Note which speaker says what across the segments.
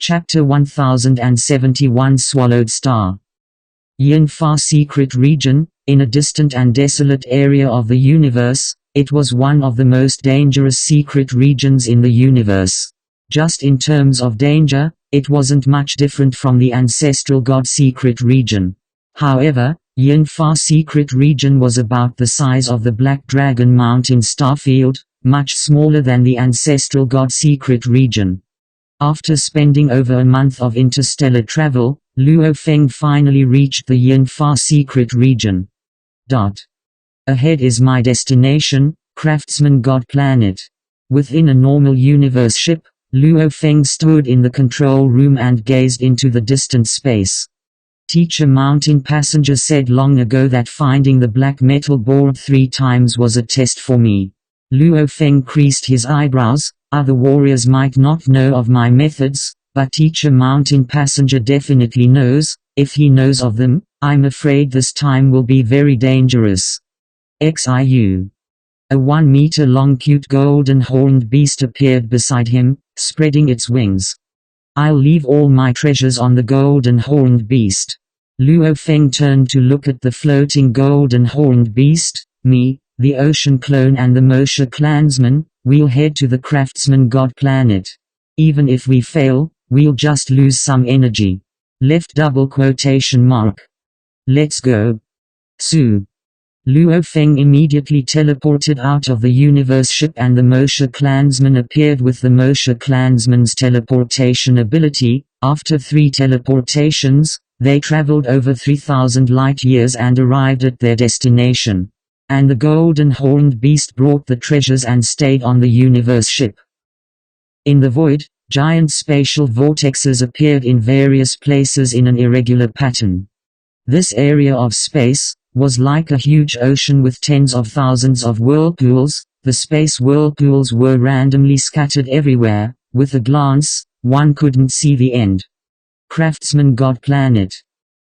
Speaker 1: Chapter 1071 Swallowed Star. Yin Far Secret Region. In a distant and desolate area of the universe, it was one of the most dangerous secret regions in the universe. Just in terms of danger, it wasn't much different from the ancestral God secret region. However, Yin Far Secret Region was about the size of the Black Dragon Mountain starfield, much smaller than the ancestral God secret region. After spending over a month of interstellar travel, Luo Feng finally reached the Yin Far Secret Region. Ahead is my destination, Craftsman God Planet. Within a normal universe ship, Luo Feng stood in the control room and gazed into the distant space. Teacher Mountain Passenger said long ago that finding the black metal board 3 times was a test for me. Luo Feng creased his eyebrows. Other warriors might not know of my methods, but Teacher Mountain Passenger definitely knows. If he knows of them, I'm afraid this time will be very dangerous. XIU. A 1-meter-long cute golden horned beast appeared beside him, spreading its wings. I'll leave all my treasures on the golden horned beast. Luo Feng turned to look at the floating golden horned beast. Me, the Ocean Clone and the Moshe Clansman, we'll head to the Craftsman God Planet. Even if we fail, we'll just lose some energy. Left double quotation mark. Let's go. Su. Luo Feng immediately teleported out of the universe ship and the Moshe Clansman appeared with the Moshe Clansman's teleportation ability. After 3 teleportations, they traveled over 3,000 light years and arrived at their destination. And the golden horned beast brought the treasures and stayed on the universe ship. In the void, giant spatial vortexes appeared in various places in an irregular pattern. This area of space was like a huge ocean with tens of thousands of whirlpools. The space whirlpools were randomly scattered everywhere. With a glance, one couldn't see the end. Craftsman God Planet.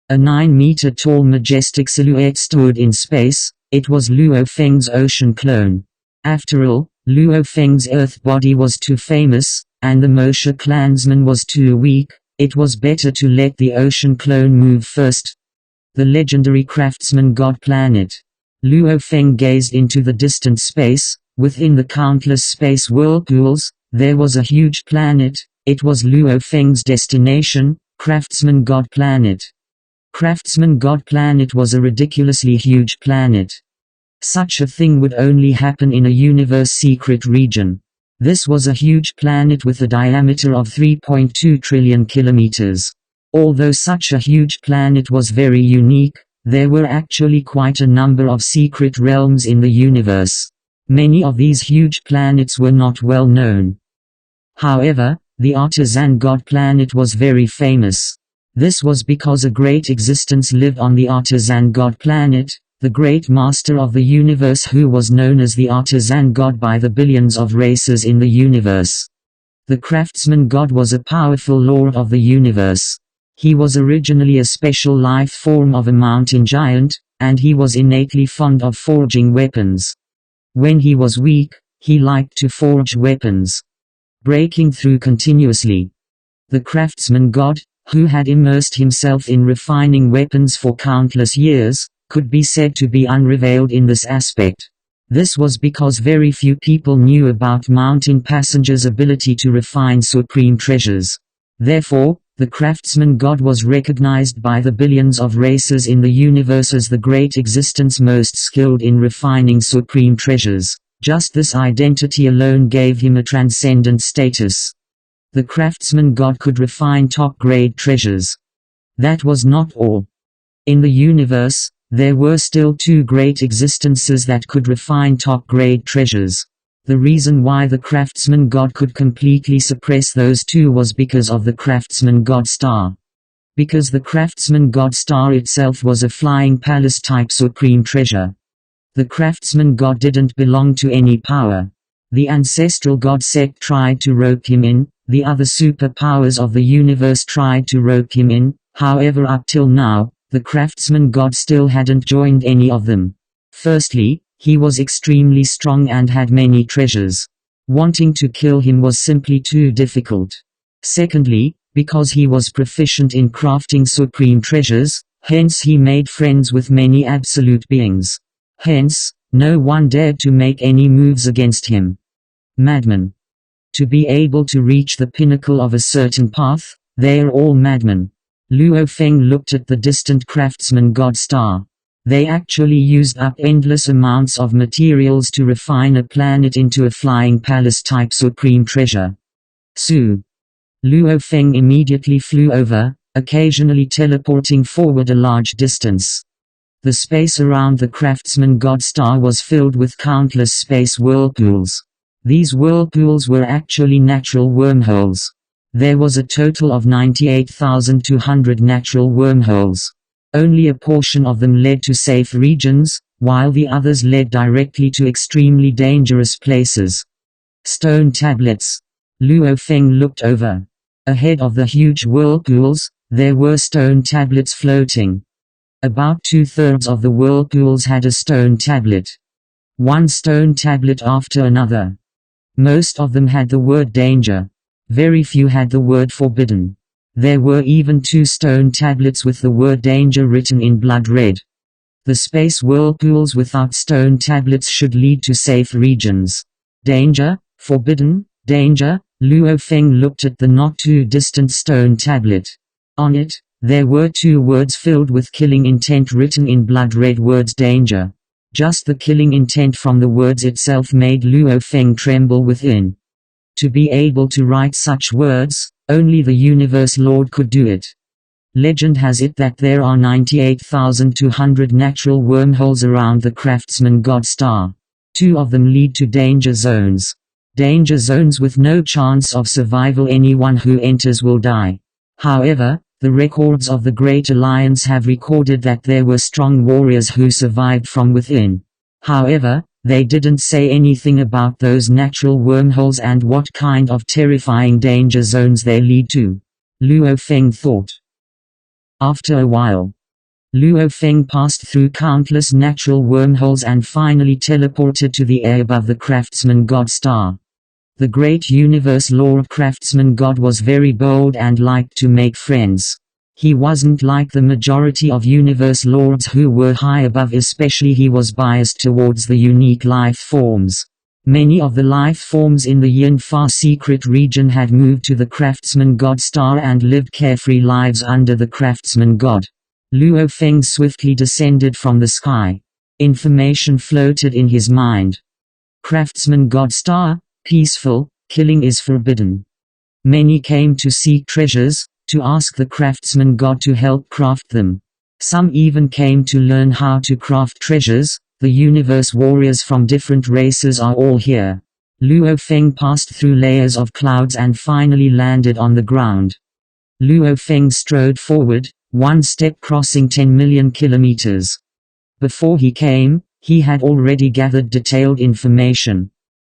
Speaker 1: A 9-meter-tall majestic silhouette stood in space. It was Luo Feng's Ocean Clone. After all, Luo Feng's Earth body was too famous, and the Moshe Clansman was too weak. It was better to let the Ocean Clone move first. The legendary Craftsman God Planet. Luo Feng gazed into the distant space. Within the countless space whirlpools, there was a huge planet. It was Luo Feng's destination, Craftsman God Planet. Craftsman God Planet was a ridiculously huge planet. Such a thing would only happen in a universe secret region. This was a huge planet with a diameter of 3.2 trillion kilometers. Although such a huge planet was very unique, there were actually quite a number of secret realms in the universe. Many of these huge planets were not well known. However, the Artisan God Planet was very famous. This was because a great existence lived on the Artisan God Planet, the great master of the universe who was known as the Artisan God by the billions of races in the universe. The Craftsman God was a powerful lord of the universe. He was originally a special life form of a mountain giant, and he was innately fond of forging weapons. When he was weak, he liked to forge weapons, breaking through continuously. The Craftsman God, who had immersed himself in refining weapons for countless years, could be said to be unrevealed in this aspect. This was because very few people knew about Mountain Passenger's ability to refine supreme treasures. Therefore, the Craftsman God was recognized by the billions of races in the universe as the great existence most skilled in refining supreme treasures. Just this identity alone gave him a transcendent status. The Craftsman God could refine top-grade treasures. That was not all. In the universe, there were still 2 great existences that could refine top-grade treasures. The reason why the Craftsman God could completely suppress those 2 was because of the Craftsman God Star. Because the Craftsman God Star itself was a flying palace-type supreme treasure. The Craftsman God didn't belong to any power. The ancestral God sect tried to rope him in. The other superpowers of the universe tried to rope him in. However, up till now, the Craftsman God still hadn't joined any of them. Firstly, he was extremely strong and had many treasures. Wanting to kill him was simply too difficult. Secondly, Because he was proficient in crafting supreme treasures, hence he made friends with many absolute beings. Hence, no one dared to make any moves against him. Madman. To be able to reach the pinnacle of a certain path, they are all madmen. Luo Feng looked at the distant craftsman god star. They actually used up endless amounts of materials to refine a planet into a flying palace-type supreme treasure. Su. Luo Feng immediately flew over, occasionally teleporting forward a large distance. The space around the craftsman god star was filled with countless space whirlpools. These whirlpools were actually natural wormholes. There was a total of 98,200 natural wormholes. Only a portion of them led to safe regions, while the others led directly to extremely dangerous places. Stone tablets. Luo Feng looked over. Ahead of the huge whirlpools, there were stone tablets floating. About 2/3 of the whirlpools had a stone tablet. One stone tablet after another. Most of them had the word danger. Very few had the word forbidden. There were even 2 stone tablets with the word danger written in blood red. The space whirlpools without stone tablets should lead to safe regions. Danger, forbidden, danger. Luo Feng looked at the not too distant stone tablet. On it, there were 2 words filled with killing intent written in blood red words danger. Just the killing intent from the words itself made Luo Feng tremble within. To be able to write such words, only the Universe Lord could do it. Legend has it that there are 98,200 natural wormholes around the craftsman god star. 2 of them lead to danger zones. Danger zones with no chance of survival. Anyone who enters will die. However, the records of the Great Alliance have recorded that there were strong warriors who survived from within. However, they didn't say anything about those natural wormholes and what kind of terrifying danger zones they lead to. Luo Feng thought. After a while, Luo Feng passed through countless natural wormholes and finally teleported to the air above the craftsman god star. The great universe lord craftsman god was very bold and liked to make friends. He wasn't like the majority of universe lords who were high above, especially he was biased towards the unique life forms. Many of the life forms in the Yin Fa secret region had moved to the craftsman god star and lived carefree lives under the craftsman god. Luo Feng swiftly descended from the sky. Information floated in his mind. Craftsman god star, peaceful, killing is forbidden. Many came to seek treasures, to ask the craftsman god to help craft them. Some even came to learn how to craft treasures. The universe warriors from different races are all here. Luo Feng passed through layers of clouds and finally landed on the ground. Luo Feng strode forward, one step crossing 10 million kilometers. Before he came, he had already gathered detailed information.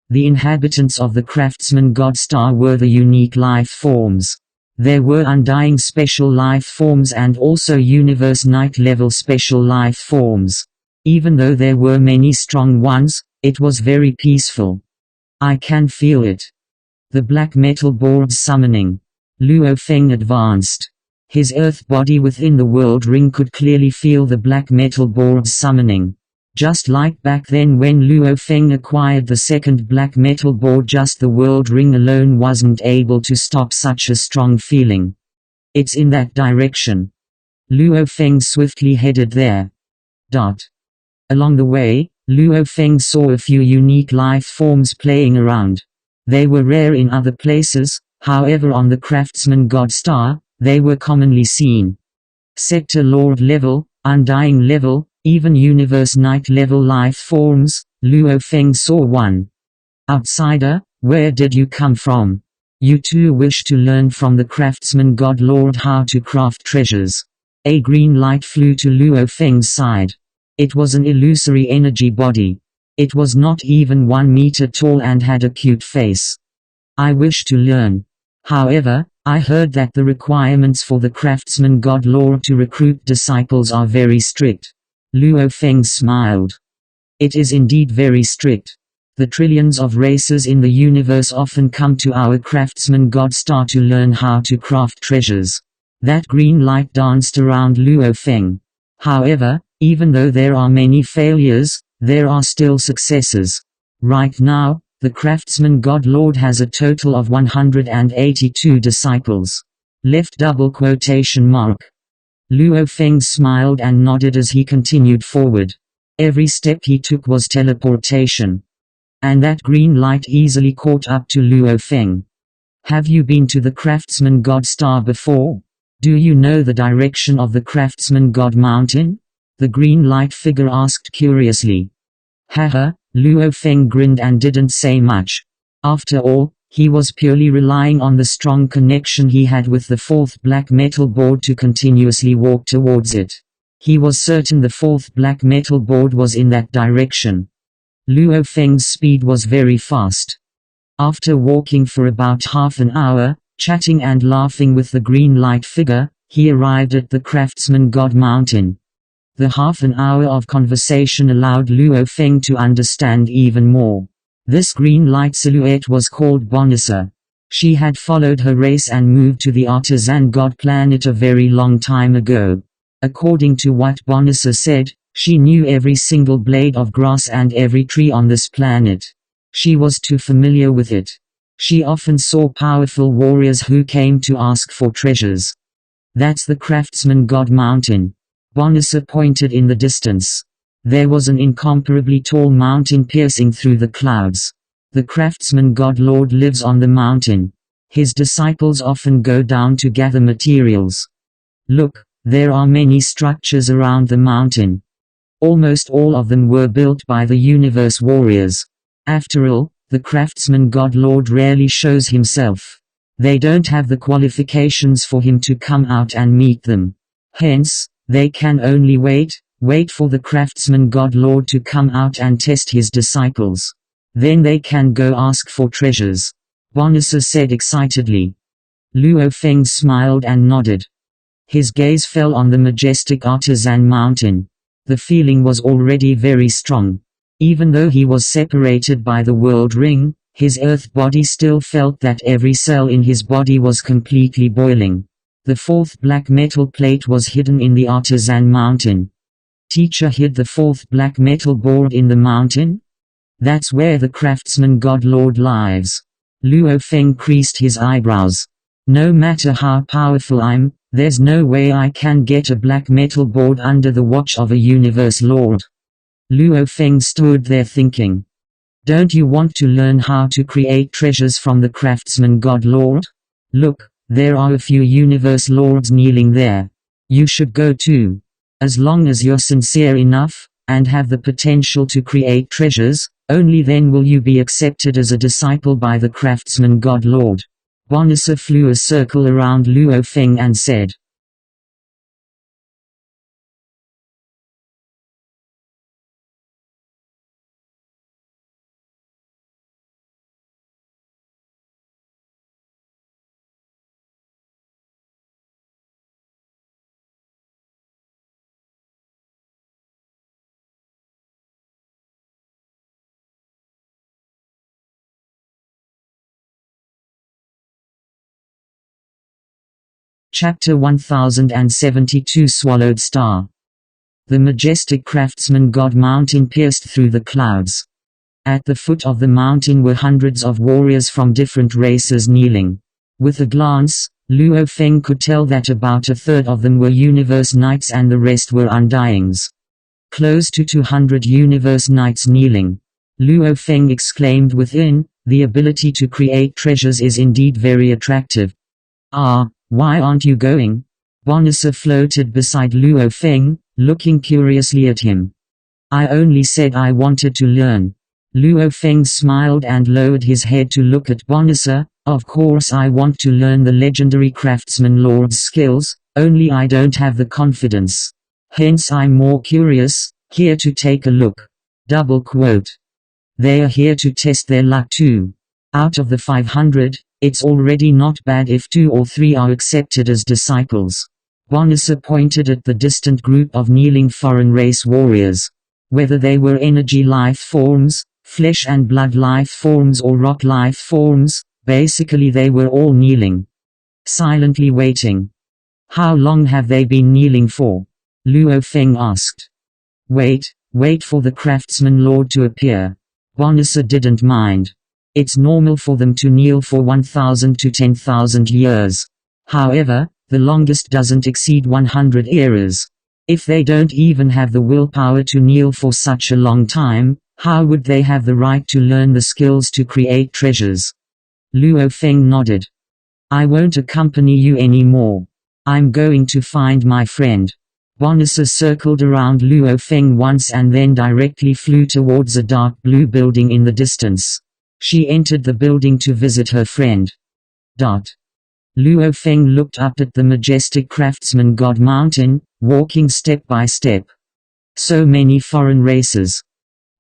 Speaker 1: The inhabitants of the craftsman god star were the unique life forms. There were undying special life forms and also universe night level special life forms. Even though there were many strong ones, it was very peaceful. I can feel it. The black metal board's summoning. Luo Feng advanced. His earth body within the world ring could clearly feel the black metal board's summoning. Just like back then when Luo Feng acquired the second black metal board, just the world ring alone wasn't able to stop such a strong feeling. It's in that direction. Luo Feng swiftly headed there. Along the way, Luo Feng saw a few unique life forms playing around. They were rare in other places, however on the craftsman god star, they were commonly seen. Sector Lord level, Undying level, even Universe Night level life forms. Luo Feng saw one. Outsider, where did you come from? You too wish to learn from the craftsman god lord how to craft treasures. A green light flew to Luo Feng's side. It was an illusory energy body. It was not even 1 meter tall and had a cute face. I wish to learn. However, I heard that the requirements for the craftsman god lord to recruit disciples are very strict. Luo Feng smiled. It is indeed very strict. The trillions of races in the universe often come to our craftsman god star to learn how to craft treasures. That green light danced around Luo Feng. However, even though there are many failures, there are still successes. Right now, the craftsman god lord has a total of 182 disciples. Left double quotation mark. Luo Feng smiled and nodded as he continued forward. Every step he took was teleportation. And that green light easily caught up to Luo Feng. Have you been to the craftsman god star before? Do you know the direction of the craftsman god mountain? The green light figure asked curiously. Haha, Luo Feng grinned and didn't say much. After all, he was purely relying on the strong connection he had with the fourth black metal board to continuously walk towards it. He was certain the fourth black metal board was in that direction. Luo Feng's speed was very fast. After walking for about half an hour, chatting and laughing with the green light figure, he arrived at the craftsman god mountain. The half an hour of conversation allowed Luo Feng to understand even more. This green light silhouette was called Bonissa. She had followed her race and moved to the artisan god planet a very long time ago. According to what Bonissa said, she knew every single blade of grass and every tree on this planet. She was too familiar with it. She often saw powerful warriors who came to ask for treasures. That's the craftsman god mountain. Bonissa pointed in the distance. There was an incomparably tall mountain piercing through the clouds. The craftsman god lord lives on the mountain. His disciples often go down to gather materials. Look, there are many structures around the mountain. Almost all of them were built by the universe warriors. After all, the craftsman god lord rarely shows himself. They don't have the qualifications for him to come out and meet them. Hence, they can only wait for the craftsman god lord to come out and test his disciples. Then they can go ask for treasures. Bonissa said excitedly. Luo Feng smiled and nodded. His gaze fell on the majestic artisan mountain. The feeling was already very strong. Even though he was separated by the world ring, his earth body still felt that every cell in his body was completely boiling. The fourth black metal plate was hidden in the artisan mountain. Teacher hid the fourth black metal board in the mountain? That's where the craftsman god lord lives. Luo Feng creased his eyebrows. No matter how powerful there's no way I can get a black metal board under the watch of a universe lord. Luo Feng stood there thinking. Don't you want to learn how to create treasures from the craftsman god lord? Look, there are a few universe lords kneeling there. You should go too. As long as you're sincere enough, and have the potential to create treasures, only then will you be accepted as a disciple by the craftsman god lord. Bonissa flew a circle around Luo Feng and said. Chapter 1072 Swallowed Star. The majestic craftsman god mountain pierced through the clouds. At the foot of the mountain were hundreds of warriors from different races kneeling. With a glance, Luo Feng could tell that about a third of them were universe knights and the rest were undyings. Close to 200 universe knights kneeling. Luo Feng exclaimed within, the ability to create treasures is indeed very attractive. Why aren't you going? Bonissa floated beside Luo Feng, looking curiously at him. I only said I wanted to learn. Luo Feng smiled and lowered his head to look at Bonissa. Of course I want to learn the legendary craftsman lord's skills, only I don't have the confidence. Hence I'm more curious, here to take a look. Double quote. They are here to test their luck too. Out of the 500, it's already not bad if 2 or 3 are accepted as disciples. Bonissa pointed at the distant group of kneeling foreign race warriors. Whether they were energy life forms, Flesh and blood life forms or rock life forms, basically they were all kneeling. Silently waiting. How long have they been kneeling for? Luo Feng asked. Wait for the craftsman lord to appear. Bonasa didn't mind. It's normal for them to kneel for 1,000 to 10,000 years. However, the longest doesn't exceed 100 eras. If they don't even have the willpower to kneel for such a long time, how would they have the right to learn the skills to create treasures? Luo Feng nodded. I won't accompany you anymore. I'm going to find my friend. Bonasa circled around Luo Feng once and then directly flew towards a dark blue building in the distance. She entered the building to visit her friend. Luo Feng looked up at the majestic craftsman god mountain, walking step by step. So many foreign races.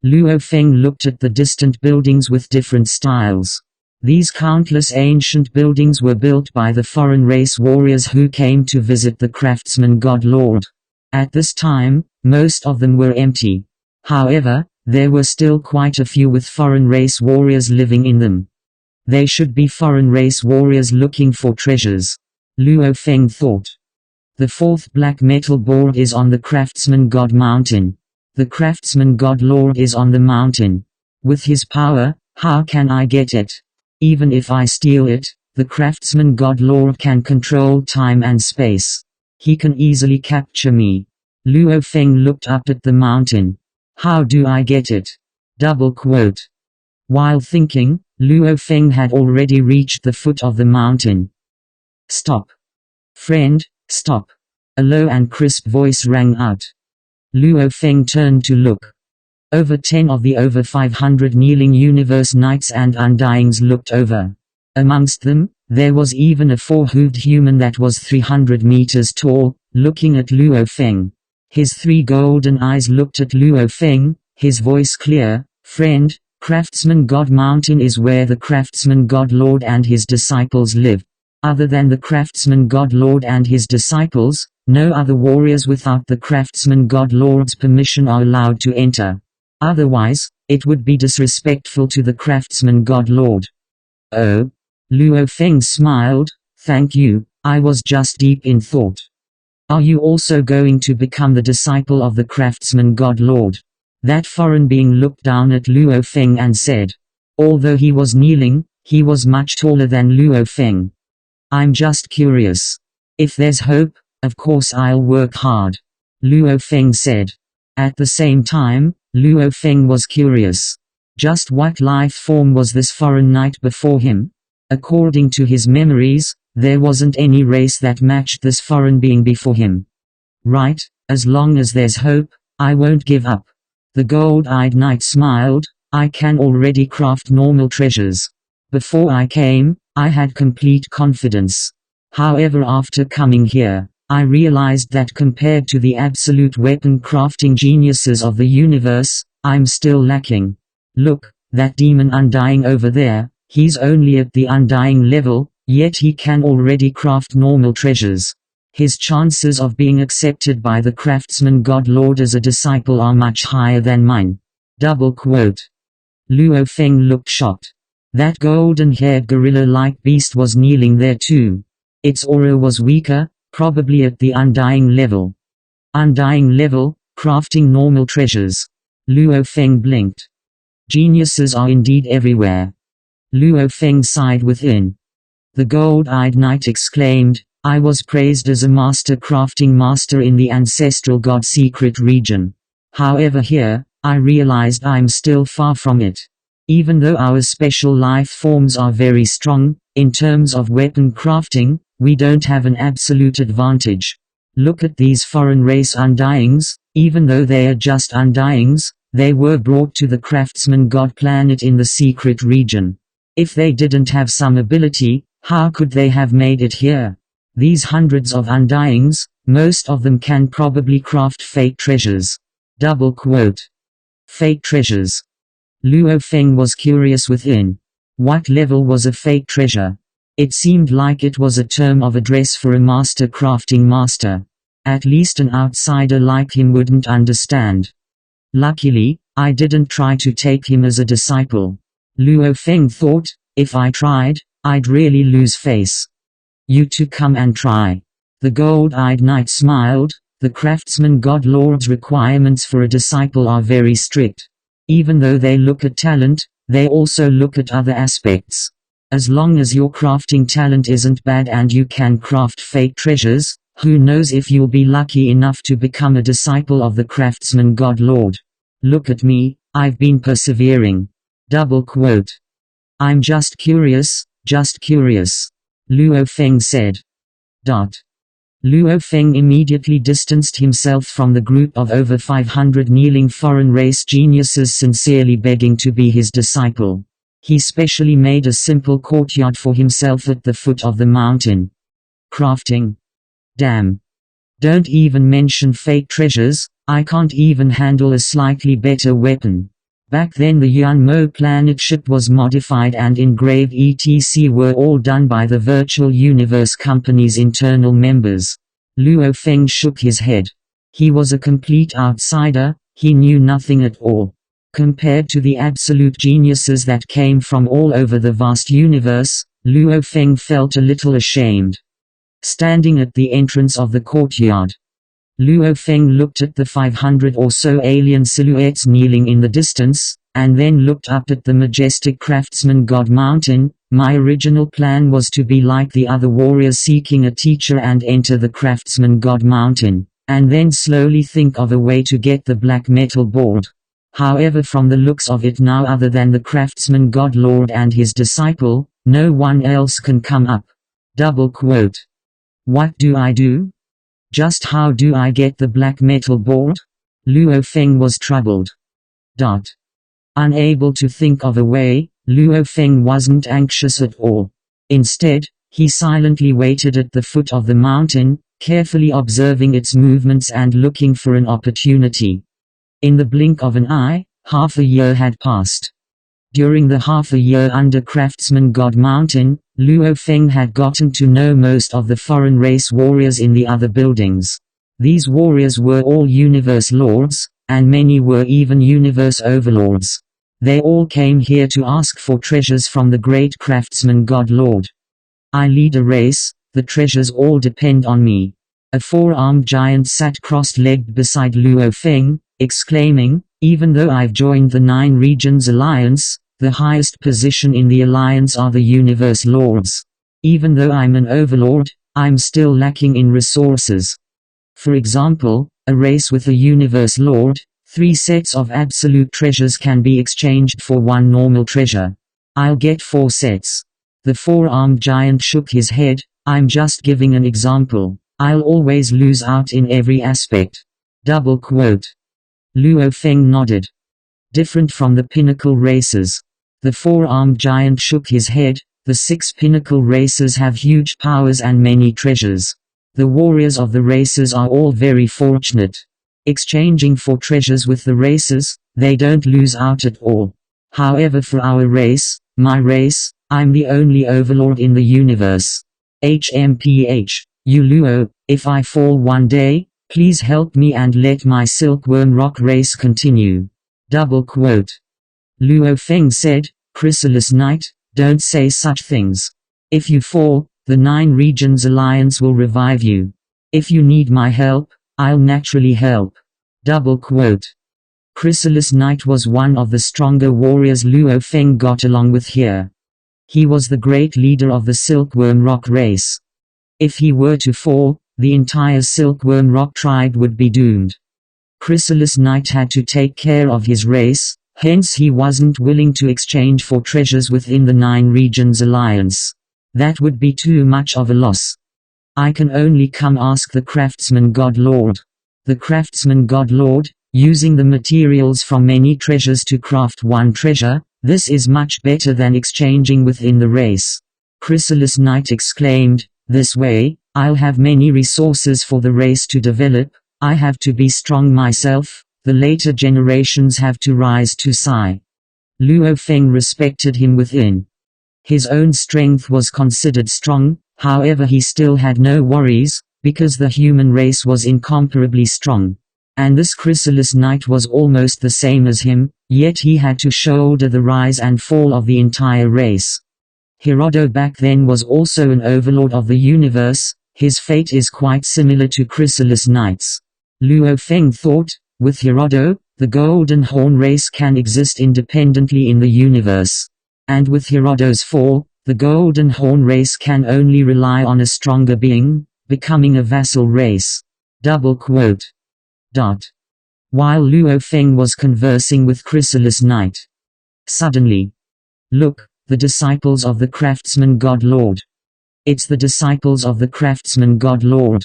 Speaker 1: Luo Feng looked at the distant buildings with different styles. These countless ancient buildings were built by the foreign race warriors who came to visit the craftsman god lord. At this time, most of them were empty. However, there were still quite a few with foreign race warriors living in them. They should be foreign race warriors looking for treasures. Luo Feng thought. The fourth black metal board is on the craftsman god mountain. The craftsman god lord is on the mountain. With his power, how can I get it? Even if I steal it, the craftsman god lord can control time and space. He can easily capture me. Luo Feng looked up at the mountain. How do I get it? While thinking, Luo Feng had already reached the foot of the mountain. Stop. Friend, stop. A low and crisp voice rang out. Luo Feng turned to look. Over 10 of the over 500 kneeling universe knights and undyings looked over. Amongst them, there was even a four-hooved human that was 300 meters tall, looking at Luo Feng. His 3 golden eyes looked at Luo Feng, his voice clear. Friend, Craftsman God Mountain is where the Craftsman God Lord and his disciples live. Other than the Craftsman God Lord and his disciples, no other warriors without the Craftsman God Lord's permission are allowed to enter. Otherwise, it would be disrespectful to the Craftsman God Lord. Oh. Luo Feng smiled. Thank you, I was just deep in thought. Are you also going to become the disciple of the Craftsman God Lord? That foreign being looked down at Luo Feng and said. Although he was kneeling, he was much taller than Luo Feng. I'm just curious. If there's hope, of course I'll work hard. Luo Feng said. At the same time, Luo Feng was curious. Just what life form was this foreign knight before him? According to his memories, there wasn't any race that matched this foreign being before him. Right, as long as there's hope, I won't give up. The gold-eyed knight smiled. I can already craft normal treasures. Before I came, I had complete confidence. However, after coming here, I realized that compared to the absolute weapon crafting geniuses of the universe, I'm still lacking. Look, that demon undying over there, he's only at the undying level, yet he can already craft normal treasures. His chances of being accepted by the Craftsman God Lord as a disciple are much higher than mine. Luo Feng looked shocked. That golden-haired gorilla-like beast was kneeling there too. Its aura was weaker, probably at the undying level. Undying level, crafting normal treasures. Luo Feng blinked. Geniuses are indeed everywhere. Luo Feng sighed within. The gold-eyed knight exclaimed, I was praised as a master crafting master in the ancestral god secret region. However here, I realized I'm still far from it. Even though our special life forms are very strong, in terms of weapon crafting, we don't have an absolute advantage. Look at these foreign race undyings. Even though they are just undyings, they were brought to the Craftsman God planet in the secret region. If they didn't have some ability, how could they have made it here? These hundreds of undyings, most of them can probably craft fake treasures. Fake treasures. Luo Feng was curious within. What level was a fake treasure? It seemed like it was a term of address for a master crafting master. At least an outsider like him wouldn't understand. Luckily, I didn't try to take him as a disciple. Luo Feng thought, if I tried, I'd really lose face. You two come and try. The gold-eyed knight smiled. The craftsman god lord's requirements for a disciple are very strict. Even though they look at talent, they also look at other aspects. As long as your crafting talent isn't bad and you can craft fake treasures, who knows if you'll be lucky enough to become a disciple of the craftsman god lord. Look at me, I've been persevering. Double quote. I'm just curious, Luo Feng said. Luo Feng immediately distanced himself from the group of over 500 kneeling foreign race geniuses sincerely begging to be his disciple. He specially made a simple courtyard for himself at the foot of the mountain. Crafting. Damn. Don't even mention fake treasures, I can't even handle a slightly better weapon. Back then the Yuanmo planet ship was modified and engraved etc. were all done by the Virtual Universe Company's internal members. Luo Feng shook his head. He was a complete outsider, he knew nothing at all. Compared to the absolute geniuses that came from all over the vast universe, Luo Feng felt a little ashamed. Standing at the entrance of the courtyard, Luo Feng looked at the 500 or so alien silhouettes kneeling in the distance, and then looked up at the majestic craftsman god mountain. My original plan was to be like the other warriors seeking a teacher and enter the craftsman god mountain, and then slowly think of a way to get the black metal board. However, from the looks of it now, other than the craftsman god lord and his disciple, no one else can come up. Double quote. What do I do? Just how do I get the black metal board? Luo Feng was troubled. Unable to think of a way, Luo Feng wasn't anxious at all. Instead, he silently waited at the foot of the mountain, carefully observing its movements and looking for an opportunity. In the blink of an eye, half a year had passed. During the half a year under Craftsman God Mountain, Luo Feng had gotten to know most of the foreign race warriors in the other buildings. These warriors were all universe lords, and many were even universe overlords. They all came here to ask for treasures from the great Craftsman God Lord. I lead a race, the treasures all depend on me. A four-armed giant sat cross-legged beside Luo Feng, exclaiming, even though I've joined the Nine Regions Alliance, the highest position in the alliance are the universe lords. Even though I'm an overlord, I'm still lacking in resources. For example, a race with a universe lord, 3 sets of absolute treasures can be exchanged for 1 normal treasure. I'll get 4 sets. The four-armed giant shook his head. I'm just giving an example. I'll always lose out in every aspect. Double quote. Luo Feng nodded. Different from the pinnacle races. The four-armed giant shook his head. The 6 pinnacle races have huge powers and many treasures. The warriors of the races are all very fortunate. Exchanging for treasures with the races, they don't lose out at all. However, for our race, my race, I'm the only overlord in the universe. HMPH, you Luo, if I fall one day, please help me and let my Silkworm Rock race continue. Double quote. Luo Feng said, Chrysalis Knight, don't say such things. If you fall, the Nine Regions Alliance will revive you. If you need my help, I'll naturally help. Double quote. Chrysalis Knight was one of the stronger warriors Luo Feng got along with here. He was the great leader of the Silkworm Rock race. If he were to fall, the entire Silkworm Rock tribe would be doomed. Chrysalis Knight had to take care of his race, hence he wasn't willing to exchange for treasures within the Nine Regions Alliance. That would be too much of a loss. I can only come ask the Craftsman God Lord. The Craftsman God Lord, using the materials from many treasures to craft 1 treasure, this is much better than exchanging within the race. Chrysalis Knight exclaimed, this way, I'll have many resources for the race to develop. I have to be strong myself, the later generations have to rise to Sai. Luo Feng respected him within. His own strength was considered strong, however he still had no worries, because the human race was incomparably strong. And this chrysalis knight was almost the same as him, yet he had to shoulder the rise and fall of the entire race. Hirodo back then was also an overlord of the universe. His fate is quite similar to chrysalis knights. Luo Feng thought, with Hirodo, the Golden Horn race can exist independently in the universe. And with Hirodo's fall, the Golden Horn race can only rely on a stronger being, becoming a vassal race. While Luo Feng was conversing with Chrysalis Knight, suddenly, look, the disciples of the craftsman God Lord. It's the disciples of the craftsman God Lord.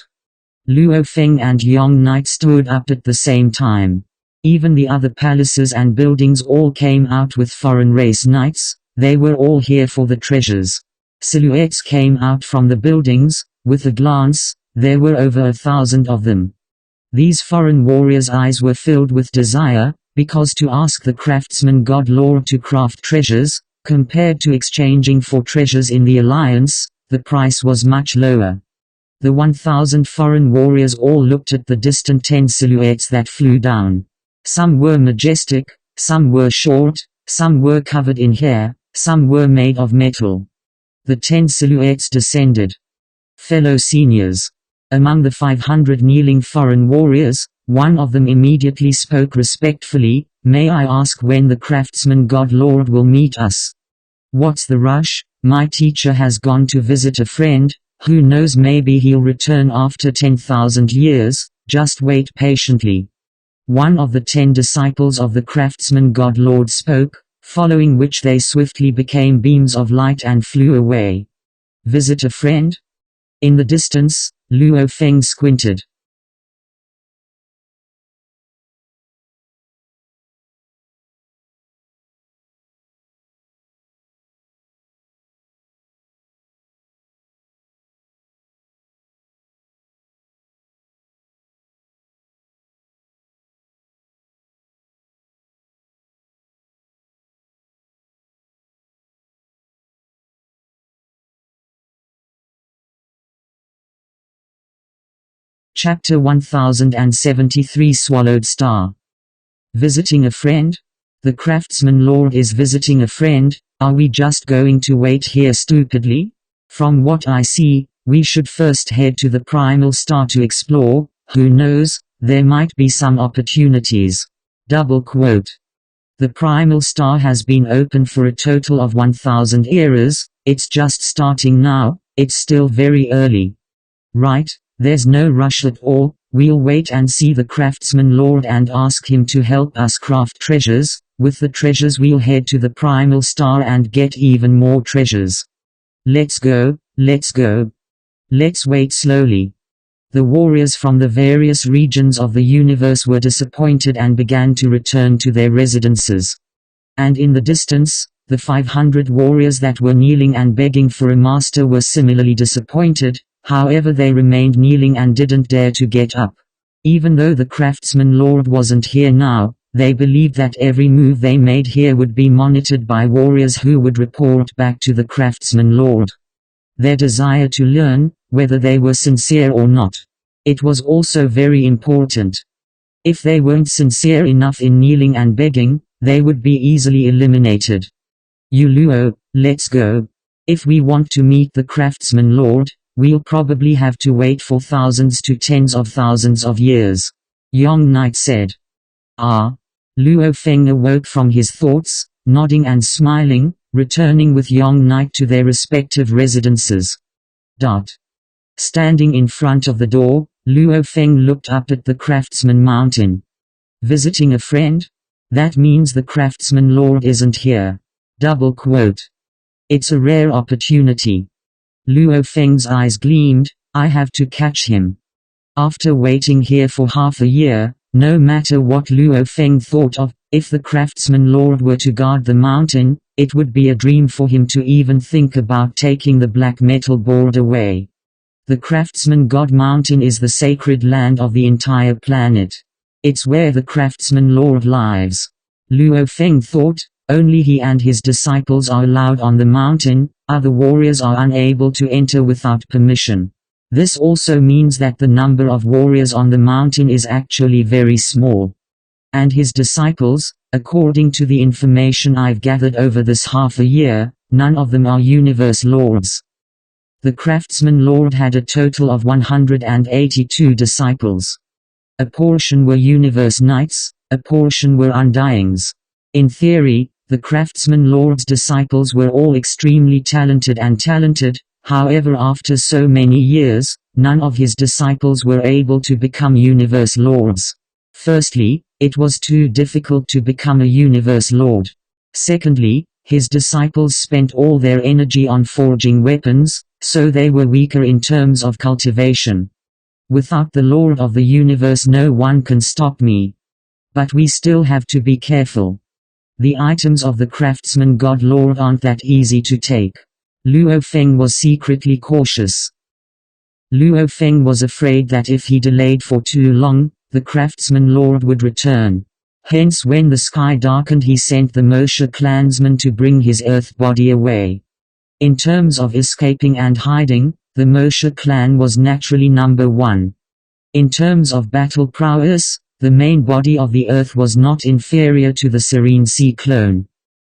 Speaker 1: Luo Feng and Yong Knight stood up at the same time. Even the other palaces and buildings all came out with foreign race knights. They were all here for the treasures. Silhouettes came out from the buildings. With a glance, there were over 1,000 of them. These foreign warriors' eyes were filled with desire, because to ask the craftsman God Lord to craft treasures, compared to exchanging for treasures in the alliance, the price was much lower. The 1,000 foreign warriors all looked at the distant 10 silhouettes that flew down. Some were majestic, some were short, some were covered in hair, some were made of metal. The 10 silhouettes descended. Fellow seniors. Among the 500 kneeling foreign warriors, one of them immediately spoke respectfully, "May I ask when the craftsman God Lord will meet us?" "What's the rush? My teacher has gone to visit a friend, who knows, maybe he'll return after 10,000 years, just wait patiently." One of the 10 disciples of the craftsman God Lord spoke, following which they swiftly became beams of light and flew away. Visit a friend? In the distance, Luo Feng squinted. Chapter 1073 Swallowed Star. Visiting a friend? The craftsman lord is visiting a friend. Are we just going to wait here stupidly? From what I see, we should first head to the primal star to explore. Who knows, there might be some opportunities. The primal star has been open for a total of 1,000 eras. It's just starting now. It's still very early. Right? There's no rush at all. We'll wait and see the craftsman lord and ask him to help us craft treasures. With the treasures we'll head to the primal star and get even more treasures. Let's go, let's go. Let's wait slowly. The warriors from the various regions of the universe were disappointed and began to return to their residences. And in the distance, the 500 warriors that were kneeling and begging for a master were similarly disappointed. However, they remained kneeling and didn't dare to get up. Even though the craftsman lord wasn't here now, they believed that every move they made here would be monitored by warriors who would report back to the craftsman lord. Their desire to learn, whether they were sincere or not. It was also very important. If they weren't sincere enough in kneeling and begging, they would be easily eliminated. Luo, let's go. If we want to meet the craftsman lord, we'll probably have to wait for thousands to tens of thousands of years. Yong Knight said. Ah. Luo Feng awoke from his thoughts, nodding and smiling, returning with Yong Knight to their respective residences. Standing in front of the door, Luo Feng looked up at the Craftsman Mountain. Visiting a friend? That means the Craftsman Lord isn't here. It's a rare opportunity. Luo Feng's eyes gleamed. I have to catch him. After waiting here for half a year, no matter what Luo Feng thought of, if the Craftsman Lord were to guard the mountain, it would be a dream for him to even think about taking the black metal board away. The Craftsman God Mountain is the sacred land of the entire planet. It's where the Craftsman Lord lives. Luo Feng thought, only he and his disciples are allowed on the mountain, other warriors are unable to enter without permission. This also means that the number of warriors on the mountain is actually very small. And his disciples, according to the information I've gathered over this half a year, none of them are universe lords. The craftsman lord had a total of 182 disciples. A portion were universe knights, a portion were undyings. In theory, the craftsman lord's disciples were all extremely talented, however after so many years, none of his disciples were able to become universe lords. Firstly, it was too difficult to become a universe lord. Secondly, his disciples spent all their energy on forging weapons, so they were weaker in terms of cultivation. Without the Lord of the universe no one can stop me. But we still have to be careful. The items of the craftsman god lord aren't that easy to take. Luo Feng was secretly cautious. Luo Feng was afraid that if he delayed for too long, the craftsman lord would return. Hence when the sky darkened he sent the Moshe clansmen to bring his earth body away. In terms of escaping and hiding, the Moshe clan was naturally number one. In terms of battle prowess, the main body of the earth was not inferior to the Serene Sea clone.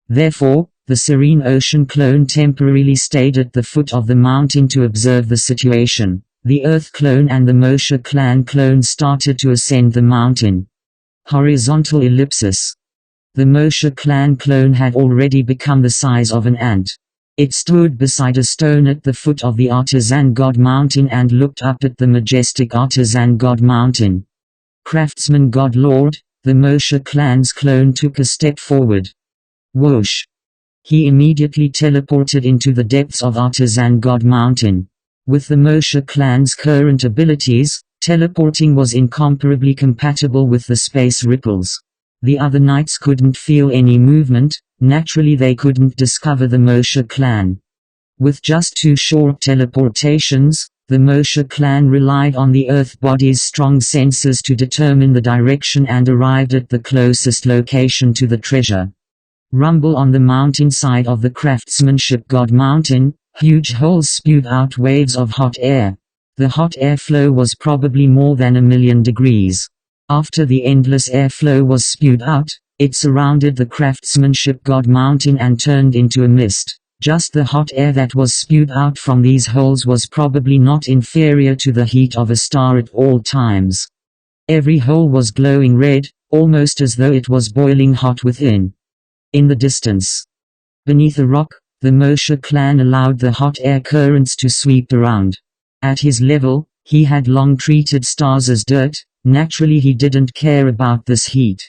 Speaker 1: Therefore, the Serene Ocean clone temporarily stayed at the foot of the mountain to observe the situation. The Earth clone and the Moshe clan clone started to ascend the mountain. Horizontal ellipsis. The Moshe clan clone had already become the size of an ant. It stood beside a stone at the foot of the Artisan God Mountain and looked up at the majestic Artisan God Mountain. Craftsman God Lord, the Moshe clan's clone took a step forward. Whoosh! He immediately teleported into the depths of Artisan God Mountain. With the Moshe clan's current abilities, teleporting was incomparably compatible with the space ripples. The other knights couldn't feel any movement, naturally they couldn't discover the Moshe clan. With just 2 short teleportations, the Moshe clan relied on the earth body's strong senses to determine the direction and arrived at the closest location to the treasure. Rumble on the mountainside of the craftsmanship god mountain, huge holes spewed out waves of hot air. The hot airflow was probably more than 1,000,000 degrees. After the endless airflow was spewed out, it surrounded the craftsmanship god mountain and turned into a mist. Just the hot air that was spewed out from these holes was probably not inferior to the heat of a star at all times. Every hole was glowing red, almost as though it was boiling hot within. In the distance, beneath a rock, the Moshe clan allowed the hot air currents to sweep around. At his level, he had long treated stars as dirt, naturally he didn't care about this heat.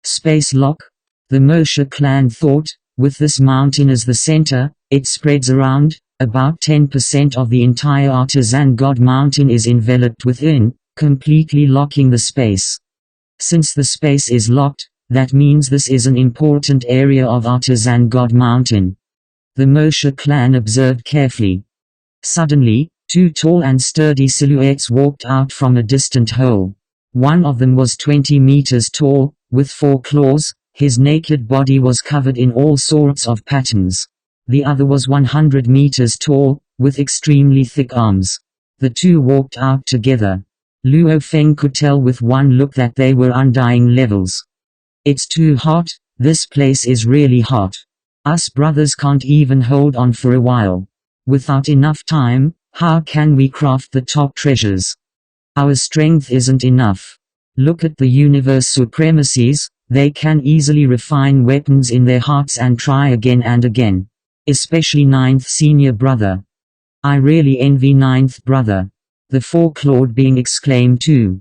Speaker 1: Space lock? The Moshe clan thought, with this mountain as the center, it spreads around, about 10% of the entire Artisan God Mountain is enveloped within, completely locking the space. Since the space is locked, that means this is an important area of Artisan God Mountain. The Moshe clan observed carefully. Suddenly, 2 tall and sturdy silhouettes walked out from a distant hole. One of them was 20 meters tall, with 4 claws. His naked body was covered in all sorts of patterns. The other was 100 meters tall, with extremely thick arms. The 2 walked out together. Luo Feng could tell with one look that they were undying levels. It's too hot, this place is really hot. Us brothers can't even hold on for a while. Without enough time, how can we craft the top treasures? Our strength isn't enough. Look at the universe supremacies, they can easily refine weapons in their hearts and try again and again. Especially 9th senior brother. I really envy 9th brother. The 4-clawed being exclaimed too.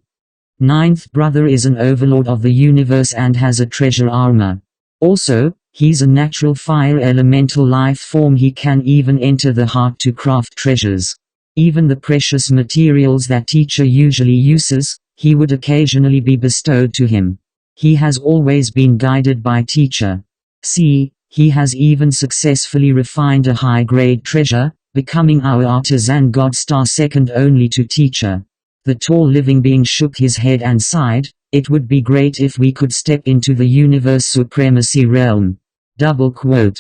Speaker 1: 9th brother is an overlord of the universe and has a treasure armor. Also, he's a natural fire elemental life form. He can even enter the heart to craft treasures. Even the precious materials that teacher usually uses, he would occasionally be bestowed to him. He has always been guided by teacher. See, he has even successfully refined a high-grade treasure, becoming our artisan god star second only to teacher. The tall living being shook his head and sighed, it would be great if we could step into the universe supremacy realm. Double quote.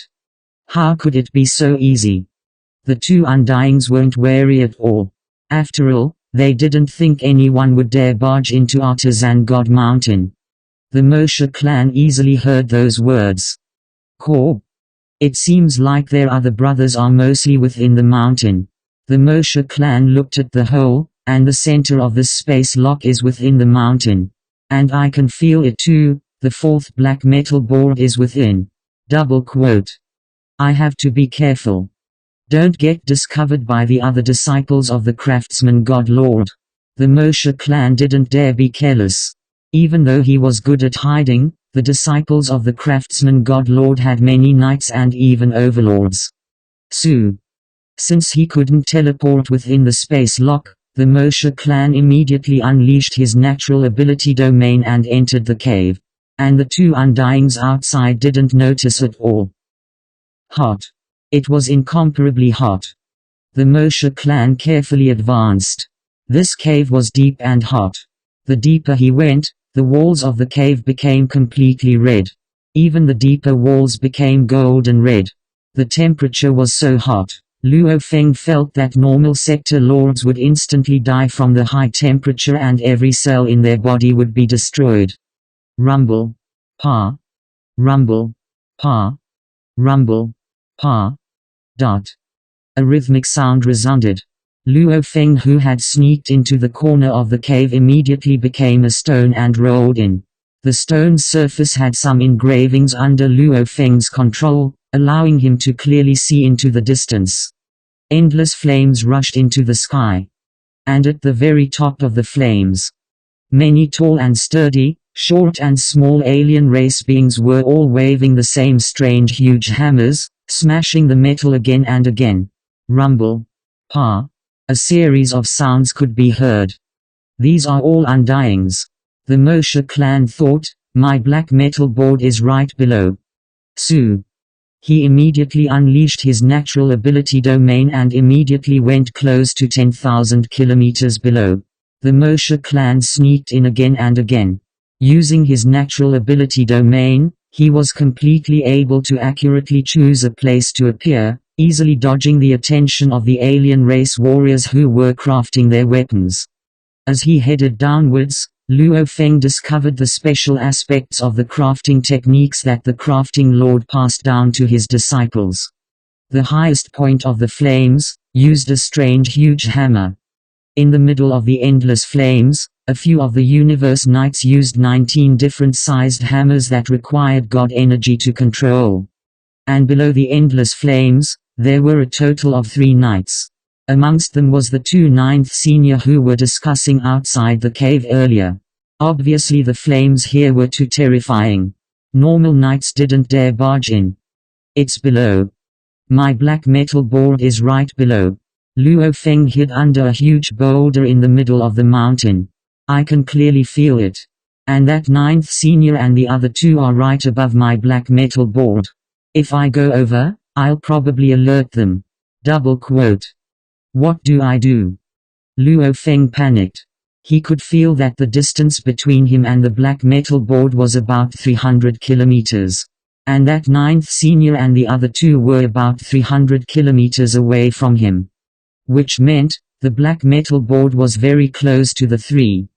Speaker 1: How could it be so easy? The 2 undyings weren't wary at all. After all, they didn't think anyone would dare barge into Artisan God Mountain. The Moshe clan easily heard those words. Korb. It seems like their other brothers are mostly within the mountain. The Moshe clan looked at the hole, and the center of this space lock is within the mountain. And I can feel it too, the fourth black metal board is within. Double quote. I have to be careful. Don't get discovered by the other disciples of the craftsman God Lord. The Moshe clan didn't dare be careless. Even though he was good at hiding, the disciples of the craftsman God Lord had many knights and even overlords. Since he couldn't teleport within the space lock, the Moshe clan immediately unleashed his natural ability domain and entered the cave. And the two Undyings outside didn't notice at all. Hot. It was incomparably hot. The Moshe clan carefully advanced. This cave was deep and hot. The deeper he went, the walls of the cave became completely red. Even the deeper walls became golden red. The temperature was so hot, Luo Feng felt that normal sector lords would instantly die from the high temperature and every cell in their body would be destroyed. Rumble. Pa. Rumble. Pa. Rumble. Pa. Dot. A rhythmic sound resounded. Luo Feng, who had sneaked into the corner of the cave, immediately became a stone and rolled in. The stone's surface had some engravings under Luo Feng's control, allowing him to clearly see into the distance. Endless flames rushed into the sky. And at the very top of the flames, many tall and sturdy, short and small alien race beings were all waving the same strange huge hammers, smashing the metal again and again. Rumble. Pa. A series of sounds could be heard. These are all Undyings. The Moshe clan thought, my black metal board is right below. He immediately unleashed his natural ability domain and immediately went close to 10,000 kilometers below. The Moshe clan sneaked in again and again. Using his natural ability domain, he was completely able to accurately choose a place to appear, easily dodging the attention of the alien race warriors who were crafting their weapons. As he headed downwards, Luo Feng discovered the special aspects of the crafting techniques that the crafting lord passed down to his disciples. The highest point of the flames used a strange huge hammer. In the middle of the endless flames, a few of the universe knights used 19 different sized hammers that required god energy to control. And below the endless flames, there were a total of 3 knights. Amongst them was the 2 ninth senior who were discussing outside the cave earlier. Obviously the flames here were too terrifying. Normal knights didn't dare barge in. It's below. My black metal board is right below. Luo Feng hid under a huge boulder in the middle of the mountain. I can clearly feel it. And that 9th senior and the other 2 are right above my black metal board. If I go over, I'll probably alert them. Double quote. What do I do? Luo Feng panicked. He could feel that the distance between him and the black metal board was about 300 kilometers. And that 9th senior and the other 2 were about 300 kilometers away from him. Which meant, the black metal board was very close to the 3.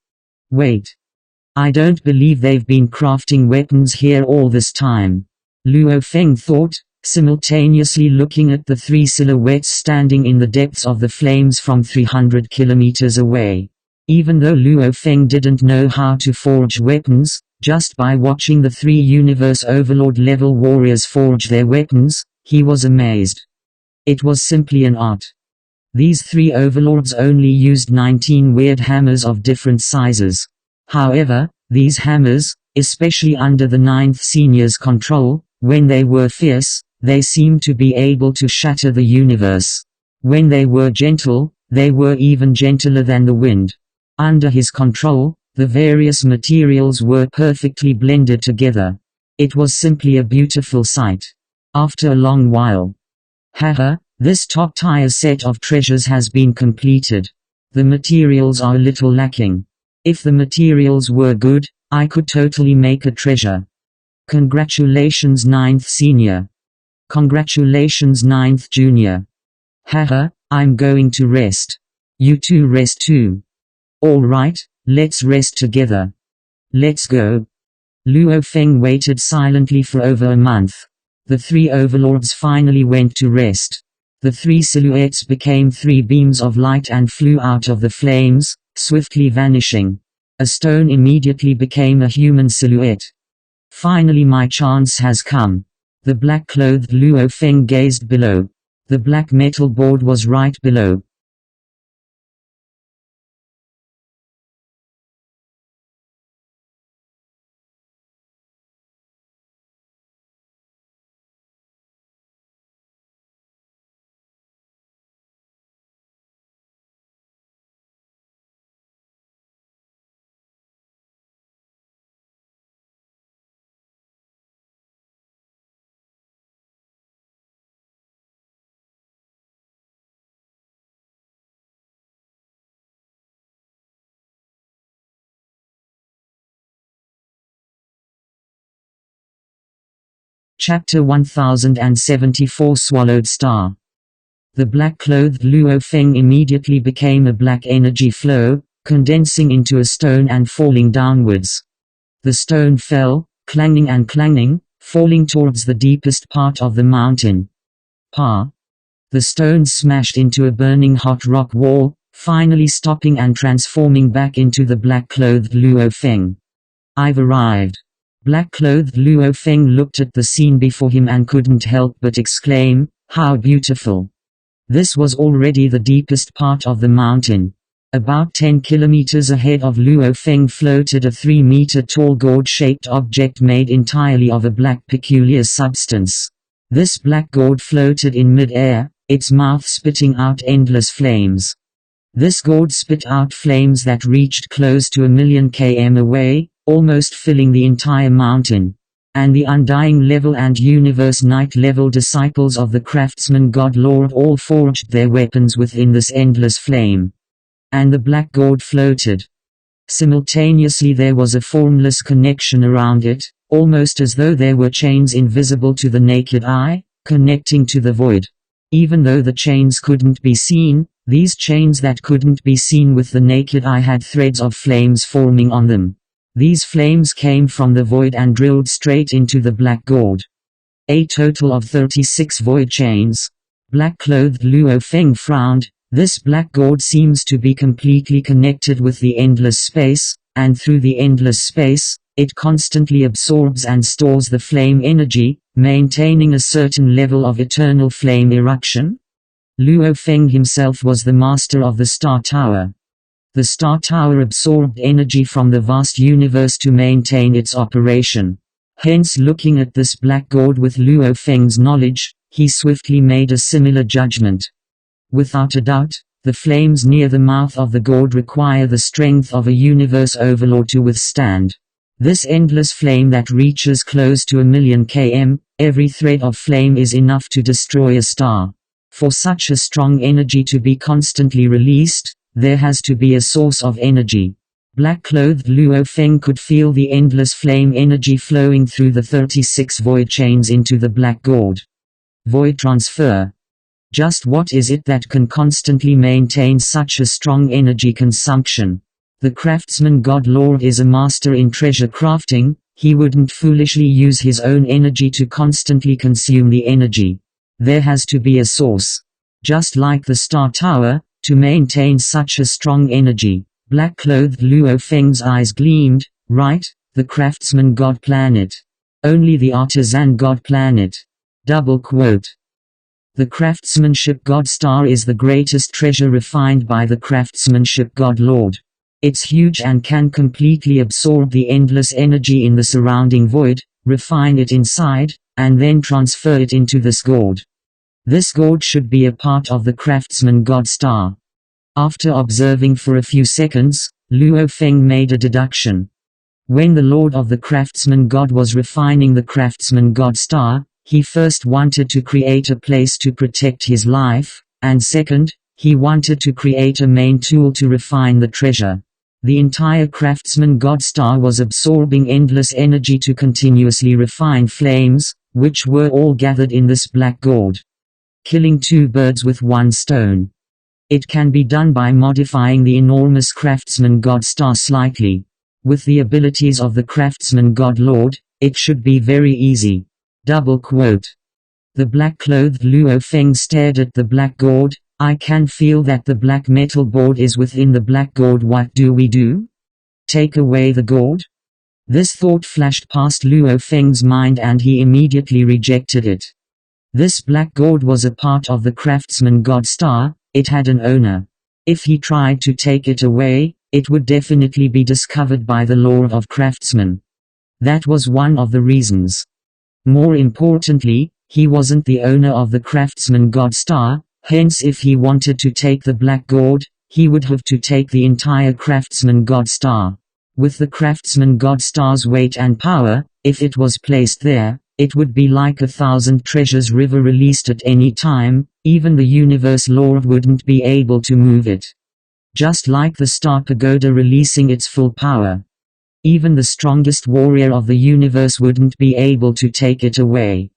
Speaker 1: Wait. I don't believe they've been crafting weapons here all this time. Luo Feng thought, simultaneously looking at the 3 silhouettes standing in the depths of the flames from 300 kilometers away. Even though Luo Feng didn't know how to forge weapons, just by watching the 3 universe overlord level warriors forge their weapons, he was amazed. It was simply an art. These 3 overlords only used 19 weird hammers of different sizes. However, these hammers, especially under the 9th senior's control, when they were fierce, they seemed to be able to shatter the universe. When they were gentle, they were even gentler than the wind. Under his control, the various materials were perfectly blended together. It was simply a beautiful sight. After a long while. Haha, this top-tier set of treasures has been completed. The materials are a little lacking. If the materials were good, I could totally make a treasure. Congratulations 9th senior. Congratulations 9th junior. Haha, I'm going to rest. You two rest too. All right, let's rest together. Let's go. Luo Feng waited silently for over a month. The three overlords finally went to rest. The three silhouettes became three beams of light and flew out of the flames, swiftly vanishing. A stone immediately became a human silhouette. Finally my chance has come. The black-clothed Luo Feng gazed below. The black metal board was right below. Chapter 1074 Swallowed Star. The black-clothed Luo Feng immediately became a black energy flow, condensing into a stone and falling downwards. The stone fell, clanging and clanging, falling towards the deepest part of the mountain. Pa! The stone smashed into a burning hot rock wall, finally stopping and transforming back into the black-clothed Luo Feng. I've arrived. Black-clothed Luo Feng looked at the scene before him and couldn't help but exclaim, how beautiful. This was already the deepest part of the mountain. About 10 kilometers ahead of Luo Feng floated a 3-meter-tall gourd-shaped object made entirely of a black peculiar substance. This black gourd floated in mid-air, its mouth spitting out endless flames. This gourd spit out flames that reached close to 1,000,000 km away, almost filling the entire mountain. And the Undying Level and Universe Night Level disciples of the Craftsman God Lord all forged their weapons within this endless flame. And the black gourd floated. Simultaneously there was a formless connection around it, almost as though there were chains invisible to the naked eye, connecting to the void. Even though the chains couldn't be seen, these chains that couldn't be seen with the naked eye had threads of flames forming on them. These flames came from the void and drilled straight into the black gourd. A total of 36 void chains. Black-clothed Luo Feng frowned. This black gourd seems to be completely connected with the endless space, and through the endless space, it constantly absorbs and stores the flame energy, maintaining a certain level of eternal flame eruption. Luo Feng himself was the master of the Star Tower. The Star Tower absorbed energy from the vast universe to maintain its operation. Hence, looking at this black gourd with Luo Feng's knowledge, he swiftly made a similar judgment. Without a doubt, the flames near the mouth of the gourd require the strength of a universe overlord to withstand. This endless flame that reaches close to 1,000,000 km, every thread of flame is enough to destroy a star. For such a strong energy to be constantly released, there has to be a source of energy. Black-clothed Luo Feng could feel the endless flame energy flowing through the 36 void chains into the black gourd. Void transfer. Just what is it that can constantly maintain such a strong energy consumption? The Craftsman God Lord is a master in treasure crafting. He wouldn't foolishly use his own energy to constantly consume the energy. There has to be a source. Just like the Star Tower, to maintain such a strong energy. Black-clothed Luo Feng's eyes gleamed. Right, the Craftsman God Planet. Only the Artisan God Planet. Double quote. The Craftsmanship God Star is the greatest treasure refined by the Craftsmanship God Lord. It's huge and can completely absorb the endless energy in the surrounding void, refine it inside, and then transfer it into this gourd. This gourd should be a part of the Craftsman God Star. After observing for a few seconds, Luo Feng made a deduction. When the Lord of the Craftsman God was refining the Craftsman God Star, he first wanted to create a place to protect his life, and second, he wanted to create a main tool to refine the treasure. The entire Craftsman God Star was absorbing endless energy to continuously refine flames, which were all gathered in this black gourd. Killing two birds with one stone. It can be done by modifying the enormous craftsman god star slightly. With the abilities of the craftsman god lord, it should be very easy. Double quote. The black-clothed Luo Feng stared at the black gourd. I can feel that the black metal board is within the black gourd. What do we do? Take away the gourd? This thought flashed past Luo Feng's mind and he immediately rejected it. This black gourd was a part of the craftsman god star, it had an owner. If he tried to take it away, it would definitely be discovered by the law of craftsmen. That was one of the reasons. More importantly, he wasn't the owner of the craftsman god star, hence if he wanted to take the black gourd, he would have to take the entire craftsman god star. With the craftsman god star's weight and power, if it was placed there, it would be like 1,000 treasures river released at any time, even the universe lord wouldn't be able to move it. Just like the star pagoda releasing its full power. Even the strongest warrior of the universe wouldn't be able to take it away.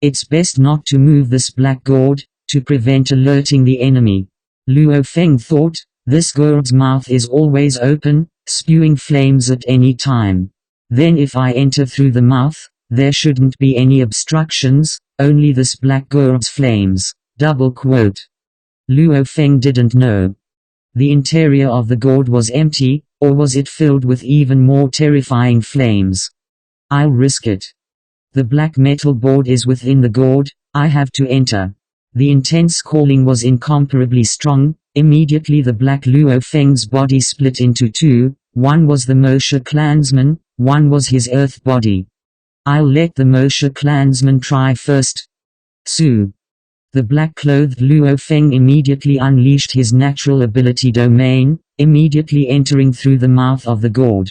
Speaker 1: It's best not to move this black gourd, to prevent alerting the enemy. Luo Feng thought, this gourd's mouth is always open, spewing flames at any time. Then if I enter through the mouth, there shouldn't be any obstructions, only this black gourd's flames. Double quote. Luo Feng didn't know. The interior of the gourd was empty, or was it filled with even more terrifying flames? I'll risk it. The black metal board is within the gourd, I have to enter. The intense calling was incomparably strong. Immediately the black Luo Feng's body split into two, one was the Moshe clansman, one was his earth body. I'll let the Moshe clansman try first. Su. The black-clothed Luo Feng immediately unleashed his natural ability domain, immediately entering through the mouth of the gourd.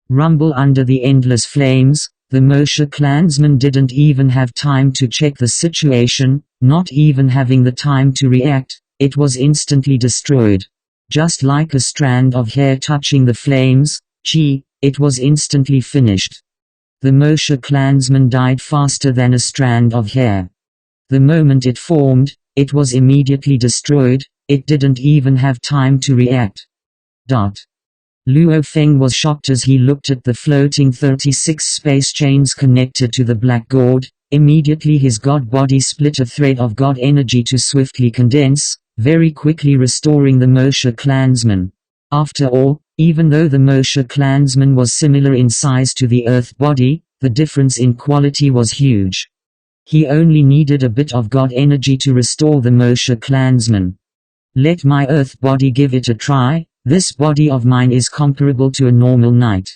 Speaker 1: Rumble under the endless flames, the Moshe clansman didn't even have time to check the situation, not even having the time to react. It was instantly destroyed. Just like a strand of hair touching the flames, it was instantly finished. The Moshe clansman died faster than a strand of hair. The moment it formed, it was immediately destroyed, it didn't even have time to react. Luo Feng was shocked as he looked at the floating 36 space chains connected to the black gourd. Immediately his god body split a thread of god energy to swiftly condense, very quickly restoring the Moshe clansman. After all, even though the Moshe clansman was similar in size to the earth body, the difference in quality was huge. He only needed a bit of god energy to restore the Moshe clansman. Let my earth body give it a try, this body of mine is comparable to a normal knight.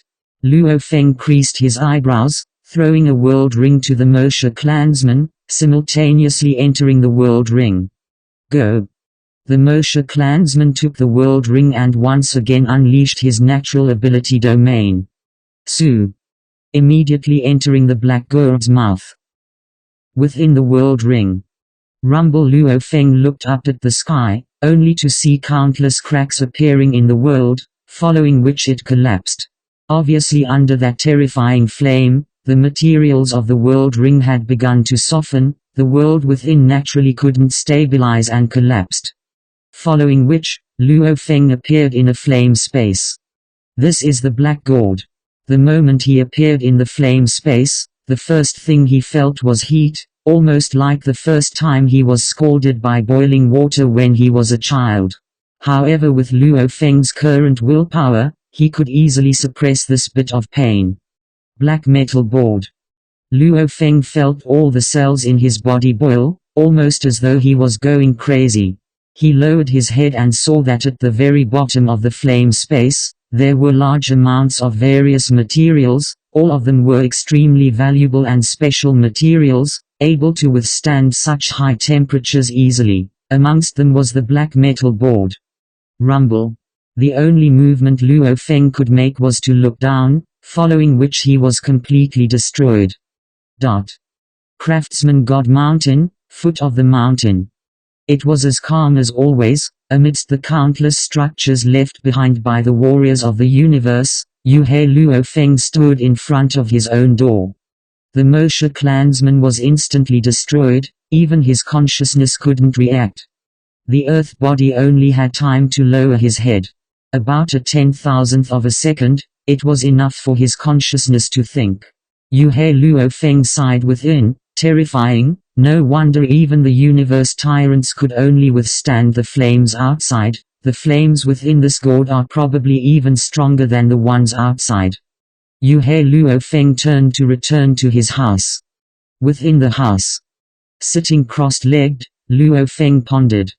Speaker 1: Luo Feng creased his eyebrows, throwing a world ring to the Moshe clansman, simultaneously entering the world ring. Go. The Moshe clansman took the world ring and once again unleashed his natural ability domain. Su. Immediately entering the black gourd's mouth. Within the world ring. Rumble Luo Feng looked up at the sky, only to see countless cracks appearing in the world, following which it collapsed. Obviously under that terrifying flame, the materials of the world ring had begun to soften, the world within naturally couldn't stabilize and collapsed. Following which, Luo Feng appeared in a flame space. This is the black gourd. The moment he appeared in the flame space, the first thing he felt was heat, almost like the first time he was scalded by boiling water when he was a child. However, with Luo Feng's current willpower, he could easily suppress this bit of pain. Black metal board. Luo Feng felt all the cells in his body boil, almost as though he was going crazy. He lowered his head and saw that at the very bottom of the flame space, there were large amounts of various materials, all of them were extremely valuable and special materials, able to withstand such high temperatures easily. Amongst them was the black metal board. Rumble. The only movement Luo Feng could make was to look down, following which he was completely destroyed. Craftsman God Mountain, foot of the mountain. It was as calm as always, amidst the countless structures left behind by the warriors of the universe. Yuhe Luo Feng stood in front of his own door. The Moshe clansman was instantly destroyed, even his consciousness couldn't react. The Earth body only had time to lower his head. About a 10,000th of a second, it was enough for his consciousness to think. Yue Luo Feng sighed within, terrifying. No wonder even the universe tyrants could only withstand the flames outside. The flames within this gourd are probably even stronger than the ones outside. Yue Luo Feng turned to return to his house. Within the house, sitting cross-legged, Luo Feng pondered.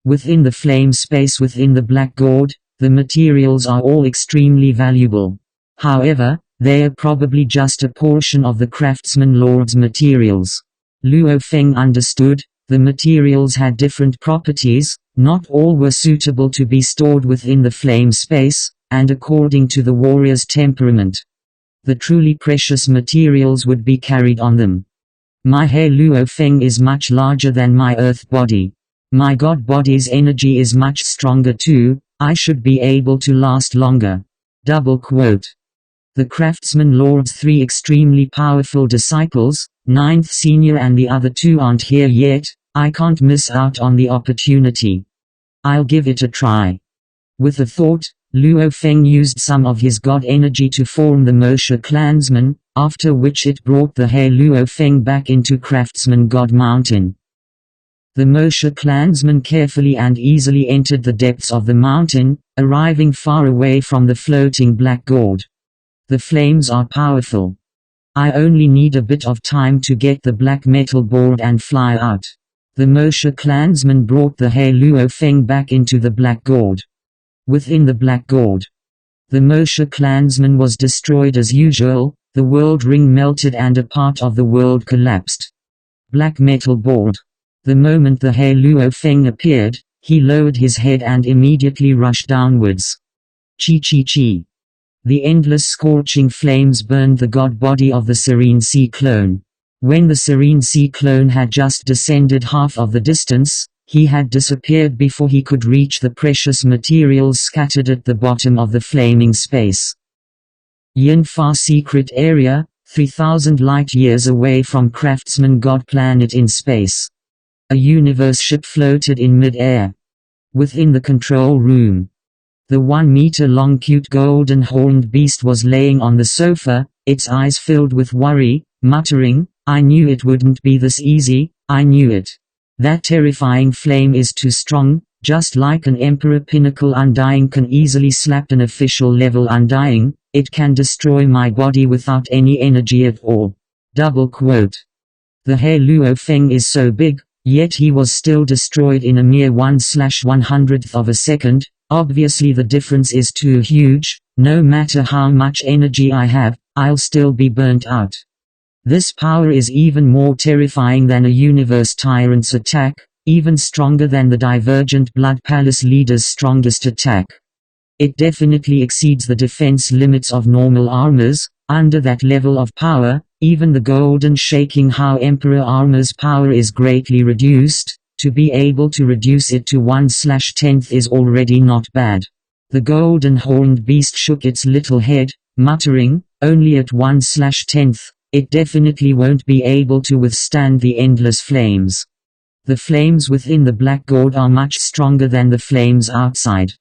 Speaker 1: Within the flame space within the black gourd, the materials are all extremely valuable. However, they are probably just a portion of the craftsman lord's materials. Luo Feng understood, the materials had different properties, not all were suitable to be stored within the flame space, and according to the warrior's temperament. The truly precious materials would be carried on them. My He Luo Feng is much larger than my earth body. My god body's energy is much stronger too, I should be able to last longer. Double quote. The craftsman lord's 3 extremely powerful disciples, 9th senior and the other 2 aren't here yet, I can't miss out on the opportunity. I'll give it a try. With a thought, Luo Feng used some of his god energy to form the Moshe clansman, after which it brought the He Luo Feng back into craftsman god mountain. The Moshe clansman carefully and easily entered the depths of the mountain, arriving far away from the floating black gourd. The flames are powerful. I only need a bit of time to get the black metal board and fly out. The Moshe clansman brought the He Luo Feng back into the black gourd. Within the black gourd, the Moshe clansman was destroyed as usual, the world ring melted and a part of the world collapsed. Black metal board. The moment the He Luo Feng appeared, he lowered his head and immediately rushed downwards. Chi chi chi. The endless scorching flames burned the god body of the Serene Sea clone. When the Serene Sea clone had just descended half of the distance, he had disappeared before he could reach the precious materials scattered at the bottom of the flaming space. Yin Fa Secret Area, 3,000 light-years away from Craftsman God Planet in space. A universe ship floated in mid-air. Within the control room, the 1-meter-long cute golden horned beast was laying on the sofa, its eyes filled with worry, muttering, I knew it wouldn't be this easy, I knew it. That terrifying flame is too strong, just like an Emperor Pinnacle Undying can easily slap an official level Undying, it can destroy my body without any energy at all. Double quote. The He Luo Feng is so big, yet he was still destroyed in a mere 1/100th of a second. Obviously the difference is too huge, no matter how much energy I have, I'll still be burnt out. This power is even more terrifying than a universe tyrant's attack, even stronger than the Divergent Blood Palace leader's strongest attack. It definitely exceeds the defense limits of normal armors. Under that level of power, even the Golden Shaking How Emperor armor's power is greatly reduced. To be able to reduce it to 1/10th is already not bad. The golden horned beast shook its little head, muttering, only at 1/10th, it definitely won't be able to withstand the endless flames. The flames within the black gourd are much stronger than the flames outside.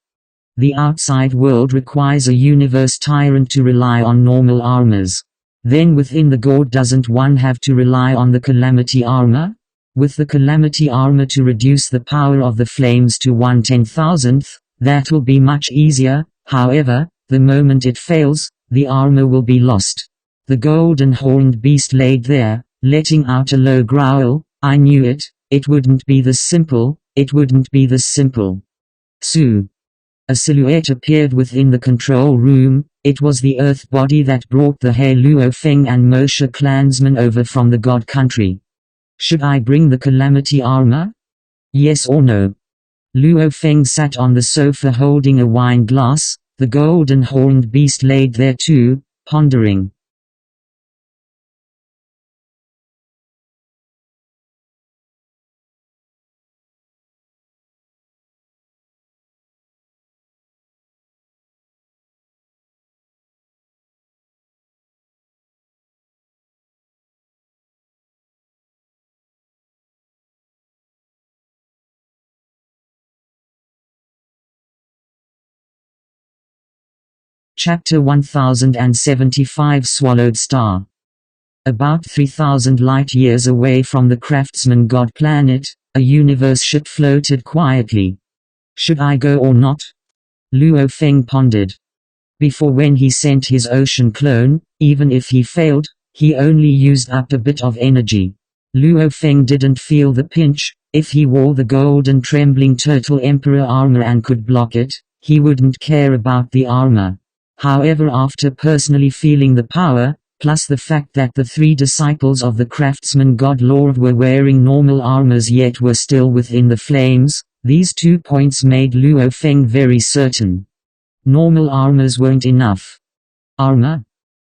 Speaker 1: The outside world requires a universe tyrant to rely on normal armors. Then within the gourd doesn't one have to rely on the calamity armor? With the calamity armor to reduce the power of the flames to 1/10,000th, that'll be much easier. However, the moment it fails, the armor will be lost. The golden horned beast laid there, letting out a low growl. I knew it, it wouldn't be this simple, it wouldn't be this simple. Su. A silhouette appeared within the control room. It was the earth body that brought the He Luo Feng and Moshe clansmen over from the god country. Should I bring the calamity armor? Yes or no? Luo Feng sat on the sofa holding a wine glass. The golden horned beast laid there too, pondering. Chapter 1075 Swallowed Star. About 3,000 light-years away from the Craftsman God planet, a universe ship floated quietly. Should I go or not? Luo Feng pondered. Before, when he sent his ocean clone, even if he failed, he only used up a bit of energy. Luo Feng didn't feel the pinch. If he wore the golden trembling turtle emperor armor and could block it, he wouldn't care about the armor. However, after personally feeling the power, plus the fact that the 3 disciples of the Craftsman God Lord were wearing normal armors yet were still within the flames, these 2 points made Luo Feng very certain. Normal armors weren't enough. Armor?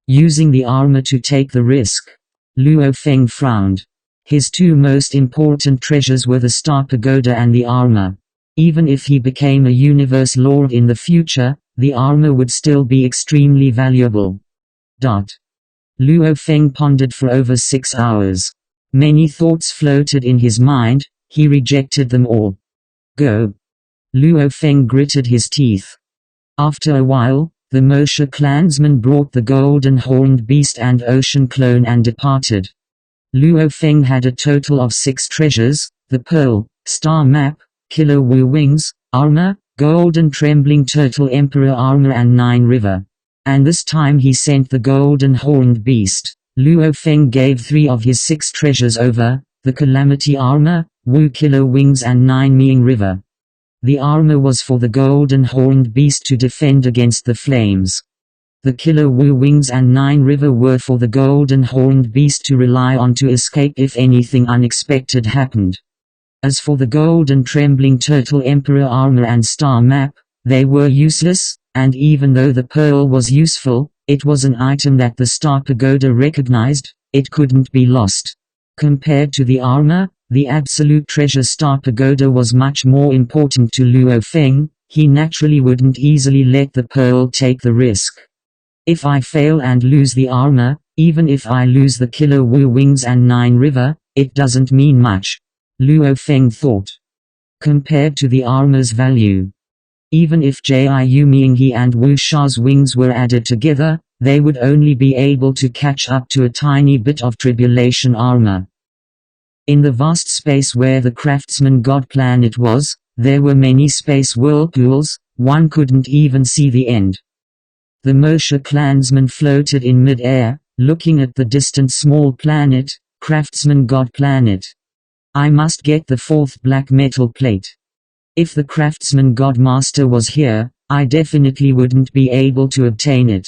Speaker 1: Using the armor to take the risk? Luo Feng frowned. His 2 most important treasures were the Star Pagoda and the armor. Even if he became a universe lord in the future, the armor would still be extremely valuable. Luo Feng pondered for over 6 hours. Many thoughts floated in his mind. He rejected them all. Go. Luo Feng gritted his teeth. After a while, the Moshe clansman brought the golden horned beast and ocean clone and departed. Luo Feng had a total of 6 treasures: the pearl, star map, killer Wu wings, armor, golden trembling turtle emperor armor and 9 river. And this time he sent the golden horned beast. Luo Feng gave 3 of his 6 treasures over: the calamity armor, Wu killer wings and 9 Ming river. The armor was for the golden horned beast to defend against the flames. The killer Wu wings and 9 river were for the golden horned beast to rely on to escape if anything unexpected happened. As for the golden trembling turtle emperor armor and star map, they were useless, and even though the pearl was useful, it was an item that the Star Pagoda recognized. It couldn't be lost. Compared to the armor, the absolute treasure Star Pagoda was much more important to Luo Feng. He naturally wouldn't easily let the pearl take the risk. If I fail and lose the armor, even if I lose the killer Wu wings and 9 river, it doesn't mean much. Luo Feng thought. Compared to the armor's value. Even if Jiu Minghe and Wu Sha's wings were added together, they would only be able to catch up to a tiny bit of tribulation armor. In the vast space where the Craftsman God planet was, there were many space whirlpools. One couldn't even see the end. The Moshe clansman floated in mid-air, looking at the distant small planet, Craftsman God planet. I must get the 4th black metal plate. If the Craftsman God Master was here, I definitely wouldn't be able to obtain it.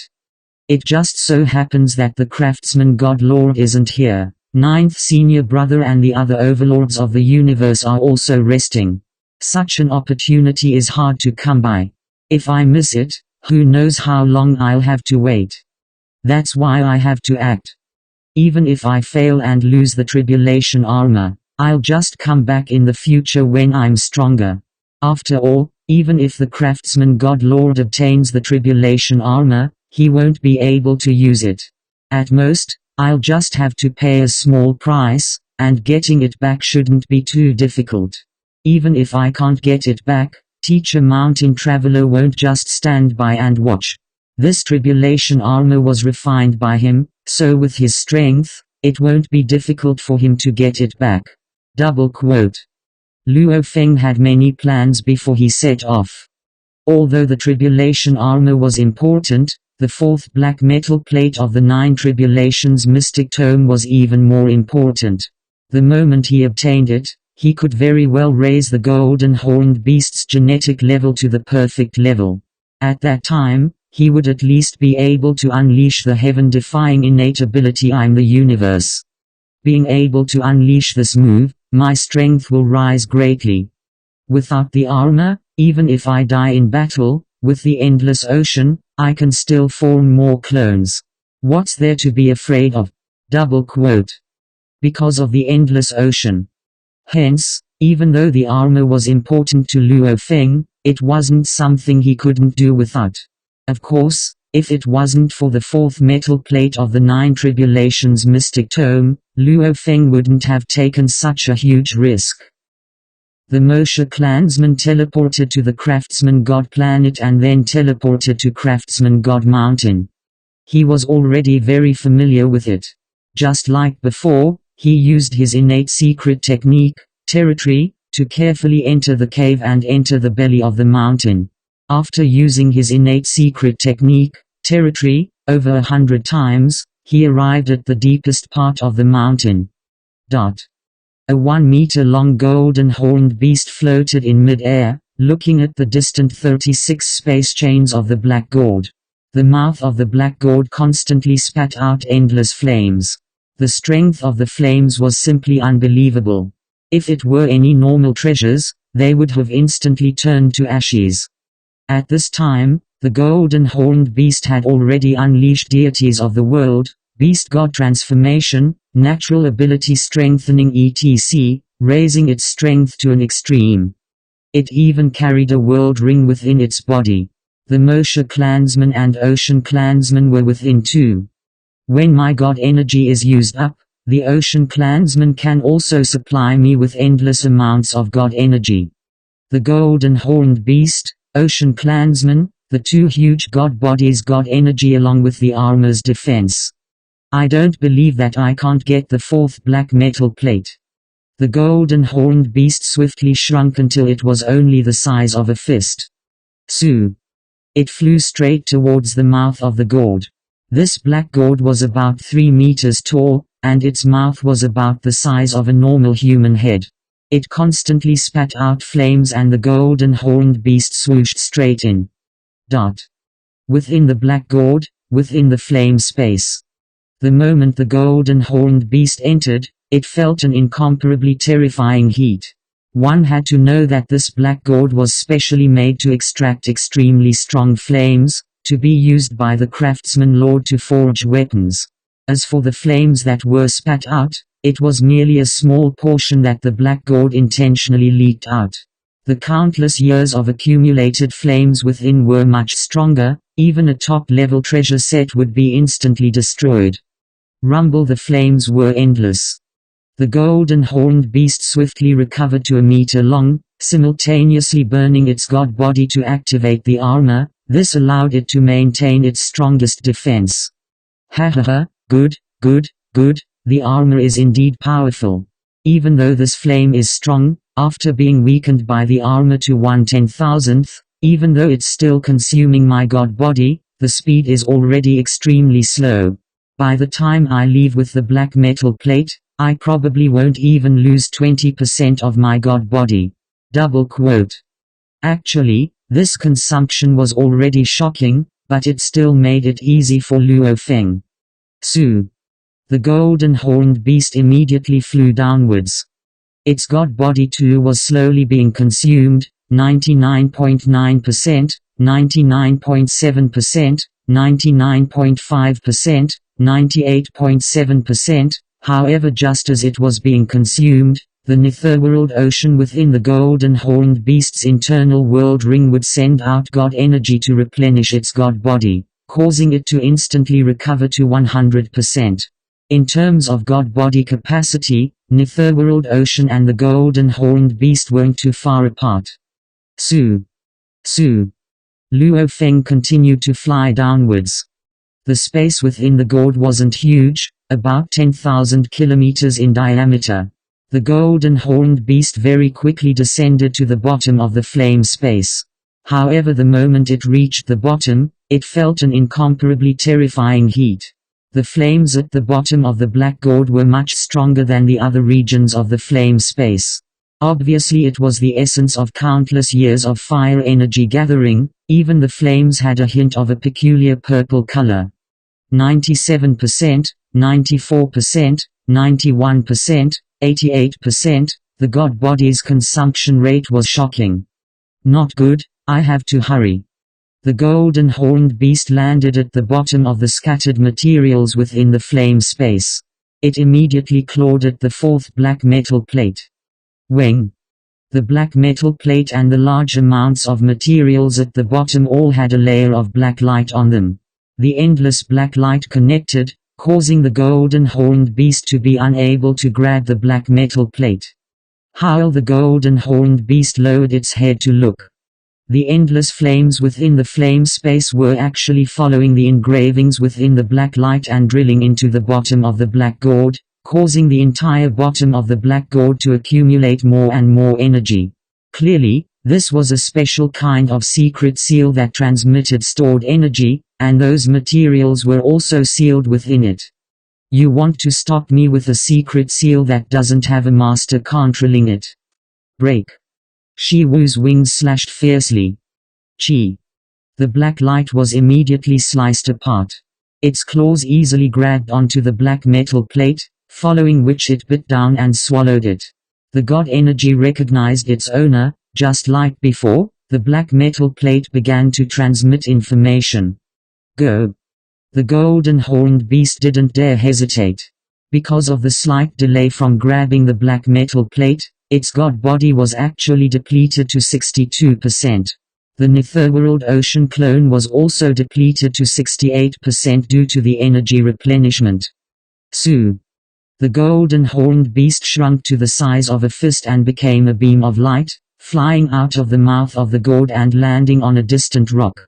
Speaker 1: It just so happens that the Craftsman God Lord isn't here. 9th Senior Brother and the other overlords of the universe are also resting. Such an opportunity is hard to come by. If I miss it, who knows how long I'll have to wait. That's why I have to act. Even if I fail and lose the tribulation armor, I'll just come back in the future when I'm stronger. After all, even if the Craftsman God Lord obtains the tribulation armor, he won't be able to use it. At most, I'll just have to pay a small price, and getting it back shouldn't be too difficult. Even if I can't get it back, Teacher Mountain Traveler won't just stand by and watch. This tribulation armor was refined by him, so with his strength, it won't be difficult for him to get it back. Luo Feng had many plans before he set off. Although the tribulation armor was important, the 4th black metal plate of the 9 tribulations mystic tome was even more important. The moment he obtained it, he could very well raise the golden horned beast's genetic level to the perfect level. At that time, he would at least be able to unleash the heaven-defying innate ability I'm the universe. Being able to unleash this move, my strength will rise greatly. Without the armor, even if I die in battle, with the endless ocean, I can still form more clones. What's there to be afraid of? Because of the endless ocean. Hence, even though the armor was important to Luo Feng, it wasn't something he couldn't do without. Of course, if it wasn't for the 4th metal plate of the 9 tribulations mystic tome, Luo Feng wouldn't have taken such a huge risk. The Moshe clansman teleported to the Craftsman God planet and then teleported to Craftsman God Mountain. He was already very familiar with it. Just like before, he used his innate secret technique, territory, to carefully enter the cave and enter the belly of the mountain. After using his innate secret technique, territory, over 100 times, he arrived at the deepest part of the mountain. A 1-meter-long golden horned beast floated in mid-air, looking at the distant 36 space chains of the Black Gourd. The mouth of the Black Gourd constantly spat out endless flames. The strength of the flames was simply unbelievable. If it were any normal treasures, they would have instantly turned to ashes. At this time, the golden horned beast had already unleashed deities of the world, beast god transformation, natural ability strengthening etc., raising its strength to an extreme. It even carried a world ring within its body. The Moshe clansman and Ocean clansman were within too. When my god energy is used up, the Ocean clansman can also supply me with endless amounts of god energy. The golden horned beast, Ocean clansman, the two huge god bodies god energy along with the armor's defense. I don't believe that I can't get the fourth black metal plate. The golden horned beast swiftly shrunk until it was only the size of a fist. It flew straight towards the mouth of the gourd. This black gourd was about 3 meters tall, and its mouth was about the size of a normal human head. It constantly spat out flames and the golden horned beast swooshed straight in. Within the black gourd, within the flame space. The moment the golden horned beast entered, it felt an incomparably terrifying heat. One had to know that this black gourd was specially made to extract extremely strong flames, to be used by the craftsman lord to forge weapons. As for the flames that were spat out, it was merely a small portion that the black gourd intentionally leaked out. The countless years of accumulated flames within were much stronger, even a top-level treasure set would be instantly destroyed. The flames were endless. The golden horned beast swiftly recovered to 1 meter long, simultaneously burning its god body to activate the armor. This allowed it to maintain its strongest defense. Good, the armor is indeed powerful. Even though this flame is strong, after being weakened by the armor to 1/10,000th, even though it's still consuming my god body, the speed is already extremely slow. By the time I leave with the black metal plate, I probably won't even lose 20% of my god body. Actually, this consumption was already shocking, but it still made it easy for Luo Feng. The golden horned beast immediately flew downwards. Its god body too was slowly being consumed, 99.9%, 99.7%, 99.5%, 98.7%, however just as it was being consumed, the netherworld ocean within the golden horned beast's internal world ring would send out god energy to replenish its god body, causing it to instantly recover to 100%. In terms of god body capacity, netherworld ocean and the golden horned beast weren't too far apart. Luo Feng continued to fly downwards. The space within the gourd wasn't huge, about 10,000 kilometers in diameter. The golden horned beast very quickly descended to the bottom of the flame space. However, the moment it reached the bottom, it felt an incomparably terrifying heat. The flames at the bottom of the black gourd were much stronger than the other regions of the flame space. Obviously it was the essence of countless years of fire energy gathering. Even the flames had a hint of a peculiar purple color. 97%, 94%, 91%, 88%, the god body's consumption rate was shocking. Not good, I have to hurry. The golden horned beast landed at the bottom of the scattered materials within the flame space. It immediately clawed at the fourth black metal plate. Weng. The black metal plate and the large amounts of materials at the bottom all had a layer of black light on them. The endless black light connected, causing the golden horned beast to be unable to grab the black metal plate. Howl the golden horned beast lowered its head to look. The endless flames within the flame space were actually following the engravings within the black light and drilling into the bottom of the black gourd, causing the entire bottom of the black gourd to accumulate more and more energy. Clearly, this was a special kind of secret seal that transmitted stored energy, and those materials were also sealed within it. You want to stop me with a secret seal that doesn't have a master controlling it? Break. Shi Wu's wings slashed fiercely. Chi. The black light was immediately sliced apart. Its claws easily grabbed onto the black metal plate, following which it bit down and swallowed it. The god energy recognized its owner. Just like before, the black metal plate began to transmit information. Go. The golden horned beast didn't dare hesitate. Because of the slight delay from grabbing the black metal plate, its god body was actually depleted to 62%. The Netherworld Ocean clone was also depleted to 68% due to the energy replenishment. Su. The golden horned beast shrunk to the size of a fist and became a beam of light, flying out of the mouth of the gourd and landing on a distant rock.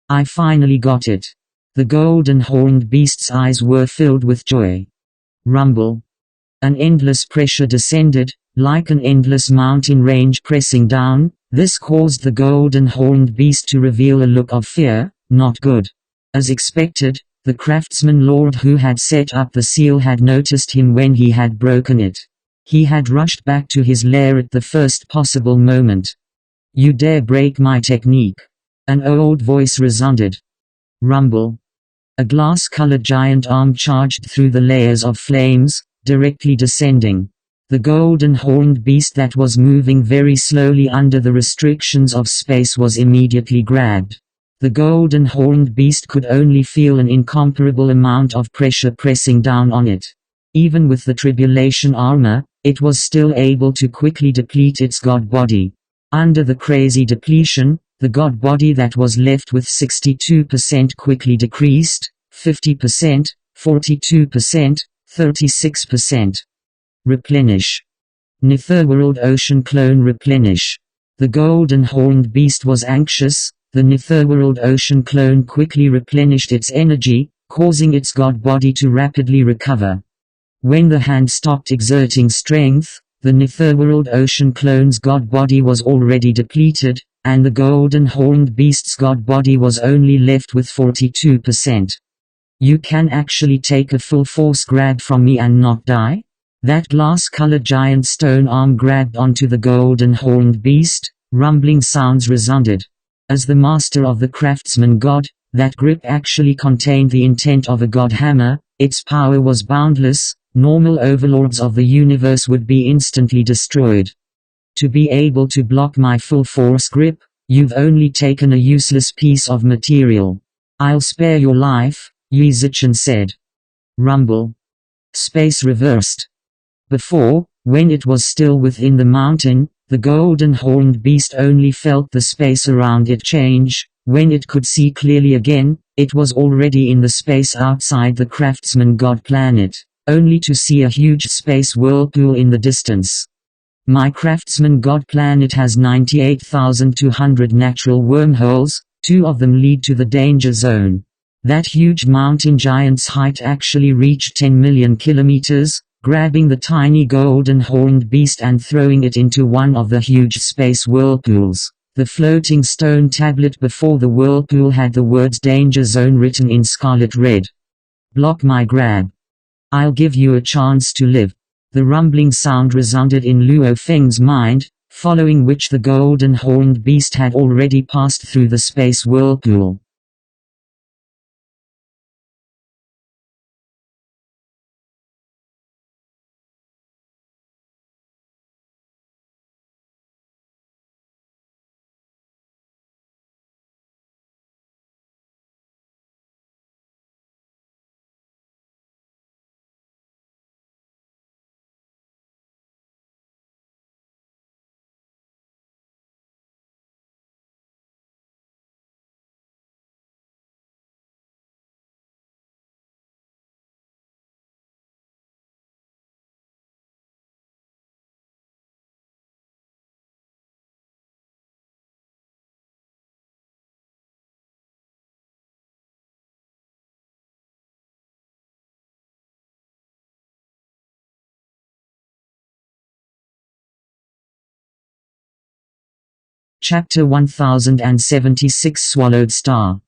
Speaker 1: I finally got it. The golden horned beast's eyes were filled with joy. Rumble. An endless pressure descended, like an endless mountain range pressing down. This caused the golden horned beast to reveal a look of fear, not good. As expected, the craftsman lord who had set up the seal had noticed him when he had broken it. He had rushed back to his lair at the first possible moment. You dare break my technique? An old voice resounded. Rumble. A glass-colored giant arm charged through the layers of flames, directly descending. The golden horned beast that was moving very slowly under the restrictions of space was immediately grabbed. The golden horned beast could only feel an incomparable amount of pressure pressing down on it. Even with the tribulation armor, it was still able to quickly deplete its god body. Under the crazy depletion, the god body that was left with 62% quickly decreased, 50%, 42%, 36%. Replenish. Netherworld Ocean clone replenish. The golden horned beast was anxious. The Netherworld Ocean clone quickly replenished its energy, causing its god body to rapidly recover. When the hand stopped exerting strength, the Netherworld Ocean clone's god body was already depleted, and the golden horned beast's god body was only left with 42%. You can actually take a full force grab from me and not die? That glass-colored giant stone arm grabbed onto the golden horned beast. Rumbling sounds resounded. As the master of the craftsman god, that grip actually contained the intent of a god hammer. Its power was boundless. Normal overlords of the universe would be instantly destroyed. To be able to block my full force grip, you've only taken a useless piece of material. I'll spare your life, Yi Zichen said. Rumble. Space reversed. Before, when it was still within the mountain, the golden horned beast only felt the space around it change. When it could see clearly again, it was already in the space outside the craftsman god planet, only to see a huge space whirlpool in the distance. My craftsman god planet has 98,200 natural wormholes, 2 of them lead to the danger zone. That huge mountain giant's height actually reached 10 million kilometers, grabbing the tiny golden horned beast and throwing it into one of the huge space whirlpools. The floating stone tablet before the whirlpool had the words danger zone written in scarlet red. Block my grab. I'll give you a chance to live. The rumbling sound resounded in Luo Feng's mind, following which the golden horned beast had already passed through the space whirlpool. Chapter 1076 Swallowed Star.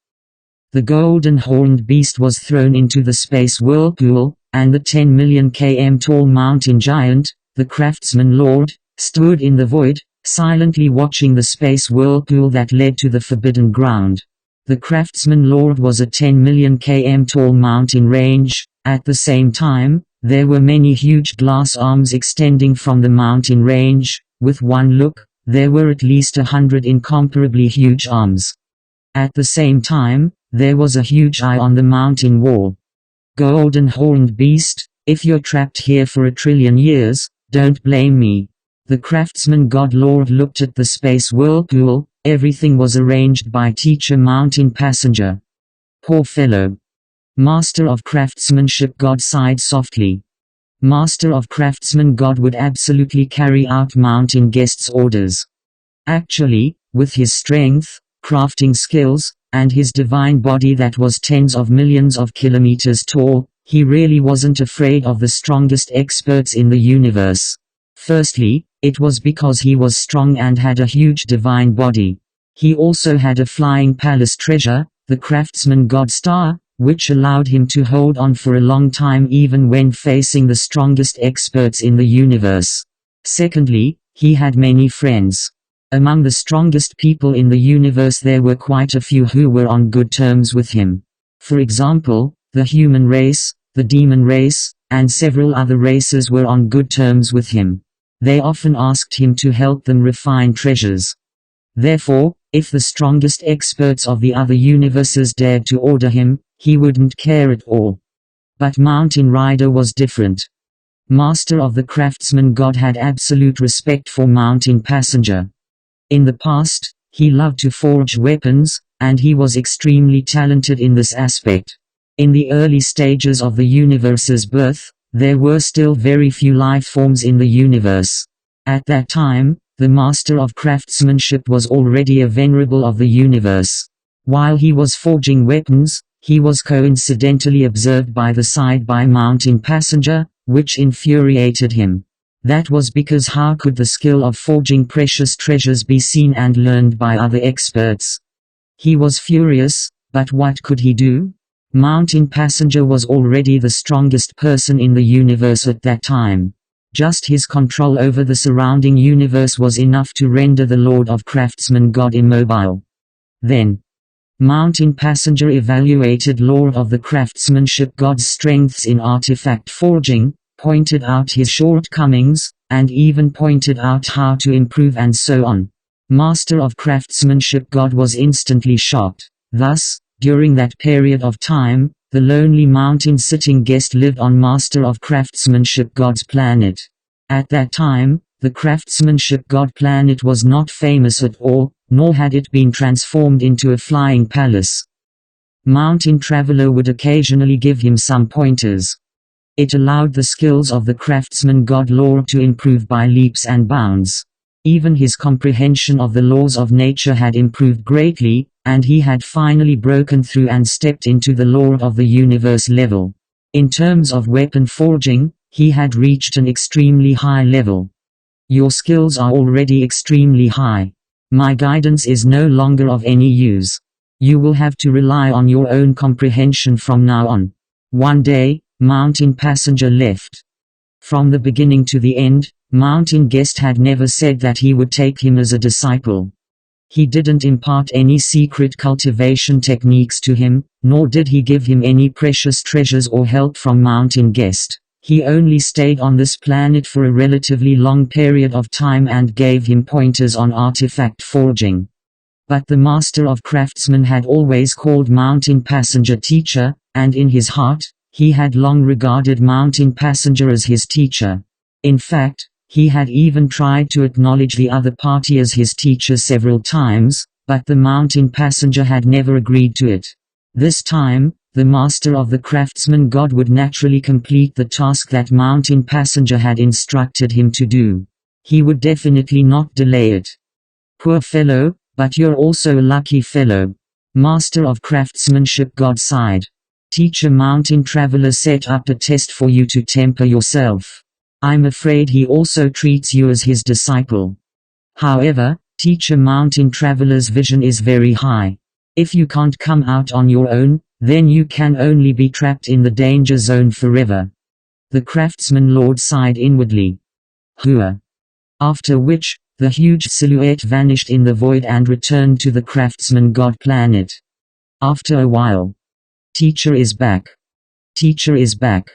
Speaker 1: The golden horned beast was thrown into the space whirlpool, and the 10 million km tall mountain giant, the Craftsman Lord, stood in the void, silently watching the space whirlpool that led to the forbidden ground. The Craftsman Lord was a 10 million km tall mountain range. At the same time, there were many huge glass arms extending from the mountain range. With one look, there were at least 100 incomparably huge arms. At the same time, there was a huge eye on the mountain wall. Golden horned beast, if you're trapped here for 1 trillion years, don't blame me. The Craftsman God Lord looked at the space whirlpool. Everything was arranged by Teacher Mountain Passenger. Poor fellow. Master of Craftsmanship God sighed softly. Master of Craftsman God would absolutely carry out Mountain Guest's orders. Actually, with his strength, crafting skills, and his divine body that was tens of millions of kilometers tall, he really wasn't afraid of the strongest experts in the universe. Firstly, it was because he was strong and had a huge divine body. He also had a flying palace treasure, the Craftsman God Star, which allowed him to hold on for a long time even when facing the strongest experts in the universe. Secondly, he had many friends. Among the strongest people in the universe there were quite a few who were on good terms with him. For example, the human race, the demon race, and several other races were on good terms with him. They often asked him to help them refine treasures. Therefore, if the strongest experts of the other universes dared to order him, he wouldn't care at all. But Mountain Rider was different. Master of the Craftsman God had absolute respect for Mountain Passenger. In the past, he loved to forge weapons, and he was extremely talented in this aspect. In the early stages of the universe's birth, there were still very few life forms in the universe. At that time, the Master of Craftsmanship was already a venerable of the universe. While he was forging weapons, he was coincidentally observed by the side by Mountain Passenger, which infuriated him. That was because how could the skill of forging precious treasures be seen and learned by other experts? He was furious, but what could he do? Mountain Passenger was already the strongest person in the universe at that time. Just his control over the surrounding universe was enough to render the Lord of Craftsman God immobile. Then, Mountain Passenger evaluated Lord of the Craftsmanship God's strengths in artifact forging, pointed out his shortcomings, and even pointed out how to improve and so on. Master of Craftsmanship God was instantly shocked. Thus, during that period of time, the lonely mountain-sitting guest lived on Master of Craftsmanship God's planet. At that time, the Craftsmanship God planet was not famous at all, nor had it been transformed into a flying palace. Mountain Traveler would occasionally give him some pointers. It allowed the skills of the Craftsman God Lord to improve by leaps and bounds. Even his comprehension of the laws of nature had improved greatly, and he had finally broken through and stepped into the Lord of the Universe level. In terms of weapon forging, he had reached an extremely high level. Your skills are already extremely high. My guidance is no longer of any use. You will have to rely on your own comprehension from now on. One day, Mountain Passenger left. From the beginning to the end, Mountain Guest had never said that he would take him as a disciple. He didn't impart any secret cultivation techniques to him, nor did he give him any precious treasures or help from Mountain Guest. He only stayed on this planet for a relatively long period of time and gave him pointers on artifact forging. But the Master of Craftsmen had always called Mountain Passenger teacher, and in his heart, he had long regarded Mountain Passenger as his teacher. In fact, he had even tried to acknowledge the other party as his teacher several times, but the Mountain Passenger had never agreed to it. This time, the Master of the Craftsman God would naturally complete the task that Mountain Passenger had instructed him to do. He would definitely not delay it. Poor fellow, but you're also a lucky fellow. Master of Craftsmanship God sighed. Teacher Mountain Traveler set up a test for you to temper yourself. I'm afraid he also treats you as his disciple. However, Teacher Mountain Traveler's vision is very high. If you can't come out on your own, then you can only be trapped in the danger zone forever. The craftsman lord sighed inwardly. Hua. After which, the huge silhouette vanished in the void and returned to the craftsman god planet. After a while. Teacher is back. Teacher is back.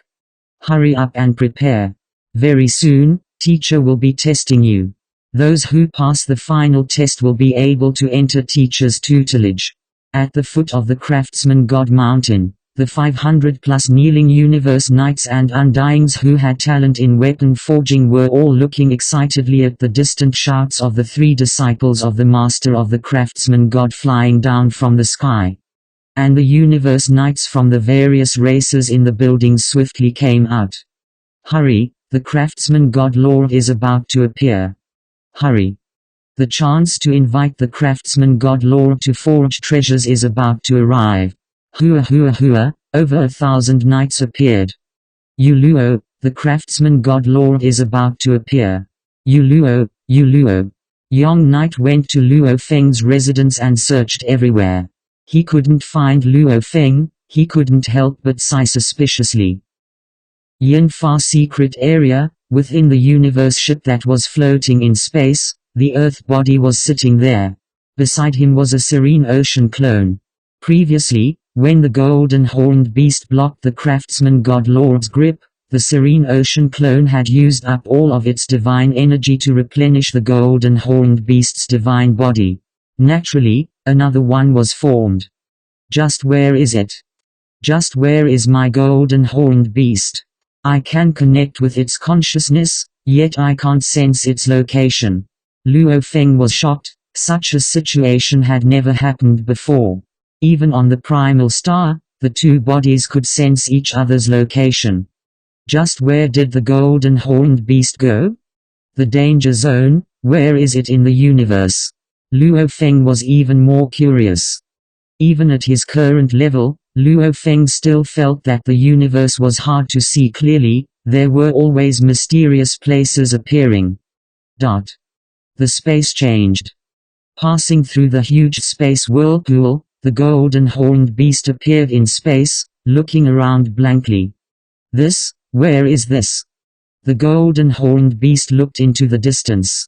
Speaker 1: Hurry up and prepare. Very soon, teacher will be testing you. Those who pass the final test will be able to enter teacher's tutelage. At the foot of the craftsman god mountain, the 500+ kneeling universe knights and undyings who had talent in weapon forging were all looking excitedly at the distant shouts of the 3 disciples of the master of the craftsman god flying down from the sky. And the universe knights from the various races in the buildings swiftly came out. Hurry, the craftsman god lord is about to appear. Hurry. The chance to invite the craftsman god lord to forge treasures is about to arrive. Hua hua hua, over 1,000 knights appeared. Yuluo, the craftsman god lord is about to appear. Yuluo, Yuluo. Young knight went to Luo Feng's residence and searched everywhere. He couldn't find Luo Feng, he couldn't help but sigh suspiciously. Yinfa secret area, within the universe ship that was floating in space, the Earth body was sitting there. Beside him was a serene ocean clone. Previously, when the golden horned beast blocked the craftsman god lord's grip, the serene ocean clone had used up all of its divine energy to replenish the golden horned beast's divine body. Naturally, another one was formed. Just where is it? Just where is my golden horned beast? I can connect with its consciousness, yet I can't sense its location. Luo Feng was shocked. Such a situation had never happened before. Even on the primal star, the 2 bodies could sense each other's location. Just where did the golden horned beast go? The danger zone, where is it in the universe? Luo Feng was even more curious. Even at his current level, Luo Feng still felt that the universe was hard to see clearly, there were always mysterious places appearing. The space changed. Passing through the huge space whirlpool, the golden horned beast appeared in space, looking around blankly. Where is this? The golden horned beast looked into the distance.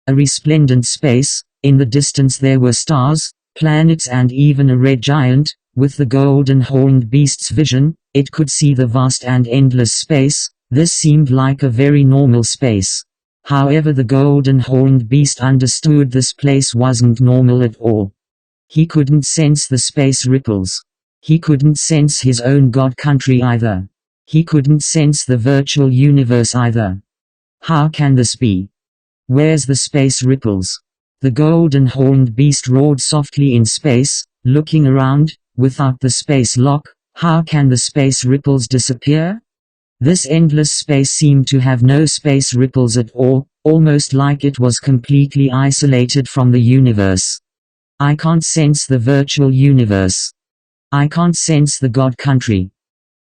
Speaker 1: A resplendent space, in the distance there were stars, planets and even a red giant. With the golden horned beast's vision, it could see the vast and endless space. This seemed like a very normal space. However, the golden horned beast understood this place wasn't normal at all. He couldn't sense the space ripples. He couldn't sense his own god country either. He couldn't sense the virtual universe either. How can this be? Where's the space ripples? The golden horned beast roared softly in space, looking around. Without the space lock, how can the space ripples disappear? This endless space seemed to have no space ripples at all, almost like it was completely isolated from the universe. I can't sense the virtual universe. I can't sense the god country.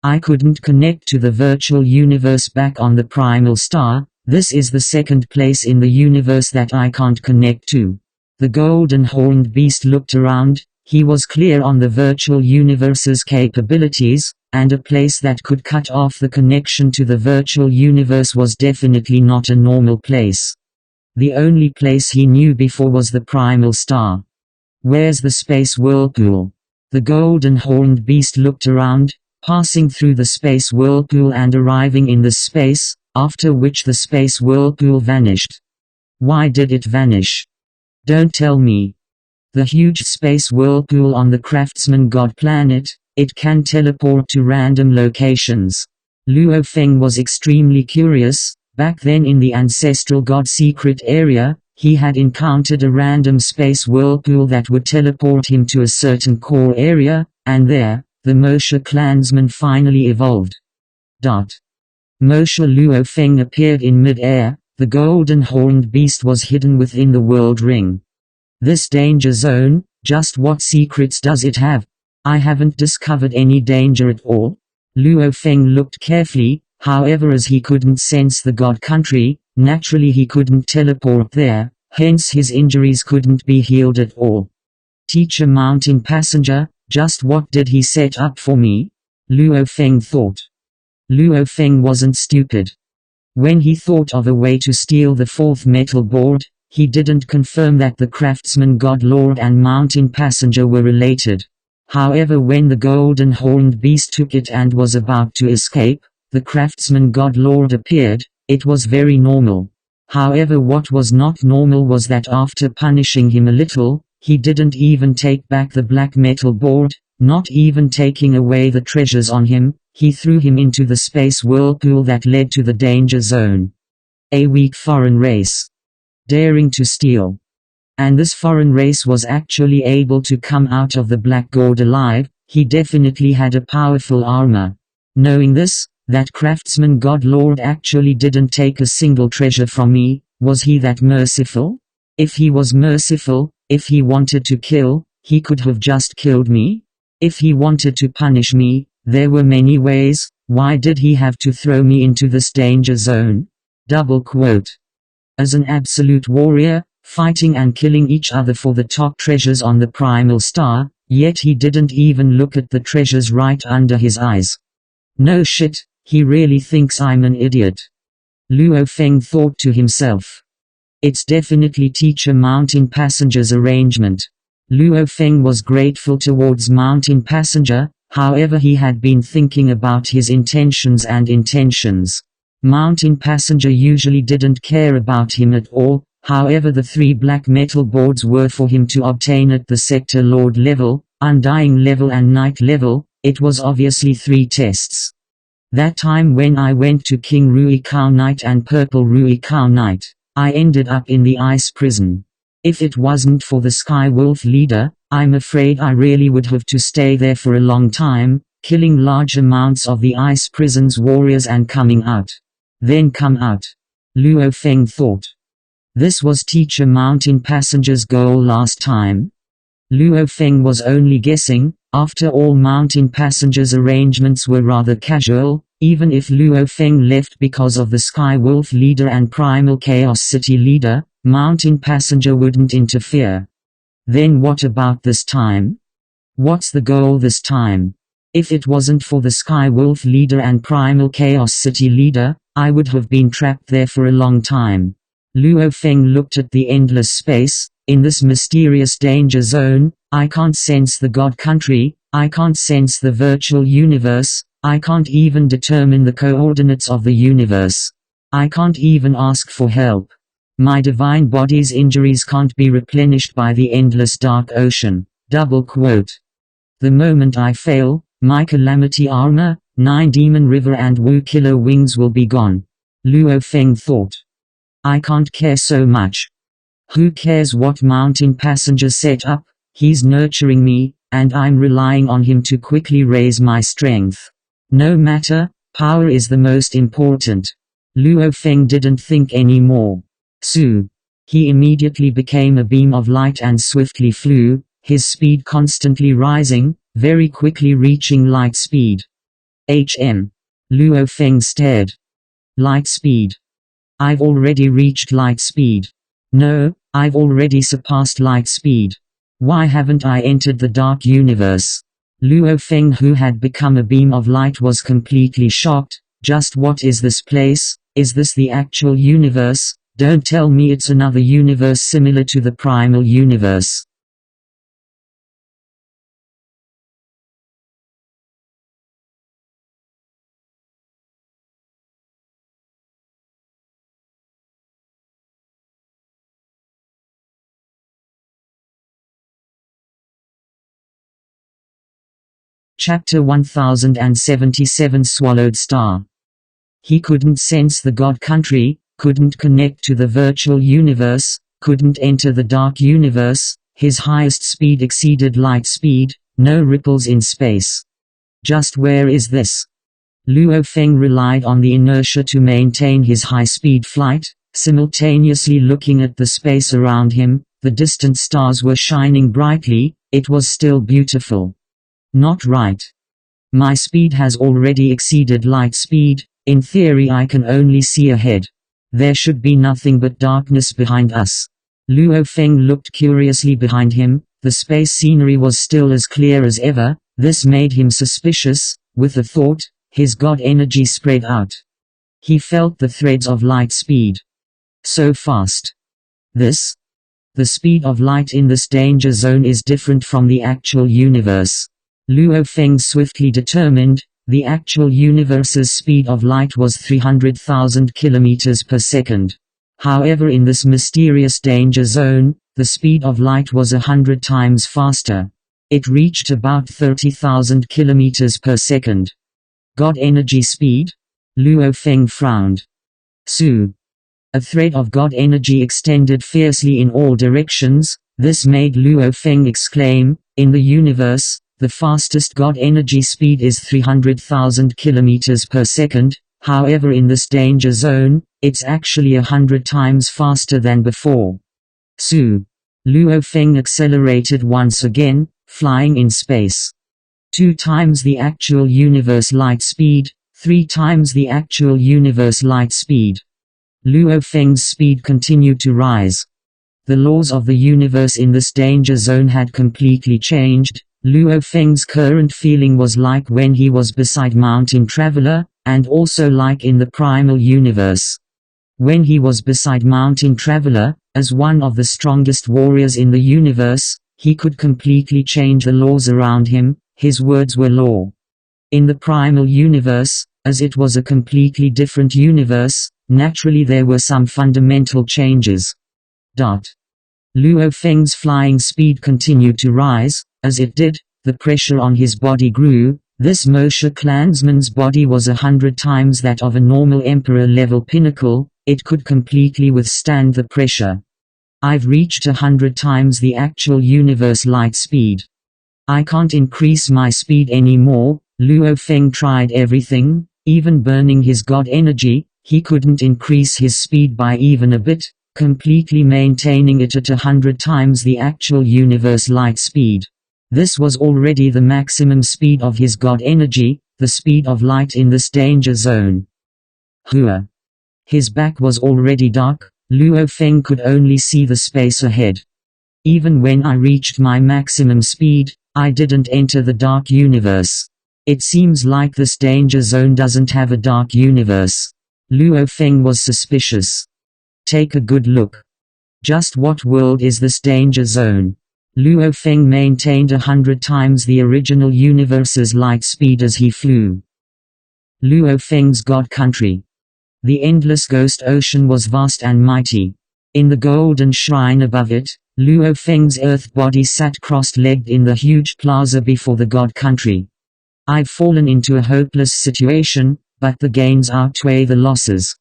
Speaker 1: I couldn't connect to the virtual universe back on the primal star. This is the second place in the universe that I can't connect to. The golden horned beast looked around. He was clear on the virtual universe's capabilities, and a place that could cut off the connection to the virtual universe was definitely not a normal place. The only place he knew before was the primal star. Where's the space whirlpool? The golden horned beast looked around, passing through the space whirlpool and arriving in the space, after which the space whirlpool vanished. Why did it vanish? Don't tell me. The huge space whirlpool on the craftsman god planet, it can teleport to random locations. Luo Feng was extremely curious. Back then in the ancestral god secret area, he had encountered a random space whirlpool that would teleport him to a certain core area, and there, the Moshe clansman finally evolved. Moshe Luo Feng appeared in mid-air. The golden horned beast was hidden within the world ring. This danger zone, just what secrets does it have? I haven't discovered any danger at all. Luo Feng looked carefully, however, as he couldn't sense the god country, naturally he couldn't teleport there. Hence his injuries couldn't be healed at all. Teacher Mountain Passenger, just what did he set up for me? Luo Feng thought. Luo Feng wasn't stupid. When he thought of a way to steal the fourth metal board, he didn't confirm that the craftsman God Lord and Mountain Passenger were related. However, when the golden horned beast took it and was about to escape, the craftsman God Lord appeared. It was very normal. However, what was not normal was that after punishing him a little, he didn't even take back the black metal board, not even taking away the treasures on him. He threw him into the space whirlpool that led to the danger zone. A weak foreign race. Daring to steal. And this foreign race was actually able to come out of the black gourd alive. He definitely had a powerful armor. Knowing this, that craftsman God Lord actually didn't take a single treasure from me. Was he that merciful? If he was merciful, if he wanted to kill, he could have just killed me. If he wanted to punish me, there were many ways. Why did he have to throw me into this danger zone? Double quote. As an absolute warrior, fighting and killing each other for the top treasures on the primal star, yet he didn't even look at the treasures right under his eyes. No shit, he really thinks I'm an idiot. Luo Feng thought to himself. It's definitely Teacher Mountain Passenger's arrangement. Luo Feng was grateful towards Mountain Passenger, however he had been thinking about his intentions. Mountain Passenger usually didn't care about him at all. However, the 3 black metal boards were for him to obtain at the Sector Lord level, Undying level and Night level. It was obviously 3 tests. That time when I went to King Rui Kao Knight and Purple Rui Kao Knight, I ended up in the ice prison. If it wasn't for the Sky Wolf leader, I'm afraid I really would have to stay there for a long time, killing large amounts of the ice prison's warriors and coming out. Then come out. Luo Feng thought. This was Teacher Mountain Passenger's goal last time. Luo Feng was only guessing. After all, Mountain Passenger's arrangements were rather casual. Even if Luo Feng left because of the Sky Wolf leader and Primal Chaos City leader, Mountain Passenger wouldn't interfere. Then what about this time? What's the goal this time? If it wasn't for the Sky Wolf leader and Primal Chaos City leader, I would have been trapped there for a long time. Luo Feng looked at the endless space. In this mysterious danger zone, I can't sense the God country, I can't sense the virtual universe, I can't even determine the coordinates of the universe. I can't even ask for help. My divine body's injuries can't be replenished by the endless dark ocean. Double quote. The moment I fail, my calamity armor, 9 demon river and Wu killer wings will be gone. Luo Feng thought. I can't care so much. Who cares what Mountain Passenger set up? He's nurturing me, and I'm relying on him to quickly raise my strength. No matter, power is the most important. Luo Feng didn't think anymore. Su. He immediately became a beam of light and swiftly flew, his speed constantly rising, very quickly reaching light speed. Luo Feng stared. Light speed. I've already reached light speed. No, I've already surpassed light speed. Why haven't I entered the dark universe? Luo Feng, who had become a beam of light, was completely shocked. Just what is this place? Is this the actual universe? Don't tell me it's another universe similar to the primal universe. Chapter 1077 Swallowed Star. He couldn't sense the God country, couldn't connect to the virtual universe, couldn't enter the dark universe. His highest speed exceeded light speed, no ripples in space. Just where is this? Luo Feng relied on the inertia to maintain his high-speed flight, simultaneously looking at the space around him. The distant stars were shining brightly. It was still beautiful. Not right. My speed has already exceeded light speed. In theory I can only see ahead. There should be nothing but darkness behind us. Luo Feng looked curiously behind him. The space scenery was still as clear as ever. This made him suspicious. With the thought, his God energy spread out. He felt the threads of light speed. So fast. The speed of light in this danger zone is different from the actual universe. Luo Feng swiftly determined, the actual universe's speed of light was 300,000 kilometers per second. However, in this mysterious danger zone, the speed of light was 100 times faster. It reached about 30,000 kilometers per second. God energy speed? Luo Feng frowned. Su. A thread of God energy extended fiercely in all directions. This made Luo Feng exclaim, in the universe, the fastest God energy speed is 300,000 kilometers per second. However, in this danger zone, it's actually 100 times faster than before. Su. Luo Feng accelerated once again, flying in space. 2 times the actual universe light speed, 3 times the actual universe light speed. Luo Feng's speed continued to rise. The laws of the universe in this danger zone had completely changed. Luo Feng's current feeling was like when he was beside Mountain Traveler, and also like in the primal universe. When he was beside Mountain Traveler, as one of the strongest warriors in the universe, he could completely change the laws around him. His words were law. In the primal universe, as it was a completely different universe, naturally there were some fundamental changes. Luo Feng's flying speed continued to rise. As it did, the pressure on his body grew. This Moshe clansman's body was 100 times that of a normal emperor-level pinnacle. It could completely withstand the pressure. I've reached 100 times the actual universe light speed. I can't increase my speed anymore. Luo Feng tried everything, even burning his God energy. He couldn't increase his speed by even a bit, completely maintaining it at 100 times the actual universe light speed. This was already the maximum speed of his God energy, the speed of light in this danger zone. Hua. His back was already dark. Luo Feng could only see the space ahead. Even when I reached my maximum speed, I didn't enter the dark universe. It seems like this danger zone doesn't have a dark universe. Luo Feng was suspicious. Take a good look. Just what world is this danger zone? Luo Feng maintained 100 times the original universe's light speed as he flew. Luo Feng's God country. The endless ghost ocean was vast and mighty. In the golden shrine above it, Luo Feng's earth body sat cross-legged in the huge plaza before the God country. I've fallen into a hopeless situation, but the gains outweigh the losses.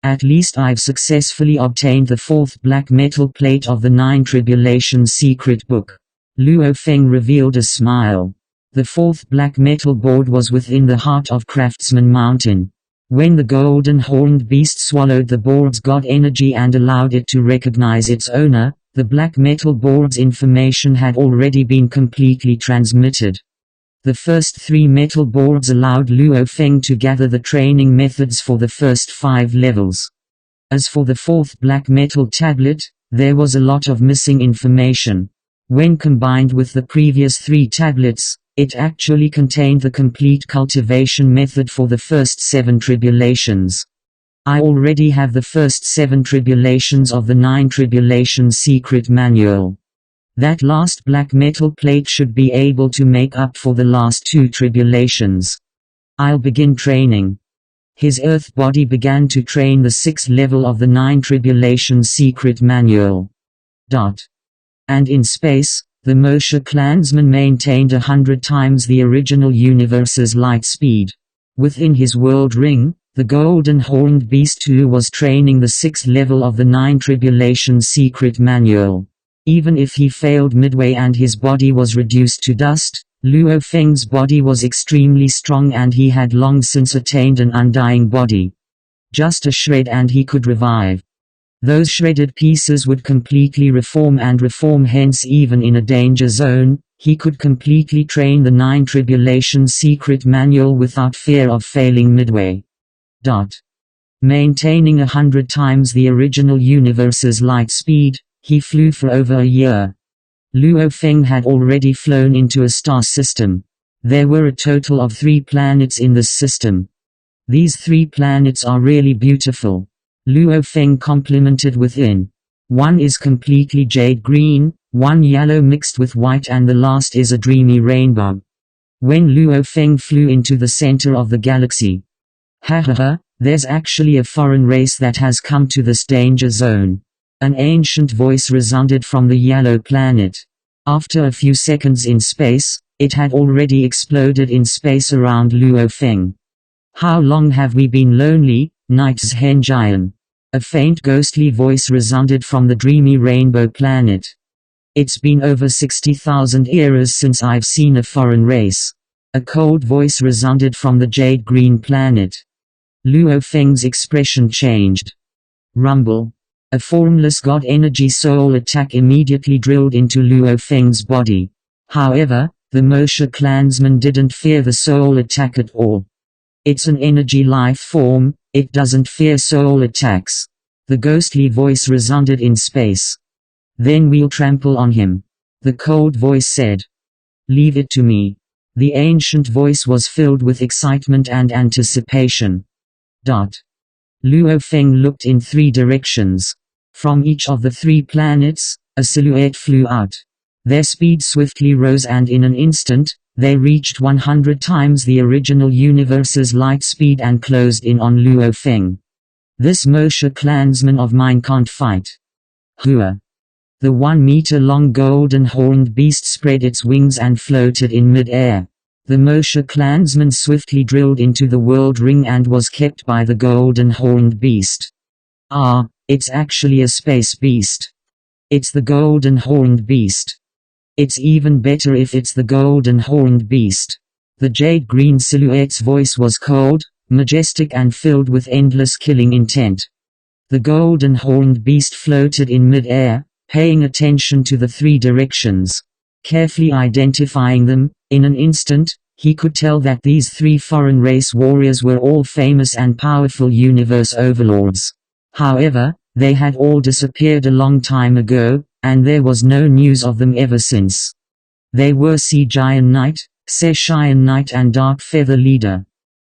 Speaker 1: At least I've successfully obtained the 4th black metal plate of the 9 Tribulations secret book. Luo Feng revealed a smile. The 4th black metal board was within the heart of Craftsman Mountain. When the golden horned beast swallowed the board's God energy and allowed it to recognize its owner, the black metal board's information had already been completely transmitted. The first 3 metal boards allowed Luo Feng to gather the training methods for the first 5 levels. As for the 4th black metal tablet, there was a lot of missing information. When combined with the previous 3 tablets, it actually contained the complete cultivation method for the first 7 tribulations. I already have the first 7 tribulations of the 9 Tribulations secret manual. That last black metal plate should be able to make up for the last 2 tribulations. I'll begin training. His earth body began to train the 6th level of the 9 Tribulations secret manual. And in space, the Moshe clansman maintained 100 times the original universe's light speed. Within his world ring, the golden horned beast too was training the 6th level of the 9 Tribulations secret manual. Even if he failed midway and his body was reduced to dust, Luo Feng's body was extremely strong and he had long since attained an undying body. Just a shred and he could revive. Those shredded pieces would completely reform, hence even in a danger zone, he could completely train the 9 Tribulations secret manual without fear of failing midway. Maintaining 100 times the original universe's light speed, He flew for over a year. Luo Feng had already flown into a star system. There were a total of 3 planets in this system. These 3 planets are really beautiful. Luo Feng complimented within. One is completely jade green, one yellow mixed with white, and the last is a dreamy rainbow. When Luo Feng flew into the center of the galaxy. There's actually a foreign race that has come to this danger zone. An ancient voice resounded from the yellow planet. After a few seconds in space, it had already exploded in space around Luo Feng. How long have we been lonely, Knights Henjian? A faint ghostly voice resounded from the dreamy rainbow planet. It's been over 60,000 eras since I've seen a foreign race. A cold voice resounded from the jade green planet. Luo Feng's expression changed. Rumble. A formless god energy soul attack immediately drilled into Luo Feng's body. However, the Moshe clansman didn't fear the soul attack at all. It's an energy life form, it doesn't fear soul attacks. The ghostly voice resounded in space. Then we'll trample on him. The cold voice said. Leave it to me. The ancient voice was filled with excitement and anticipation. Luo Feng looked in 3 directions. From each of the 3 planets, a silhouette flew out. Their speed swiftly rose, and in an instant, they reached 100 times the original universe's light speed and closed in on Luo Feng. This Moshe clansman of mine can't fight. Hua. The 1-meter-long golden horned beast spread its wings and floated in mid-air. The Moshe clansman swiftly drilled into the world ring and was kept by the golden horned beast. It's actually a space beast. It's the golden horned beast. It's even better if it's the golden horned beast. The jade green silhouette's voice was cold, majestic, and filled with endless killing intent. The golden horned beast floated in mid-air, paying attention to the 3 directions. Carefully identifying them, in an instant, he could tell that these 3 foreign race warriors were all famous and powerful universe overlords. However, they had all disappeared a long time ago, and there was no news of them ever since. They were Sea Giant Knight, Seshian Knight, and Dark Feather Leader.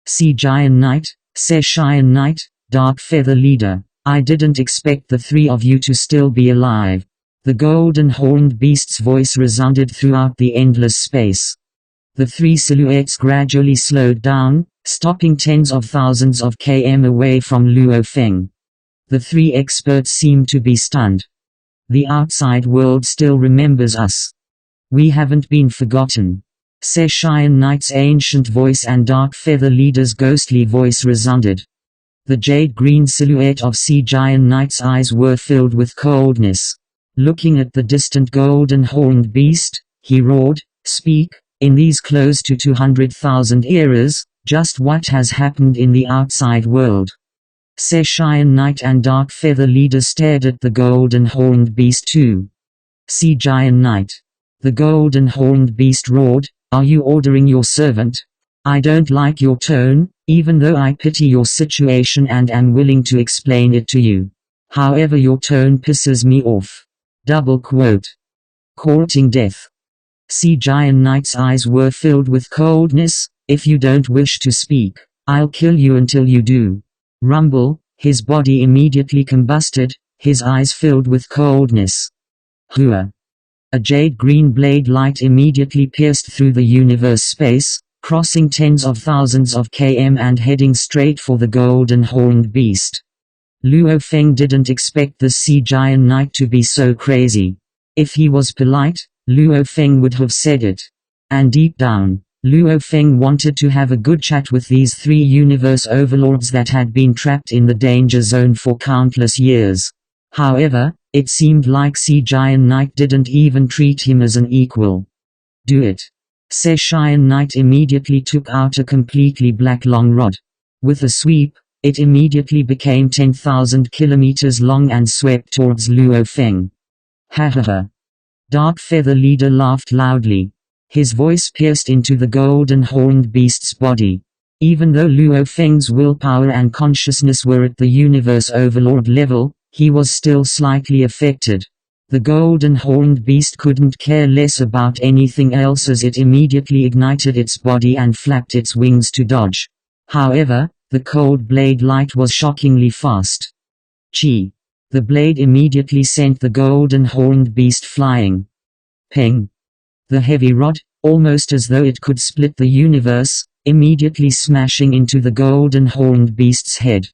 Speaker 1: Sea Giant Knight, Seshian Knight, Dark Feather Leader. I didn't expect the 3 of you to still be alive. The golden horned beast's voice resounded throughout the endless space. The 3 silhouettes gradually slowed down, stopping tens of thousands of km away from Luo Feng. The 3 experts seemed to be stunned. The outside world still remembers us. We haven't been forgotten. Seshian Knight's ancient voice and Dark Feather Leader's ghostly voice resounded. The jade-green silhouette of Sea Giant Knight's eyes were filled with coldness. Looking at the distant golden horned beast, he roared, "Speak, in these close to 200,000 eras, just what has happened in the outside world?" Seshian Knight and Dark Feather Leader stared at the golden horned beast too. Sea Giant Knight. The golden horned beast roared, "Are you ordering your servant? I don't like your tone, even though I pity your situation and am willing to explain it to you. However, your tone pisses me off." Courting death. Sea Giant Knight's eyes were filled with coldness. "If you don't wish to speak, I'll kill you until you do." Rumble. His body immediately combusted, his eyes filled with coldness. Hua. A jade-green blade light immediately pierced through the universe space, crossing tens of thousands of km and heading straight for the golden horned beast. Luo Feng didn't expect the Sea Giant Knight to be so crazy. If he was polite, Luo Feng would have said it. And deep down, Luo Feng wanted to have a good chat with these 3 universe overlords that had been trapped in the danger zone for countless years. However, it seemed like Sea Giant Knight didn't even treat him as an equal. "Do it." Seshian Knight immediately took out a completely black long rod. With a sweep, it immediately became 10,000 kilometers long and swept towards Luo Feng. Ha. Dark Feather Leader laughed loudly. His voice pierced into the golden horned beast's body. Even though Luo Feng's willpower and consciousness were at the universe overlord level, he was still slightly affected. The golden horned beast couldn't care less about anything else as it immediately ignited its body and flapped its wings to dodge. However, the cold blade light was shockingly fast. Chi! The blade immediately sent the golden horned beast flying. Peng! The heavy rod, almost as though it could split the universe, immediately smashing into the golden horned beast's head.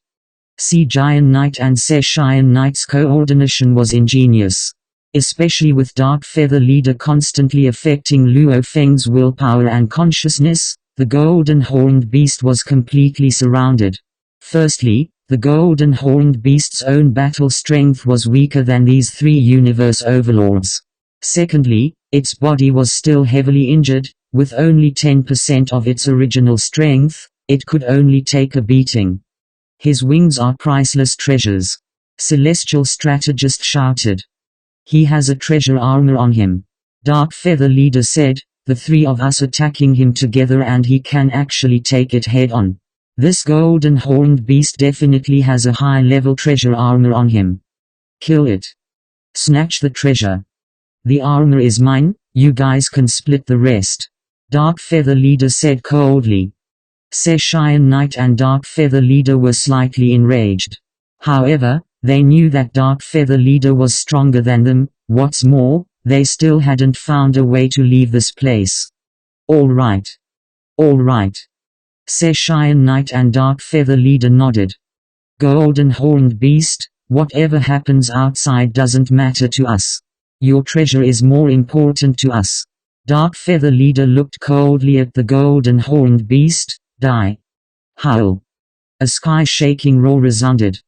Speaker 1: Sea Giant Knight and Seshian Knight's coordination was ingenious. Especially with Dark Feather Leader constantly affecting Luo Feng's willpower and consciousness, the golden horned beast was completely surrounded. Firstly, the golden horned beast's own battle strength was weaker than these three universe overlords. Secondly, its body was still heavily injured, with only 10% of its original strength. It could only take a beating. His wings are priceless treasures. Celestial Strategist shouted. He has a treasure armor on him. Dark Feather Leader said, the three of us attacking him together and he can actually take it head on. This golden horned beast definitely has a high-level treasure armor on him. Kill it. Snatch the treasure. The armor is mine, you guys can split the rest. Dark Feather Leader said coldly. Seshian Knight and Dark Feather Leader were slightly enraged. However, they knew that Dark Feather Leader was stronger than them. What's more, they still hadn't found a way to leave this place. All right. All right. Seshian Knight and Dark Feather Leader nodded. Golden Horned Beast, whatever happens outside doesn't matter to us. Your treasure is more important to us. Dark Feather Leader looked coldly at the golden horned beast. Die. Howl. A sky-shaking roar resounded.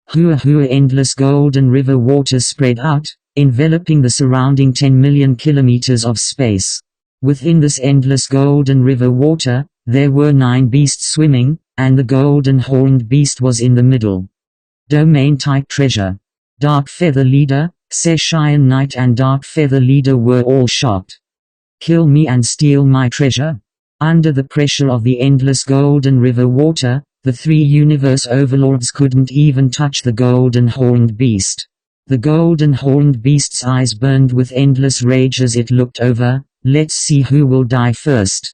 Speaker 1: Hua hua endless golden river water spread out, enveloping the surrounding 10 million kilometers of space. Within this endless golden river water, there were 9 beasts swimming, and the golden horned beast was in the middle. Domain-type treasure. Dark Feather Leader, Seshian Knight and Dark Feather Leader were all shocked. Kill me and steal my treasure? Under the pressure of the endless golden river water, the three universe overlords couldn't even touch the golden horned beast. The golden horned beast's eyes burned with endless rage as it looked over. Let's see who will die first.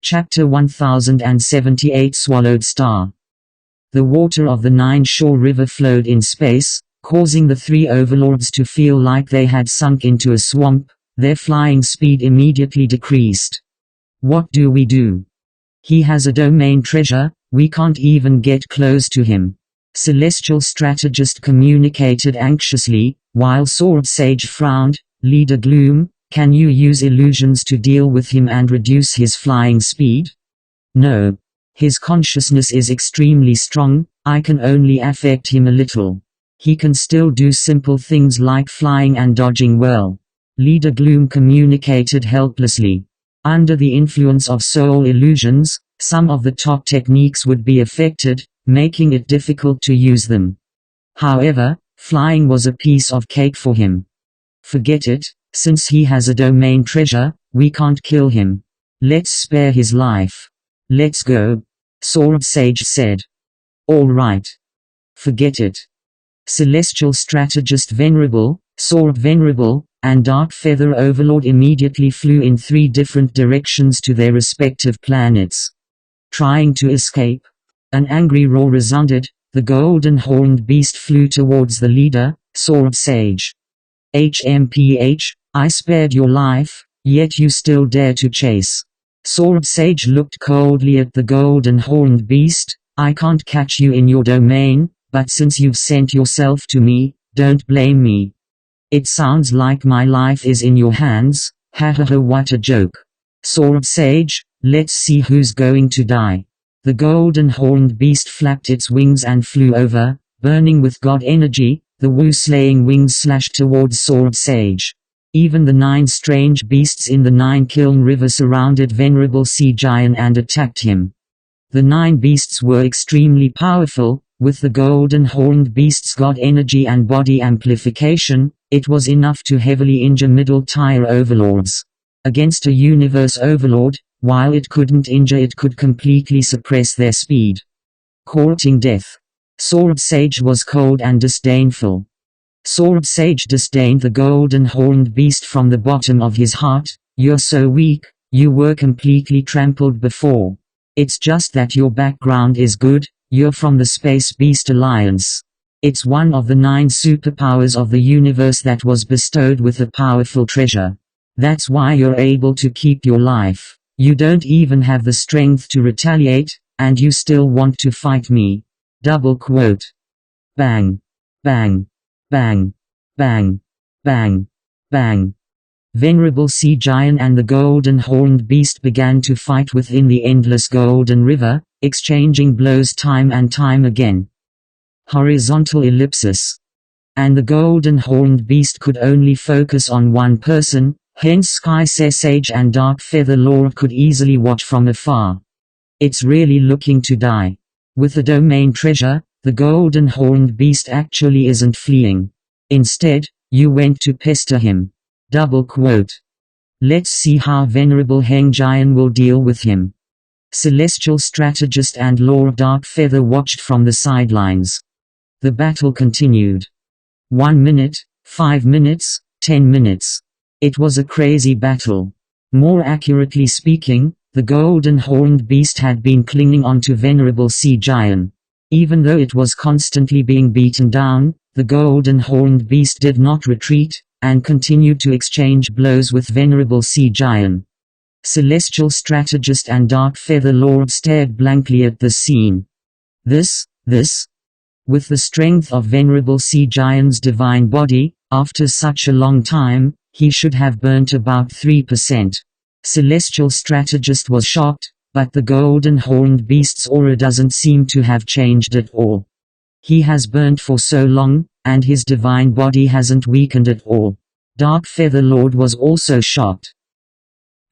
Speaker 1: Chapter 1078 Swallowed Star. The water of the Nine-Shore River flowed in space, causing the three overlords to feel like they had sunk into a swamp. Their flying speed immediately decreased. What do we do? He has a domain treasure, we can't even get close to him. Celestial Strategist communicated anxiously, while Sword Sage frowned. Leader Gloom, can you use illusions to deal with him and reduce his flying speed? No. His consciousness is extremely strong, I can only affect him a little. He can still do simple things like flying and dodging well. Leader Gloom communicated helplessly. Under the influence of soul illusions, some of the top techniques would be affected, making it difficult to use them. However, flying was a piece of cake for him. Forget it, since he has a domain treasure, we can't kill him. Let's spare his life. Let's go. Sword Sage said. All right. Forget it. Celestial Strategist Venerable, Sword Venerable, and Dark Feather Overlord immediately flew in 3 different directions to their respective planets. Trying to escape. An angry roar resounded. The golden horned beast flew towards the leader, Sword Sage. HMPH, I spared your life, yet you still dare to chase. Sword Sage looked coldly at the golden horned beast. I can't catch you in your domain, but since you've sent yourself to me, don't blame me. It sounds like my life is in your hands. Hahaha, what a joke. Sword Sage, let's see who's going to die. The golden horned beast flapped its wings and flew over, burning with god energy. The Wu-slaying wings slashed towards Sword Sage. Even the 9 strange beasts in the 9 Kiln River surrounded Venerable Sea Giant and attacked him. The 9 beasts were extremely powerful. With the golden horned beast's god energy and body amplification, it was enough to heavily injure middle-tier overlords. Against a universe overlord, while it couldn't injure, it could completely suppress their speed. Courting death. Sword Sage was cold and disdainful. Sword Sage disdained the golden horned beast from the bottom of his heart. You're so weak, you were completely trampled before. It's just that your background is good, you're from the Space Beast Alliance. It's one of the 9 superpowers of the universe that was bestowed with a powerful treasure. That's why you're able to keep your life. You don't even have the strength to retaliate, and you still want to fight me. Double quote. Bang. Bang. Bang. Bang. Bang. Bang. Venerable Sea Giant and the golden horned beast began to fight within the endless golden river, exchanging blows time and time again. Horizontal ellipsis. And the golden horned beast could only focus on one person, hence Sky Sage and Dark Feather Lord could easily watch from afar. It's really looking to die. With the domain treasure, the golden horned beast actually isn't fleeing. Instead, you went to pester him. Double quote. Let's see how Venerable Heng Giant will deal with him. Celestial Strategist and Lord Dark Feather watched from the sidelines. The battle continued. 1 minute, 5 minutes, 10 minutes. It was a crazy battle. More accurately speaking, the golden horned beast had been clinging onto Venerable Sea Giant. Even though it was constantly being beaten down, the golden horned beast did not retreat, and continued to exchange blows with Venerable Sea Giant. Celestial Strategist and Dark Feather Lord stared blankly at the scene. This? With the strength of Venerable Sea Giant's divine body, after such a long time, he should have burnt about 3%. Celestial Strategist was shocked, but the golden horned beast's aura doesn't seem to have changed at all. He has burnt for so long, and his divine body hasn't weakened at all. Dark Feather Lord was also shocked.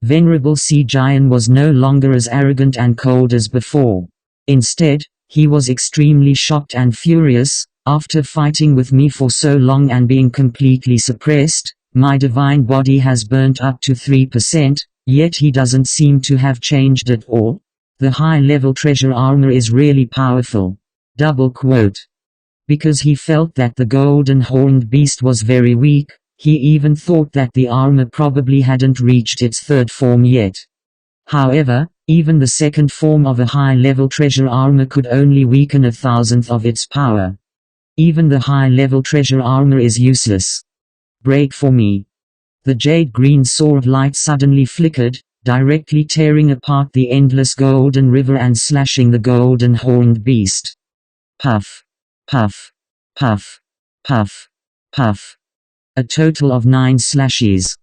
Speaker 1: Venerable Sea Giant was no longer as arrogant and cold as before. Instead, he was extremely shocked and furious. After fighting with me for so long and being completely suppressed, my divine body has burnt up to 3%, yet he doesn't seem to have changed at all. The high-level treasure armor is really powerful. Double quote. Because he felt that the golden horned beast was very weak, he even thought that the armor probably hadn't reached its 3rd form yet. However, even the 2nd form of a high-level treasure armor could only weaken 1,000th of its power. Even the high-level treasure armor is useless. Break for me. The jade green sword light suddenly flickered, directly tearing apart the endless golden river and slashing the golden horned beast. Puff. Puff. Puff. Puff. Puff. A total of 9 slashes.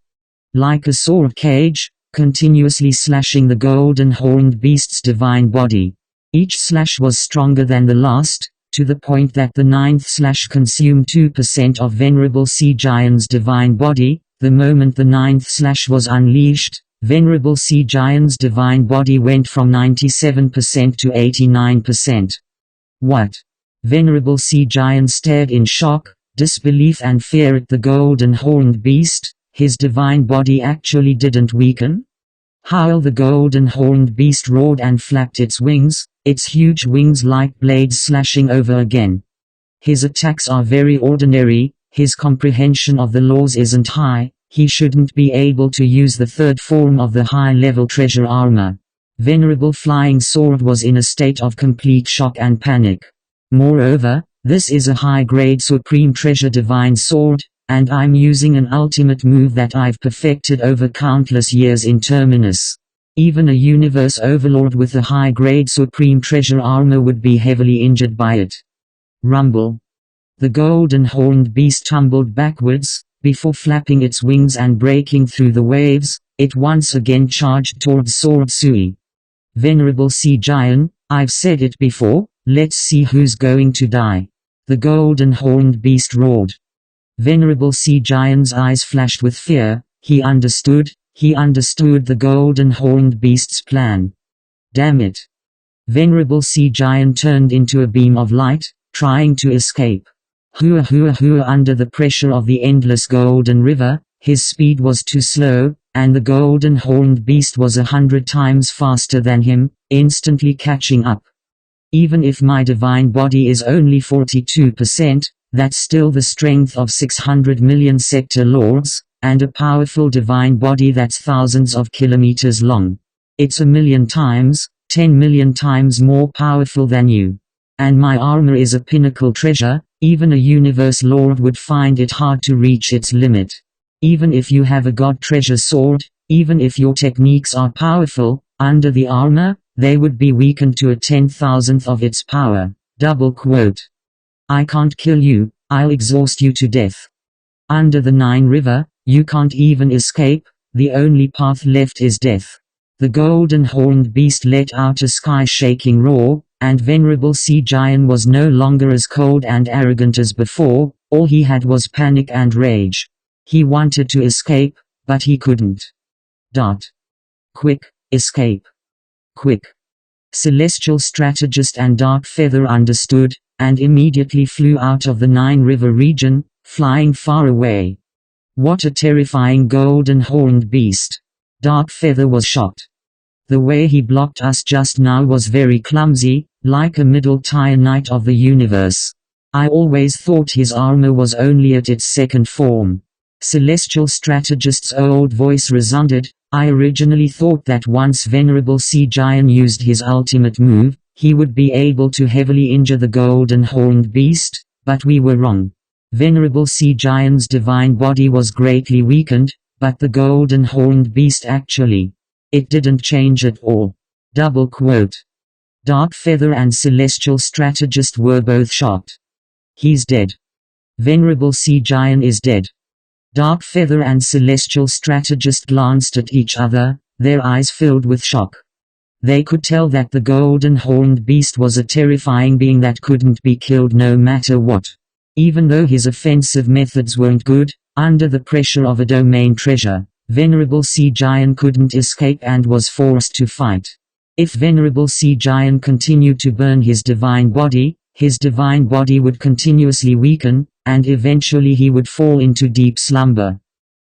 Speaker 1: Like a sword cage, continuously slashing the golden horned beast's divine body. Each slash was stronger than the last, to the point that the 9th slash consumed 2% of Venerable Sea Giant's divine body. The moment the 9th slash was unleashed, Venerable Sea Giant's divine body went from 97% to 89%. What? Venerable Sea Giant stared in shock, disbelief and fear at the golden horned beast. His divine body actually didn't weaken? How? The golden horned beast roared and flapped its wings, its huge wings like blades slashing over again. His attacks are very ordinary, his comprehension of the laws isn't high, he shouldn't be able to use the 3rd form of the high-level treasure armor. Venerable Flying Sword was in a state of complete shock and panic. Moreover, this is a high-grade supreme treasure divine sword, and I'm using an ultimate move that I've perfected over countless years in Terminus. Even a universe overlord with a high-grade supreme treasure armor would be heavily injured by it. Rumble. The golden horned beast tumbled backwards. Before flapping its wings and breaking through the waves, it once again charged towards Sword Sui. Venerable Sea Giant, I've said it before, let's see who's going to die. The golden horned beast roared. Venerable Sea Giant's eyes flashed with fear. He understood the golden horned beast's plan. Damn it. Venerable Sea Giant turned into a beam of light, trying to escape. Hua hua hua under the pressure of the endless golden river, his speed was too slow, and the golden horned beast was 100 times faster than him, instantly catching up. Even if my divine body is only 42%, that's still the strength of 600 million sector lords, and a powerful divine body that's thousands of kilometers long. It's 1,000,000 times, 10 million times more powerful than you. And my armor is a pinnacle treasure, even a universe lord would find it hard to reach its limit. Even if you have a god treasure sword, even if your techniques are powerful, under the armor, they would be weakened to a 10,000th of its power. Double quote. I can't kill you, I'll exhaust you to death. Under the Nine River, you can't even escape, the only path left is death. The golden horned beast let out a sky-shaking roar, and Venerable Sea Giant was no longer as cold and arrogant as before, all he had was panic and rage. He wanted to escape, but he couldn't. Quick, escape. Quick. Celestial Strategist and Dark Feather understood, and immediately flew out of the Nine River region, flying far away. What a terrifying golden horned beast. Dark Feather was shocked. The way he blocked us just now was very clumsy, like a middle-tier knight of the universe. I always thought his armor was only at its second form. Celestial Strategist's old voice resounded. I originally thought that once Venerable Sea Giant used his ultimate move, he would be able to heavily injure the golden horned beast, but we were wrong. Venerable Sea Giant's divine body was greatly weakened, but the golden horned beast actually. It didn't change at all. Double quote. Dark Feather and Celestial Strategist were both shocked. He's dead. Venerable Sea Giant is dead. Dark Feather and Celestial Strategist glanced at each other, their eyes filled with shock. They could tell that the golden horned beast was a terrifying being that couldn't be killed no matter what. Even though his offensive methods weren't good, under the pressure of a domain treasure, Venerable Sea Giant couldn't escape and was forced to fight. If Venerable Sea Giant continued to burn his divine body would continuously weaken, and eventually he would fall into deep slumber.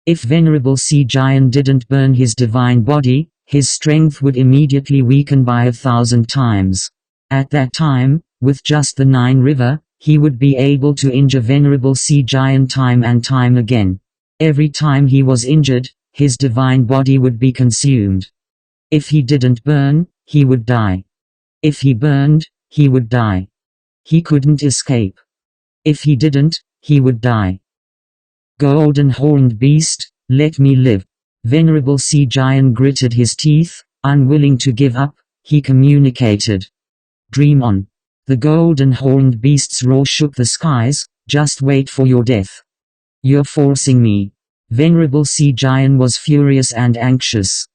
Speaker 1: If Venerable Sea Giant didn't burn his divine body, his strength would immediately weaken by 1,000 times. At that time, with just the Nine River, he would be able to injure Venerable Sea Giant time and time again. Every time he was injured, his divine body would be consumed. If he didn't burn, he would die. If he burned, he would die. He couldn't escape. If he didn't, he would die. Golden horned beast, let me live. Venerable Sea Giant gritted his teeth, unwilling to give up, he communicated. Dream on. The golden horned beast's roar shook the skies, just wait for your death. You're forcing me. Venerable Sea Giant was furious and anxious.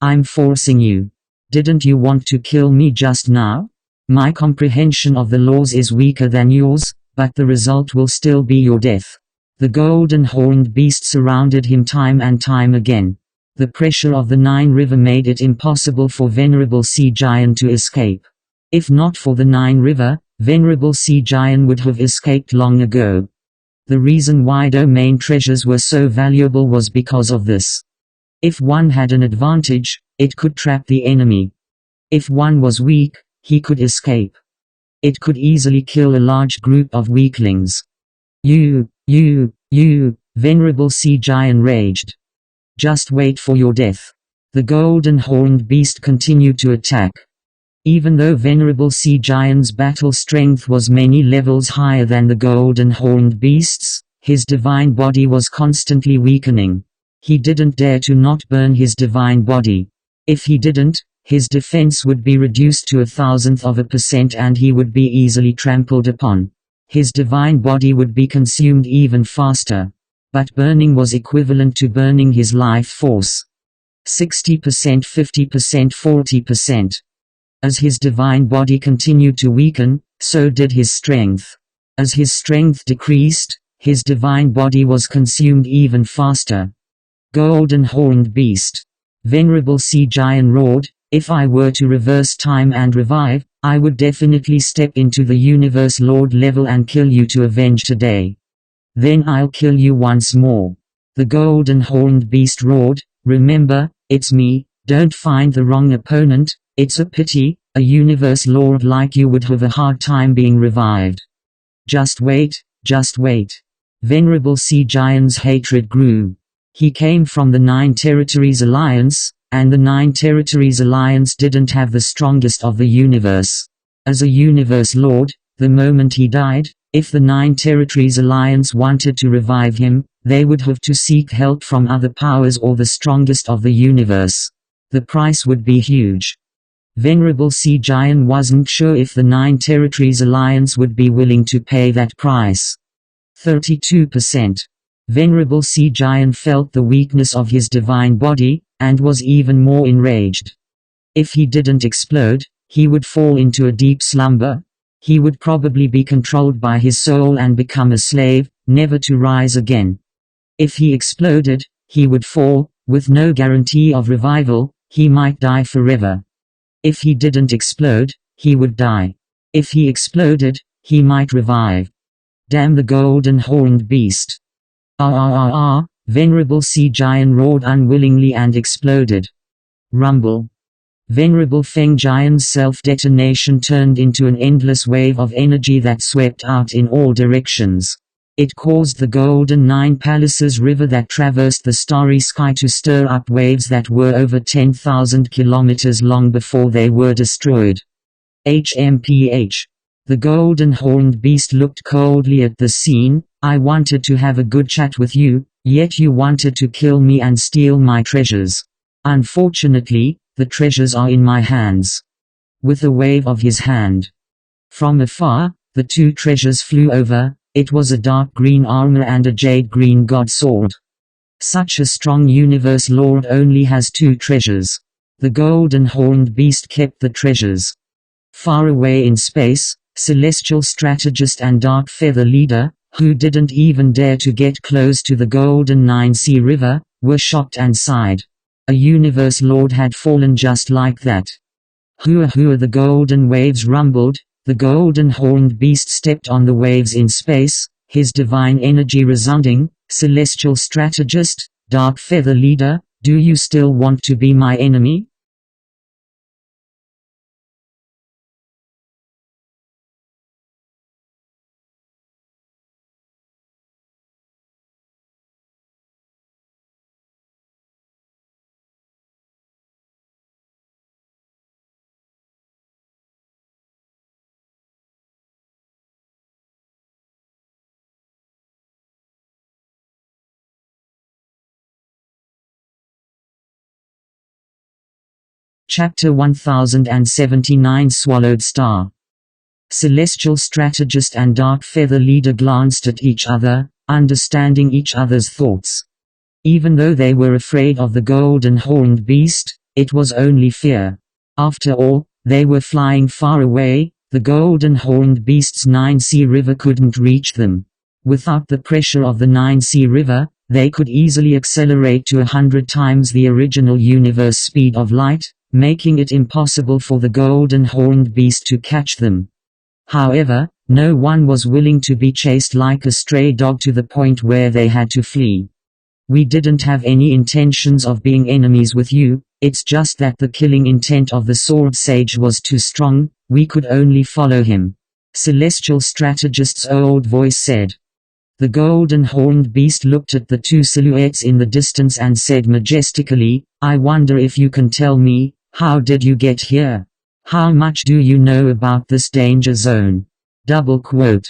Speaker 1: I'm forcing you. Didn't you want to kill me just now? My comprehension of the laws is weaker than yours, but the result will still be your death. The golden horned beast surrounded him time and time again. The pressure of the Nine River made it impossible for Venerable Sea Giant to escape. If not for the Nine River, Venerable Sea Giant would have escaped long ago. The reason why domain treasures were so valuable was because of this. If one had an advantage, it could trap the enemy. If one was weak, he could escape. It could easily kill a large group of weaklings. You, Venerable Sea Giant raged. Just wait for your death. The golden horned beast continued to attack. Even though Venerable Sea Giant's battle strength was many levels higher than the golden horned beast's, his divine body was constantly weakening. He didn't dare to not burn his divine body. If he didn't, his defense would be reduced to 1,000% and he would be easily trampled upon. His divine body would be consumed even faster. But burning was equivalent to burning his life force. 60%, 50%, 40%. As his divine body continued to weaken, so did his strength. As his strength decreased, his divine body was consumed even faster. Golden horned beast. Venerable Sea Giant roared, If I were to reverse time and revive, I would definitely step into the Universe Lord level and kill you to avenge today. Then I'll kill you once more. The golden horned beast roared, remember, it's me, don't find the wrong opponent, it's a pity, a Universe Lord like you would have a hard time being revived. Just wait, just wait. Venerable Sea Giant's hatred grew. He came from the Nine Territories Alliance, and the Nine Territories Alliance didn't have the strongest of the universe. As a Universe Lord, the moment he died, if the Nine Territories Alliance wanted to revive him, they would have to seek help from other powers or the strongest of the universe. The price would be huge. Venerable Sea Giant wasn't sure if the Nine Territories Alliance would be willing to pay that price. 32%. Venerable Sea Giant felt the weakness of his divine body, and was even more enraged. If he didn't explode, he would fall into a deep slumber. He would probably be controlled by his soul and become a slave, never to rise again. If he exploded, he would fall, with no guarantee of revival, he might die forever. If he didn't explode, he would die. If he exploded, he might revive. Damn the golden horned beast. Venerable Sea Giant roared unwillingly and exploded. Rumble. Venerable Feng Giant's self-detonation turned into an endless wave of energy that swept out in all directions. It caused the Golden Nine Palaces river that traversed the starry sky to stir up waves that were over 10,000 kilometers long before they were destroyed. HMPH. The golden horned beast looked coldly at the scene. I wanted to have a good chat with you, yet you wanted to kill me and steal my treasures. Unfortunately, the treasures are in my hands. With a wave of his hand. From afar, the two treasures flew over. It was a dark green armor and a jade green god sword. Such a strong Universe Lord only has two treasures. The golden horned beast kept the treasures. Far away in space, Celestial Strategist and Dark Feather Leader, who didn't even dare to get close to the Golden Nine Sea River, were shocked and sighed. A Universe Lord had fallen just like that. Hua hua, the golden waves rumbled. The golden horned beast stepped on the waves in space, his divine energy resounding. Celestial Strategist, Dark Feather Leader, do you still want to be my enemy? Chapter 1079 Swallowed Star. Celestial Strategist and Dark Feather Leader glanced at each other, understanding each other's thoughts. Even though they were afraid of the golden horned beast, it was only fear. After all, they were flying far away, the golden horned beast's Nine Sea River couldn't reach them. Without the pressure of the Nine Sea River, they could easily accelerate to 100 times the original universe speed of light, making it impossible for the golden horned beast to catch them. However, no one was willing to be chased like a stray dog to the point where they had to flee. We didn't have any intentions of being enemies with you, it's just that the killing intent of the Sword Sage was too strong, we could only follow him. Celestial Strategist's old voice said. The golden horned beast looked at the two silhouettes in the distance and said majestically, I wonder if you can tell me, how did you get here? How much do you know about this danger zone? Double quote.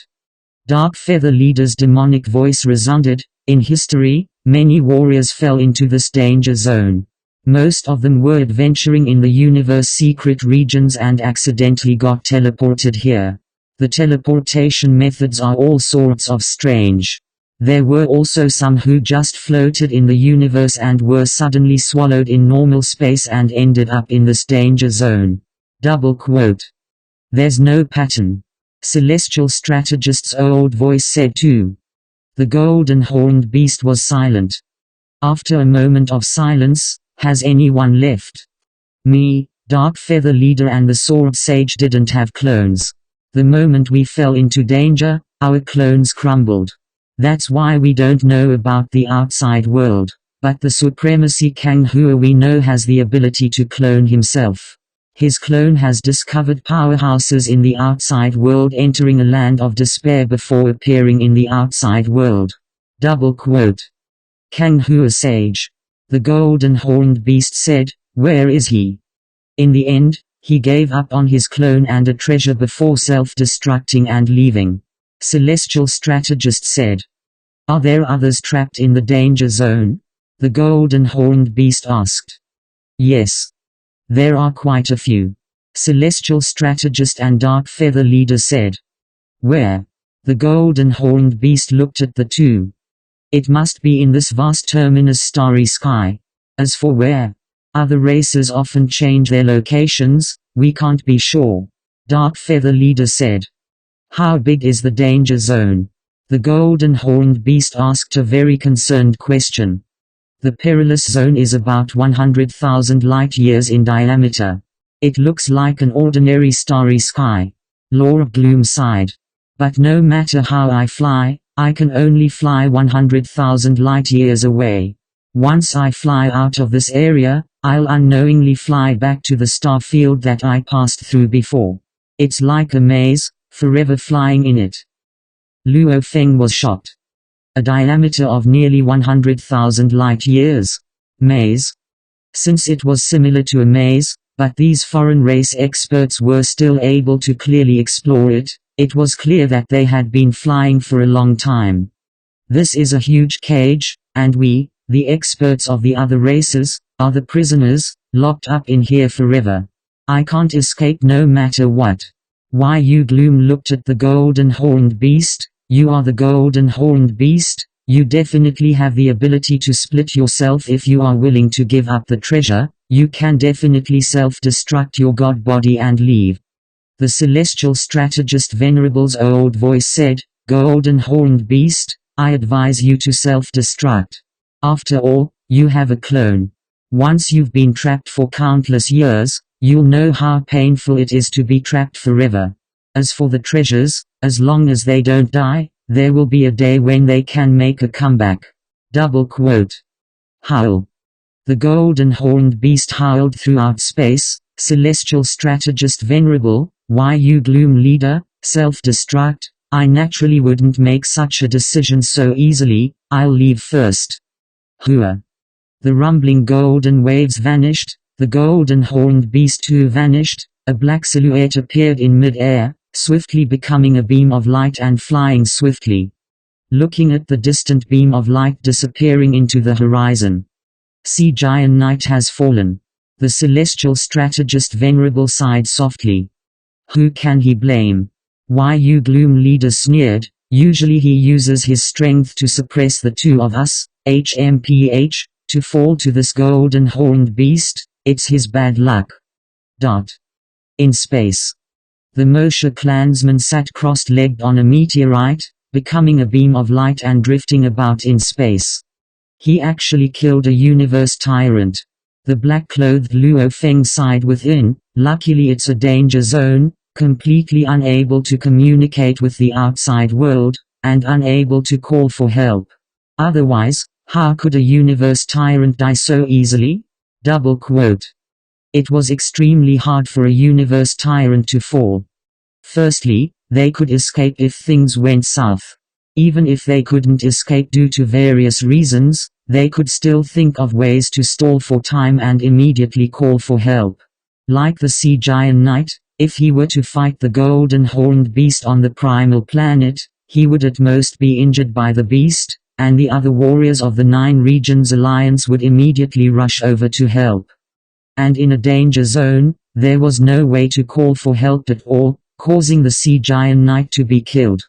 Speaker 1: Dark Feather Leader's demonic voice resounded. In history, many warriors fell into this danger zone. Most of them were adventuring in the universe secret regions and accidentally got teleported here. The teleportation methods are all sorts of strange. There were also some who just floated in the universe and were suddenly swallowed in normal space and ended up in this danger zone. Double quote. There's no pattern. Celestial Strategist's old voice said too. The golden horned beast was silent. After a moment of silence, has anyone left? Me, Dark Feather Leader and the Sword Sage didn't have clones. The moment we fell into danger, our clones crumbled. That's why we don't know about the outside world. But the Supremacy Kang Hua we know has the ability to clone himself. His clone has discovered powerhouses in the outside world, entering a land of despair before appearing in the outside world. Double quote. Kang Hua Sage. The golden horned beast said, "Where is he?" In the end, he gave up on his clone and a treasure before self-destructing and leaving. Celestial Strategist said. Are there others trapped in the danger zone? The golden horned beast asked. Yes. There are quite a few. Celestial Strategist and Dark Feather Leader said. Where? The golden horned beast looked at the two. It must be in this vast terminus starry sky. As for where? Other races often change their locations, we can't be sure. Dark Feather Leader said. How big is the danger zone? The golden horned beast asked a very concerned question. The perilous zone is about 100,000 light-years in diameter. It looks like an ordinary starry sky. Lord of Gloom sighed. But no matter how I fly, I can only fly 100,000 light-years away. Once I fly out of this area, I'll unknowingly fly back to the star field that I passed through before. It's like a maze, forever flying in it. Luo Feng was shocked. A diameter of nearly 100,000 light-years. Maze? Since it was similar to a maze, but these foreign race experts were still able to clearly explore it, it was clear that they had been flying for a long time. This is a huge cage, and we, the experts of the other races, are the prisoners, locked up in here forever. I can't escape no matter what. Why you Gloom looked at the golden horned beast. You are the golden horned beast, you definitely have the ability to split yourself if you are willing to give up the treasure, you can definitely self-destruct your god body and leave. The Celestial Strategist Venerable's old voice said, Golden horned beast, I advise you to self-destruct. After all, you have a clone. Once you've been trapped for countless years, you'll know how painful it is to be trapped forever. As for the treasures, as long as they don't die, there will be a day when they can make a comeback. Double quote. Howl. The golden horned beast howled throughout space. Celestial Strategist Venerable, why you Gloom Leader, self-destruct? I naturally wouldn't make such a decision so easily, I'll leave first. Hua. The rumbling golden waves vanished, the golden horned beast too vanished, a black silhouette appeared in mid-air, swiftly becoming a beam of light and flying swiftly. Looking at the distant beam of light disappearing into the horizon. Sea Giant Knight has fallen. The Celestial Strategist Venerable sighed softly. Who can he blame? Why you Gloom Leader sneered, usually he uses his strength to suppress the two of us, HMPH, to fall to this golden horned beast, it's his bad luck. In space. The Moshe clansman sat cross-legged on a meteorite, becoming a beam of light and drifting about in space. He actually killed a universe tyrant. The black-clothed Luo Feng sighed within, luckily it's a danger zone, completely unable to communicate with the outside world, and unable to call for help. Otherwise, how could a universe tyrant die so easily? Double quote. It was extremely hard for a universe tyrant to fall. Firstly, they could escape if things went south. Even if they couldn't escape due to various reasons, they could still think of ways to stall for time and immediately call for help. Like the Sea Giant Knight, if he were to fight the golden horned beast on the primal planet, he would at most be injured by the beast, and the other warriors of the Nine Regions Alliance would immediately rush over to help. And in a danger zone, there was no way to call for help at all, causing the Sea Giant Knight to be killed.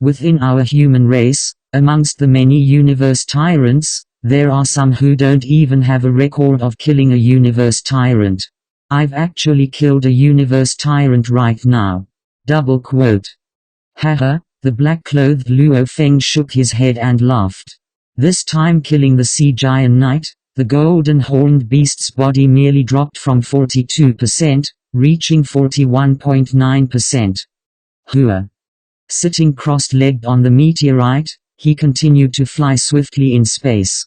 Speaker 1: Within our human race, amongst the many universe tyrants, there are some who don't even have a record of killing a universe tyrant. I've actually killed a universe tyrant right now. Double quote. Haha, the black-clothed Luo Feng shook his head and laughed. This time killing the Sea Giant Knight, The golden horned beast's body merely dropped from 42%, reaching 41.9%. Hua. Sitting cross-legged on the meteorite, he continued to fly swiftly in space.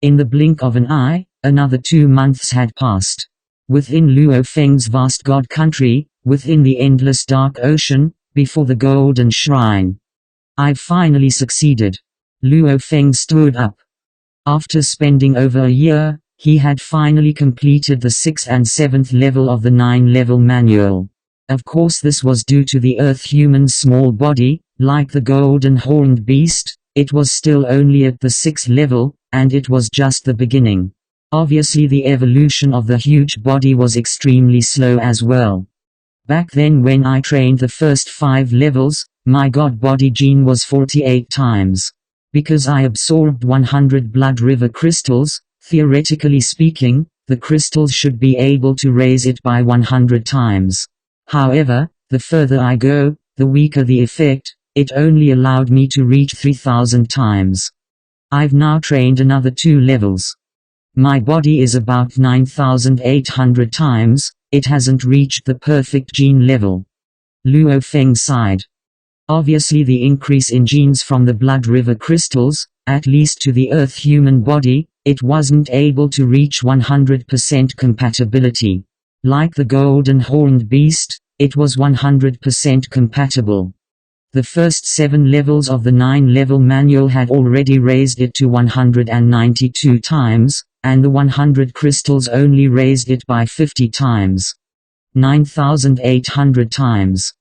Speaker 1: In the blink of an eye, another 2 months had passed. Within Luo Feng's vast god country, within the endless dark ocean, before the golden shrine. I've finally succeeded. Luo Feng stood up. After spending over a year, he had finally completed the 6th and 7th level of the 9-level manual. Of course this was due to the Earth-human's small body. Like the golden horned beast, it was still only at the 6th level, and it was just the beginning. Obviously the evolution of the huge body was extremely slow as well. Back then when I trained the first 5 levels, my god body gene was 48 times. Because I absorbed 100 blood river crystals, theoretically speaking, the crystals should be able to raise it by 100 times. However, the further I go, the weaker the effect. It only allowed me to reach 3000 times. I've now trained another 2 levels. My body is about 9800 times, it hasn't reached the perfect gene level. Luo Feng sighed. Obviously the increase in genes from the blood river crystals, at least to the Earth-human body, it wasn't able to reach 100% compatibility. Like the golden horned beast, it was 100% compatible. The first 7 levels of the 9-level manual had already raised it to 192 times, and the 100 crystals only raised it by 50 times. 9800 times.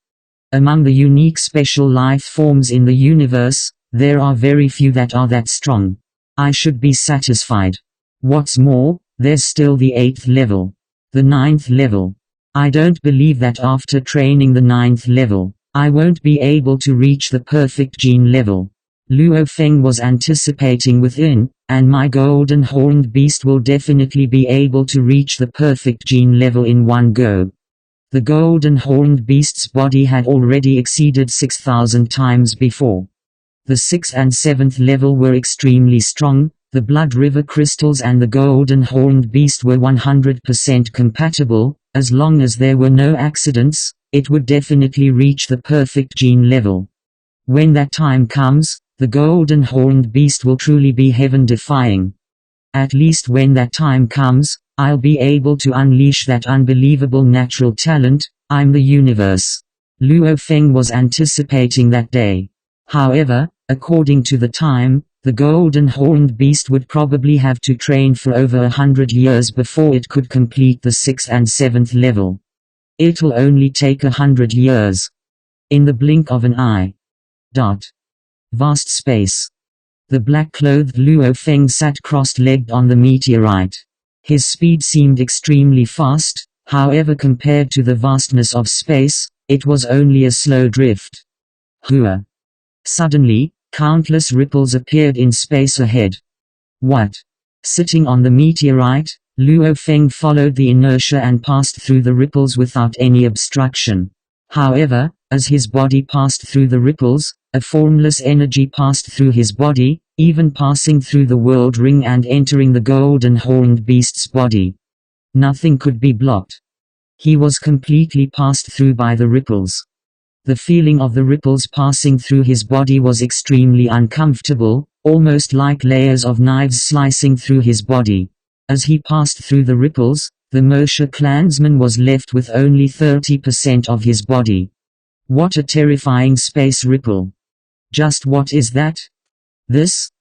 Speaker 1: Among the unique special life forms in the universe, there are very few that are that strong. I should be satisfied. What's more, there's still the 8th level. The 9th level. I don't believe that after training the 9th level, I won't be able to reach the perfect gene level. Luo Feng was anticipating within, and my golden horned beast will definitely be able to reach the perfect gene level in one go. The golden horned beast's body had already exceeded 6000 times before. The 6th and 7th level were extremely strong, the blood river crystals and the golden horned beast were 100% compatible. As long as there were no accidents, it would definitely reach the perfect gene level. When that time comes, the golden horned beast will truly be heaven-defying. At least when that time comes, I'll be able to unleash that unbelievable natural talent. I'm the universe. Luo Feng was anticipating that day. However, according to the time, the golden horned beast would probably have to train for over 100 years before it could complete the 6th and 7th level. It'll only take 100 years. In the blink of an eye. Vast space. The black-clothed Luo Feng sat cross-legged on the meteorite. His speed seemed extremely fast, however compared to the vastness of space, it was only a slow drift. Hua. Suddenly, countless ripples appeared in space ahead. What? Sitting on the meteorite, Luo Feng followed the inertia and passed through the ripples without any obstruction. However, as his body passed through the ripples, a formless energy passed through his body, even passing through the world ring and entering the golden horned beast's body. Nothing could be blocked. He was completely passed through by the ripples. The feeling of the ripples passing through his body was extremely uncomfortable, almost like layers of knives slicing through his body. As he passed through the ripples, the Moshe clansman was left with only 30% of his body. What a terrifying space ripple. Just what is that? This,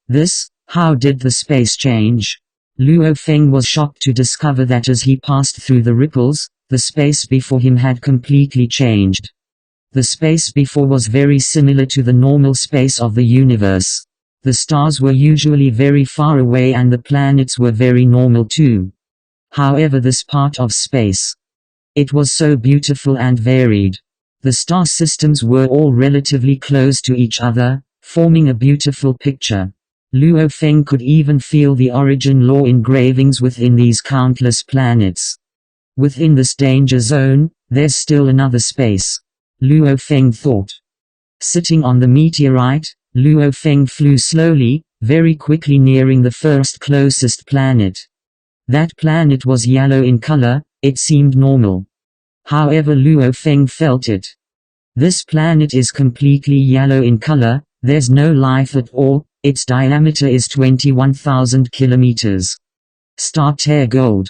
Speaker 1: how did the space change? Luo Feng was shocked to discover that as he passed through the ripples, the space before him had completely changed. The space before was very similar to the normal space of the universe. The stars were usually very far away and the planets were very normal too. However, this part of space, it was so beautiful and varied. The star systems were all relatively close to each other, forming a beautiful picture. Luo Feng could even feel the origin law engravings within these countless planets. Within this danger zone, there's still another space. Luo Feng thought. Sitting on the meteorite, Luo Feng flew slowly, very quickly nearing the first closest planet. That planet was yellow in color, it seemed normal. However, Luo Feng felt it. This planet is completely yellow in color, there's no life at all, its diameter is 21,000 kilometers. Star-Tear gold.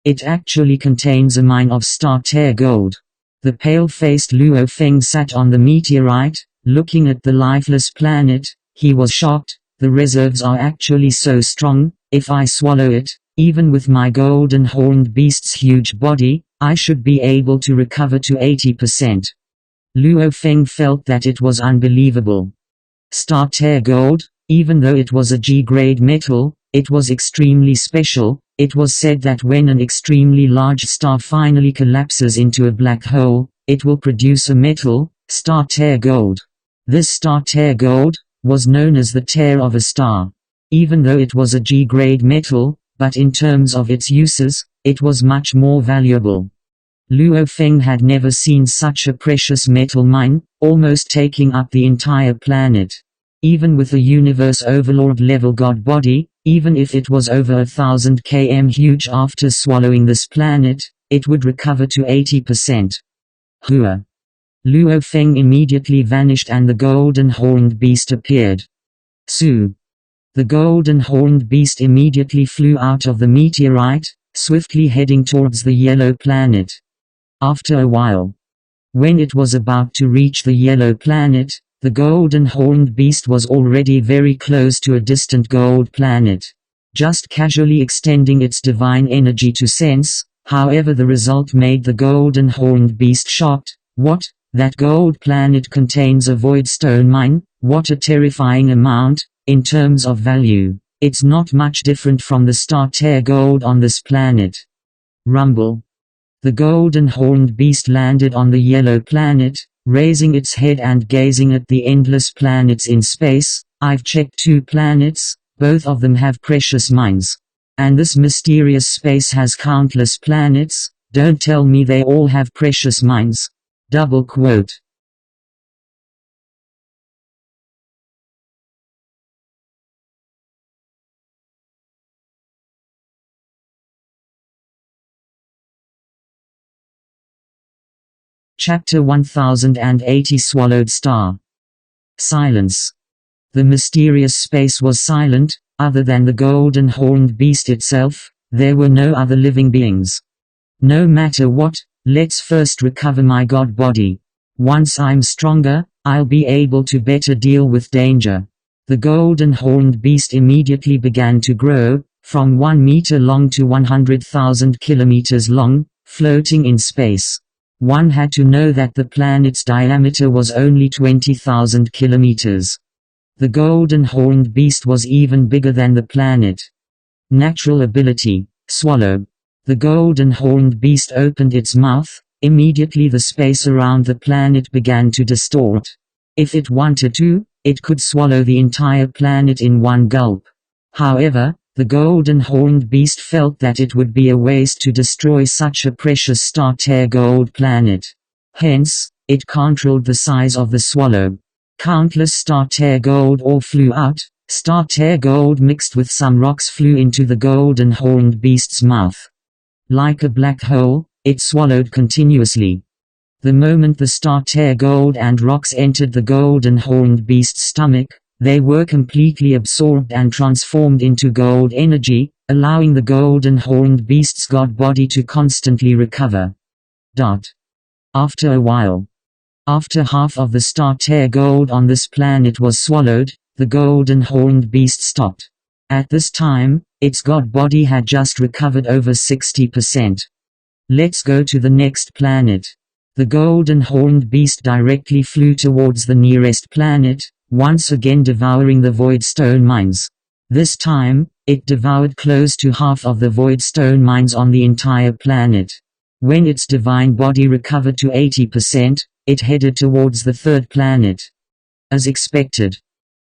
Speaker 1: It actually contains a mine of Star-Tear gold. The pale-faced Luo Feng sat on the meteorite, looking at the lifeless planet. He was shocked. The reserves are actually so strong, if I swallow it, even with my golden horned beast's huge body, I should be able to recover to 80%. Luo Feng felt that it was unbelievable. Star-Tear gold, even though it was a G-grade metal, it was extremely special. It was said that when an extremely large star finally collapses into a black hole, it will produce a metal, Star-Tear gold. This Star-Tear gold was known as the tear of a star. Even though it was a G-grade metal, but in terms of its uses, it was much more valuable. Luo Feng had never seen such a precious metal mine, almost taking up the entire planet. Even with a universe overlord level god body, even if it was over 1,000 km huge after swallowing this planet, it would recover to 80%. Hua. Luo Feng immediately vanished and the golden horned beast appeared. Su. The golden horned beast immediately flew out of the meteorite, swiftly heading towards the yellow planet. After a while, when it was about to reach the yellow planet, the golden horned beast was already very close to a distant gold planet, just casually extending its divine energy to sense. However, the result made the golden horned beast shocked. What? That gold planet contains a void stone mine? What a terrifying amount! In terms of value, it's not much different from the Star-Tear gold on this planet. Rumble. The golden horned beast landed on the yellow planet, raising its head and gazing at the endless planets in space. I've checked 2 planets, both of them have precious mines. And this mysterious space has countless planets. Don't tell me they all have precious mines. Double quote. Chapter 1080 Swallowed Star. Silence. The mysterious space was silent. Other than the golden horned beast itself, there were no other living beings. No matter what, let's first recover my god body. Once I'm stronger, I'll be able to better deal with danger. The golden horned beast immediately began to grow, from 1 meter long to 100,000 kilometers long, floating in space. One had to know that the planet's diameter was only 20,000 kilometers. The golden horned beast was even bigger than the planet. Natural ability, swallow. The golden horned beast opened its mouth. Immediately the space around the planet began to distort. If it wanted to, it could swallow the entire planet in one gulp. However, the golden horned beast felt that it would be a waste to destroy such a precious Star-Tear gold planet. Hence, it controlled the size of the swallow. Countless Star-Tear gold ore flew out. Star-Tear gold mixed with some rocks flew into the golden horned beast's mouth. Like a black hole, it swallowed continuously. The moment the Star-Tear gold and rocks entered the golden horned beast's stomach, they were completely absorbed and transformed into gold energy, allowing the golden horned beast's god body to constantly recover. After a while, after half of the Star-Tear gold on this planet was swallowed, the golden horned beast stopped. At this time, its god body had just recovered over 60%. Let's go to the next planet. The golden horned beast directly flew towards the nearest planet, once again devouring the void stone mines. This time, it devoured close to half of the void stone mines on the entire planet. When its divine body recovered to 80%, it headed towards the third planet. As expected.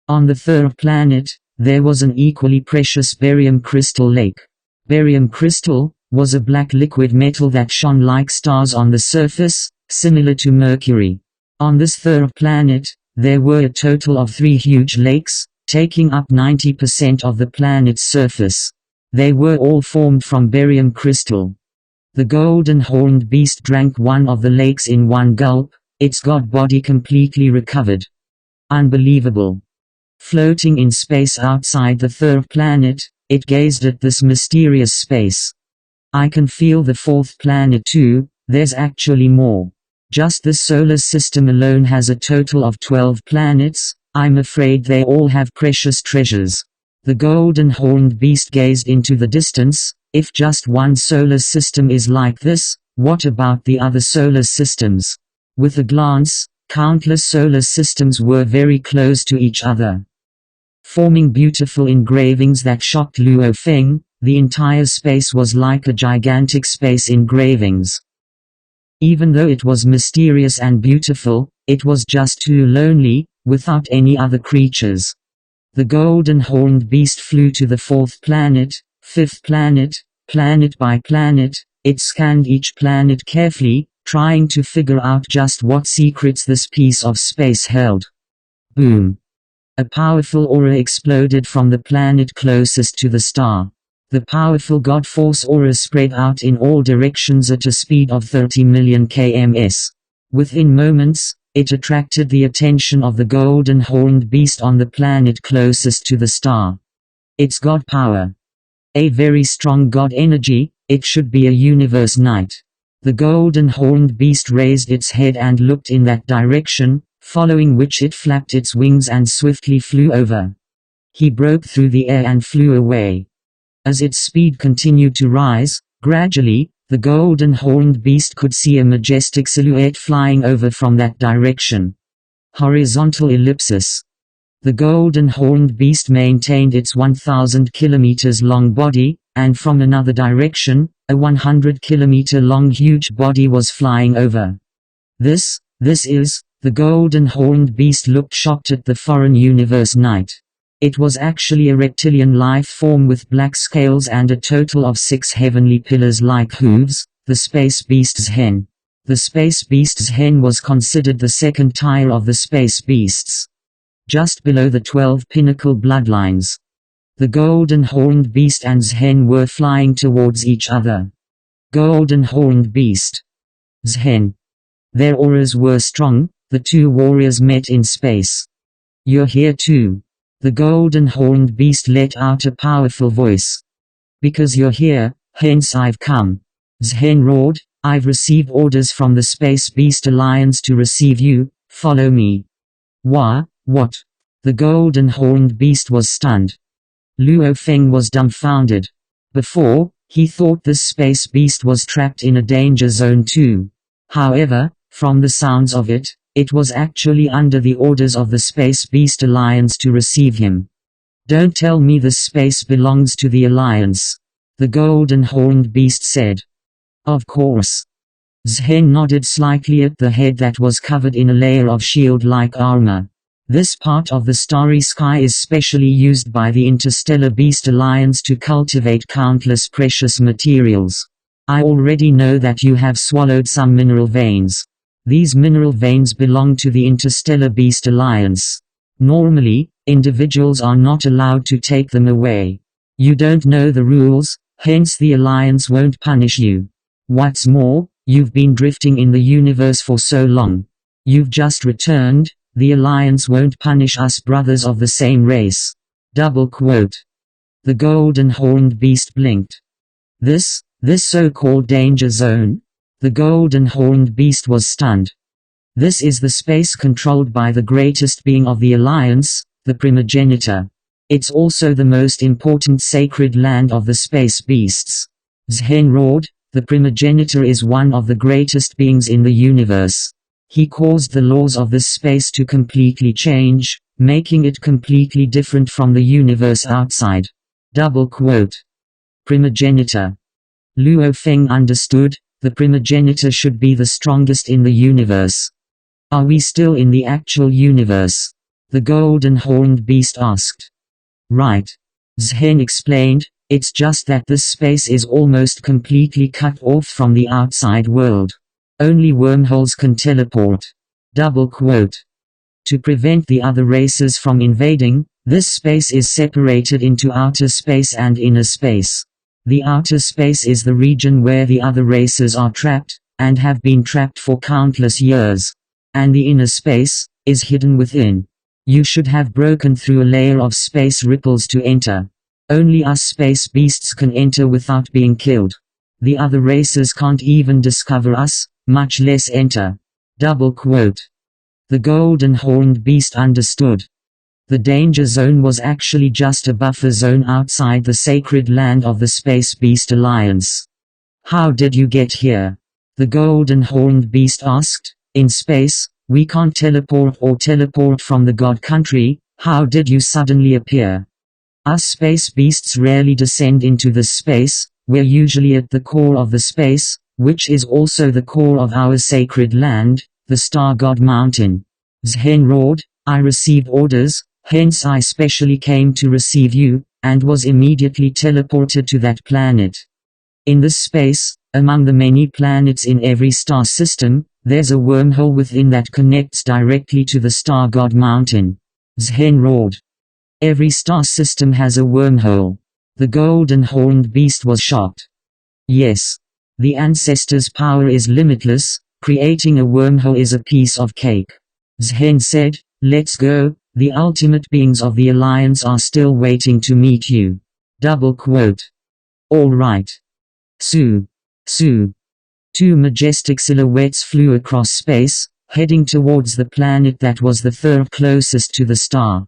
Speaker 1: On the third planet, there was an equally precious barium crystal lake. Barium crystal was a black liquid metal that shone like stars on the surface, similar to Mercury. On this third planet, There were a total of 3 huge lakes, taking up 90% of the planet's surface. They were all formed from barium crystal. The golden horned beast drank one of the lakes in one gulp, its god body completely recovered. Unbelievable. Floating in space outside the third planet, it gazed at this mysterious space. I can feel the fourth planet too. There's actually more. Just the solar system alone has a total of 12 planets. I'm afraid they all have precious treasures. The golden horned beast gazed into the distance. If just one solar system is like this, what about the other solar systems? With a glance, countless solar systems were very close to each other, forming beautiful engravings that shocked Luo Feng. The entire space was like a gigantic space engravings. Even though it was mysterious and beautiful, it was just too lonely, without any other creatures. The golden horned beast flew to the fourth planet, fifth planet, planet by planet. It scanned each planet carefully, trying to figure out just what secrets this piece of space held. Boom! A powerful aura exploded from the planet closest to the star. The powerful God Force aura spread out in all directions at a speed of 30 million kms. Within moments, it attracted the attention of the golden horned beast on the planet closest to the star. It's God power. A very strong God energy. It should be a universe night. The golden horned beast raised its head and looked in that direction, following which it flapped its wings and swiftly flew over. He broke through the air and flew away. As its speed continued to rise, gradually, the golden horned beast could see a majestic silhouette flying over from that direction. Horizontal ellipsis. The golden horned beast maintained its 1,000 kilometers long body, and from another direction, a 100 kilometer long huge body was flying over. This is, the golden horned beast looked shocked at the foreign universe night. It was actually a reptilian life form with black scales and a total of 6 heavenly pillars like hooves, the space beast's hen. The space beast's hen was considered the second tier of the space beasts, just below the 12 pinnacle bloodlines. The golden horned beast and hen were flying towards each other. Golden horned beast. Hen. Their auras were strong. The two warriors met in space. You're here too. The golden horned beast let out a powerful voice. Because you're here, hence I've come. Zhen roared, I've received orders from the Space Beast Alliance to receive you. Follow me. What? The golden horned beast was stunned. Luo Feng was dumbfounded. Before, he thought this space beast was trapped in a danger zone too. However, from the sounds of it, it was actually under the orders of the Space Beast Alliance to receive him. Don't tell me this space belongs to the Alliance, the golden horned beast said. Of course. Zhen nodded slightly at the head that was covered in a layer of shield-like armor. This part of the starry sky is specially used by the Interstellar Beast Alliance to cultivate countless precious materials. I already know that you have swallowed some mineral veins. These mineral veins belong to the Interstellar Beast Alliance. Normally, individuals are not allowed to take them away. You don't know the rules, hence the Alliance won't punish you. What's more, you've been drifting in the universe for so long. You've just returned, the Alliance won't punish us brothers of the same race. Double quote. The golden horned beast blinked. This so-called danger zone? The golden horned beast was stunned. This is the space controlled by the greatest being of the Alliance, the Primogenitor. It's also the most important sacred land of the space beasts. Zhen roared, the Primogenitor is one of the greatest beings in the universe. He caused the laws of this space to completely change, making it completely different from the universe outside. Double quote. Primogenitor. Luo Feng understood. The Primogenitor should be the strongest in the universe. Are we still in the actual universe? The golden horned beast asked. Right. Zhen explained, it's just that this space is almost completely cut off from the outside world. Only wormholes can teleport. Double quote. To prevent the other races from invading, this space is separated into outer space and inner space. The outer space is the region where the other races are trapped, and have been trapped for countless years. And the inner space is hidden within. You should have broken through a layer of space ripples to enter. Only us space beasts can enter without being killed. The other races can't even discover us, much less enter. Double quote. The golden horned beast understood. The danger zone was actually just a buffer zone outside the sacred land of the Space Beast Alliance. How did you get here? The golden horned beast asked. In space, we can't teleport or teleport from the God country. How did you suddenly appear? Us space beasts rarely descend into this space. We're usually at the core of the space, which is also the core of our sacred land, the Star God Mountain. Zhen roared, I received orders, hence I specially came to receive you, and was immediately teleported to that planet. In this space, among the many planets in every star system, there's a wormhole within that connects directly to the Star God Mountain. Zhen roared. Every star system has a wormhole. The golden horned beast was shocked. Yes. The ancestors' power is limitless, creating a wormhole is a piece of cake. Zhen said, let's go, the ultimate beings of the Alliance are still waiting to meet you. Double quote. All right. Su. Two majestic silhouettes flew across space, heading towards the planet that was the third closest to the star.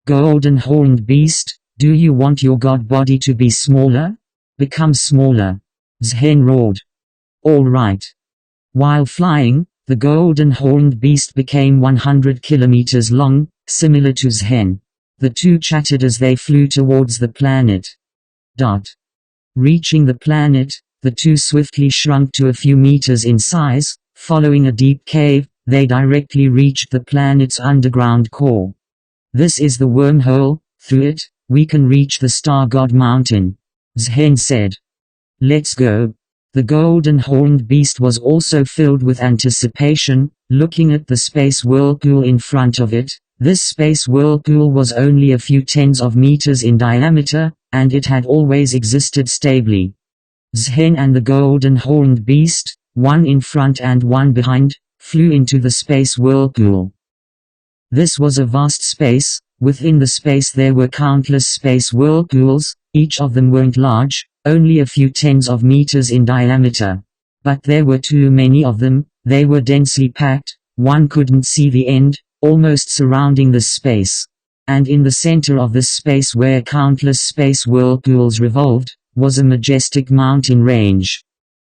Speaker 1: Golden horned beast, do you want your god body to be smaller? Become smaller. Zhen roared. All right. While flying, the golden horned beast became 100 kilometers long, similar to Zhen. The two chatted as they flew towards the planet. Reaching the planet, the two swiftly shrunk to a few meters in size. Following a deep cave, they directly reached the planet's underground core. This is the wormhole. Through it, we can reach the Star God Mountain. Zhen said. Let's go. The golden horned beast was also filled with anticipation, looking at the space whirlpool in front of it. This space whirlpool was only a few tens of meters in diameter, and it had always existed stably. Zhen and the golden horned beast, one in front and one behind, flew into the space whirlpool. This was a vast space. Within the space there were countless space whirlpools, each of them weren't large, only a few tens of meters in diameter. But there were too many of them, they were densely packed, one couldn't see the end, almost surrounding this space. And in the center of this space where countless space whirlpools revolved, was a majestic mountain range.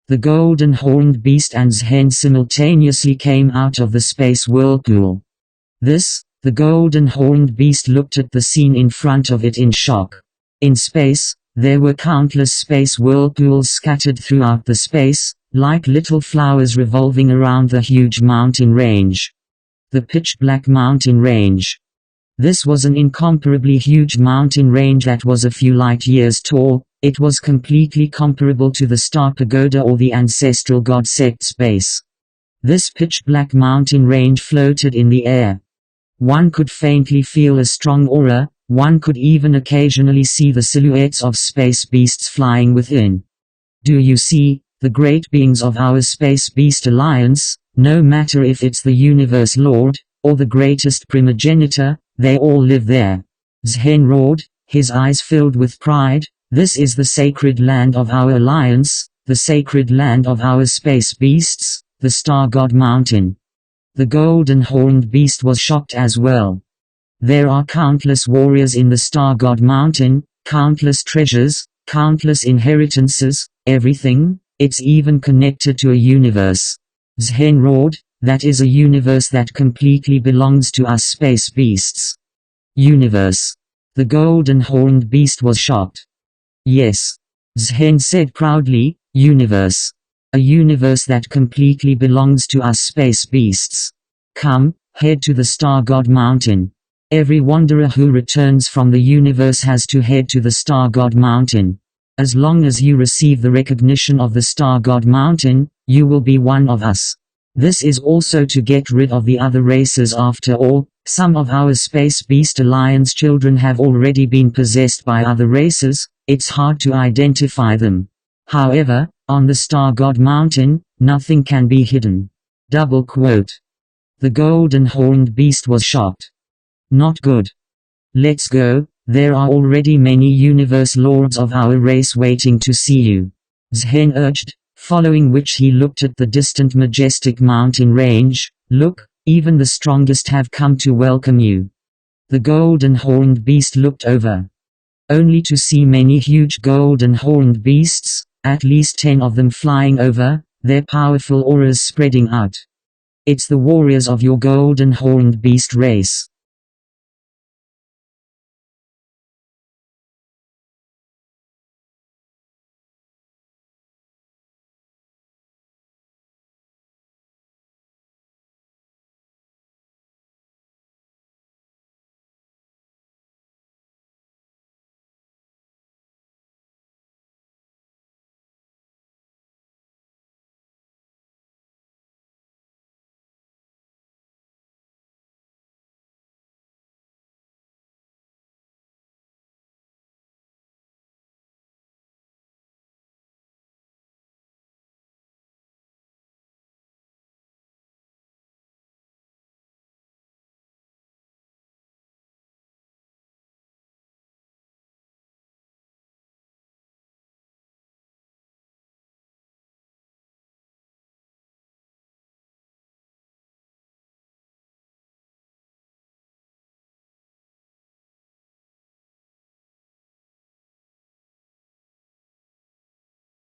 Speaker 1: The golden horned beast and Zhen simultaneously came out of the space whirlpool. The golden horned beast looked at the scene in front of it in shock. In space, there were countless space whirlpools scattered throughout the space, like little flowers revolving around the huge mountain range. The pitch-black mountain range. This was an incomparably huge mountain range that was a few light years tall. It was completely comparable to the Star Pagoda or the ancestral god sect's base. This pitch-black mountain range floated in the air. One could faintly feel a strong aura, one could even occasionally see the silhouettes of space beasts flying within. Do you see, the great beings of our Space Beast Alliance, no matter if it's the Universe Lord, or the greatest primogenitor, they all live there. Zhen roared, his eyes filled with pride. This is the sacred land of our alliance, the sacred land of our space beasts, the Star God Mountain. The golden horned beast was shocked as well. There are countless warriors in the Star God Mountain, countless treasures, countless inheritances, everything, it's even connected to a universe. Zhen roared, that is a universe that completely belongs to us space beasts. Universe. The golden horned beast was shocked. Yes. Zhen said proudly, universe. A universe that completely belongs to us space beasts. Come, head to the Star God Mountain. Every wanderer who returns from the universe has to head to the Star God Mountain. As long as you receive the recognition of the Star God Mountain, you will be one of us. This is also to get rid of the other races after all, Some of our Space Beast Alliance children have already been possessed by other races, it's hard to identify them. However, on the Star God Mountain, nothing can be hidden. Double quote. The golden horned beast was shocked. Not good. Let's go, there are already many universe lords of our race waiting to see you. Zhen urged, following which he looked at the distant majestic mountain range. Look, even the strongest have come to welcome you. The golden horned beast looked over. Only to see many huge golden horned beasts, at least 10 of them flying over, their powerful auras spreading out. It's the warriors of your golden horned beast race.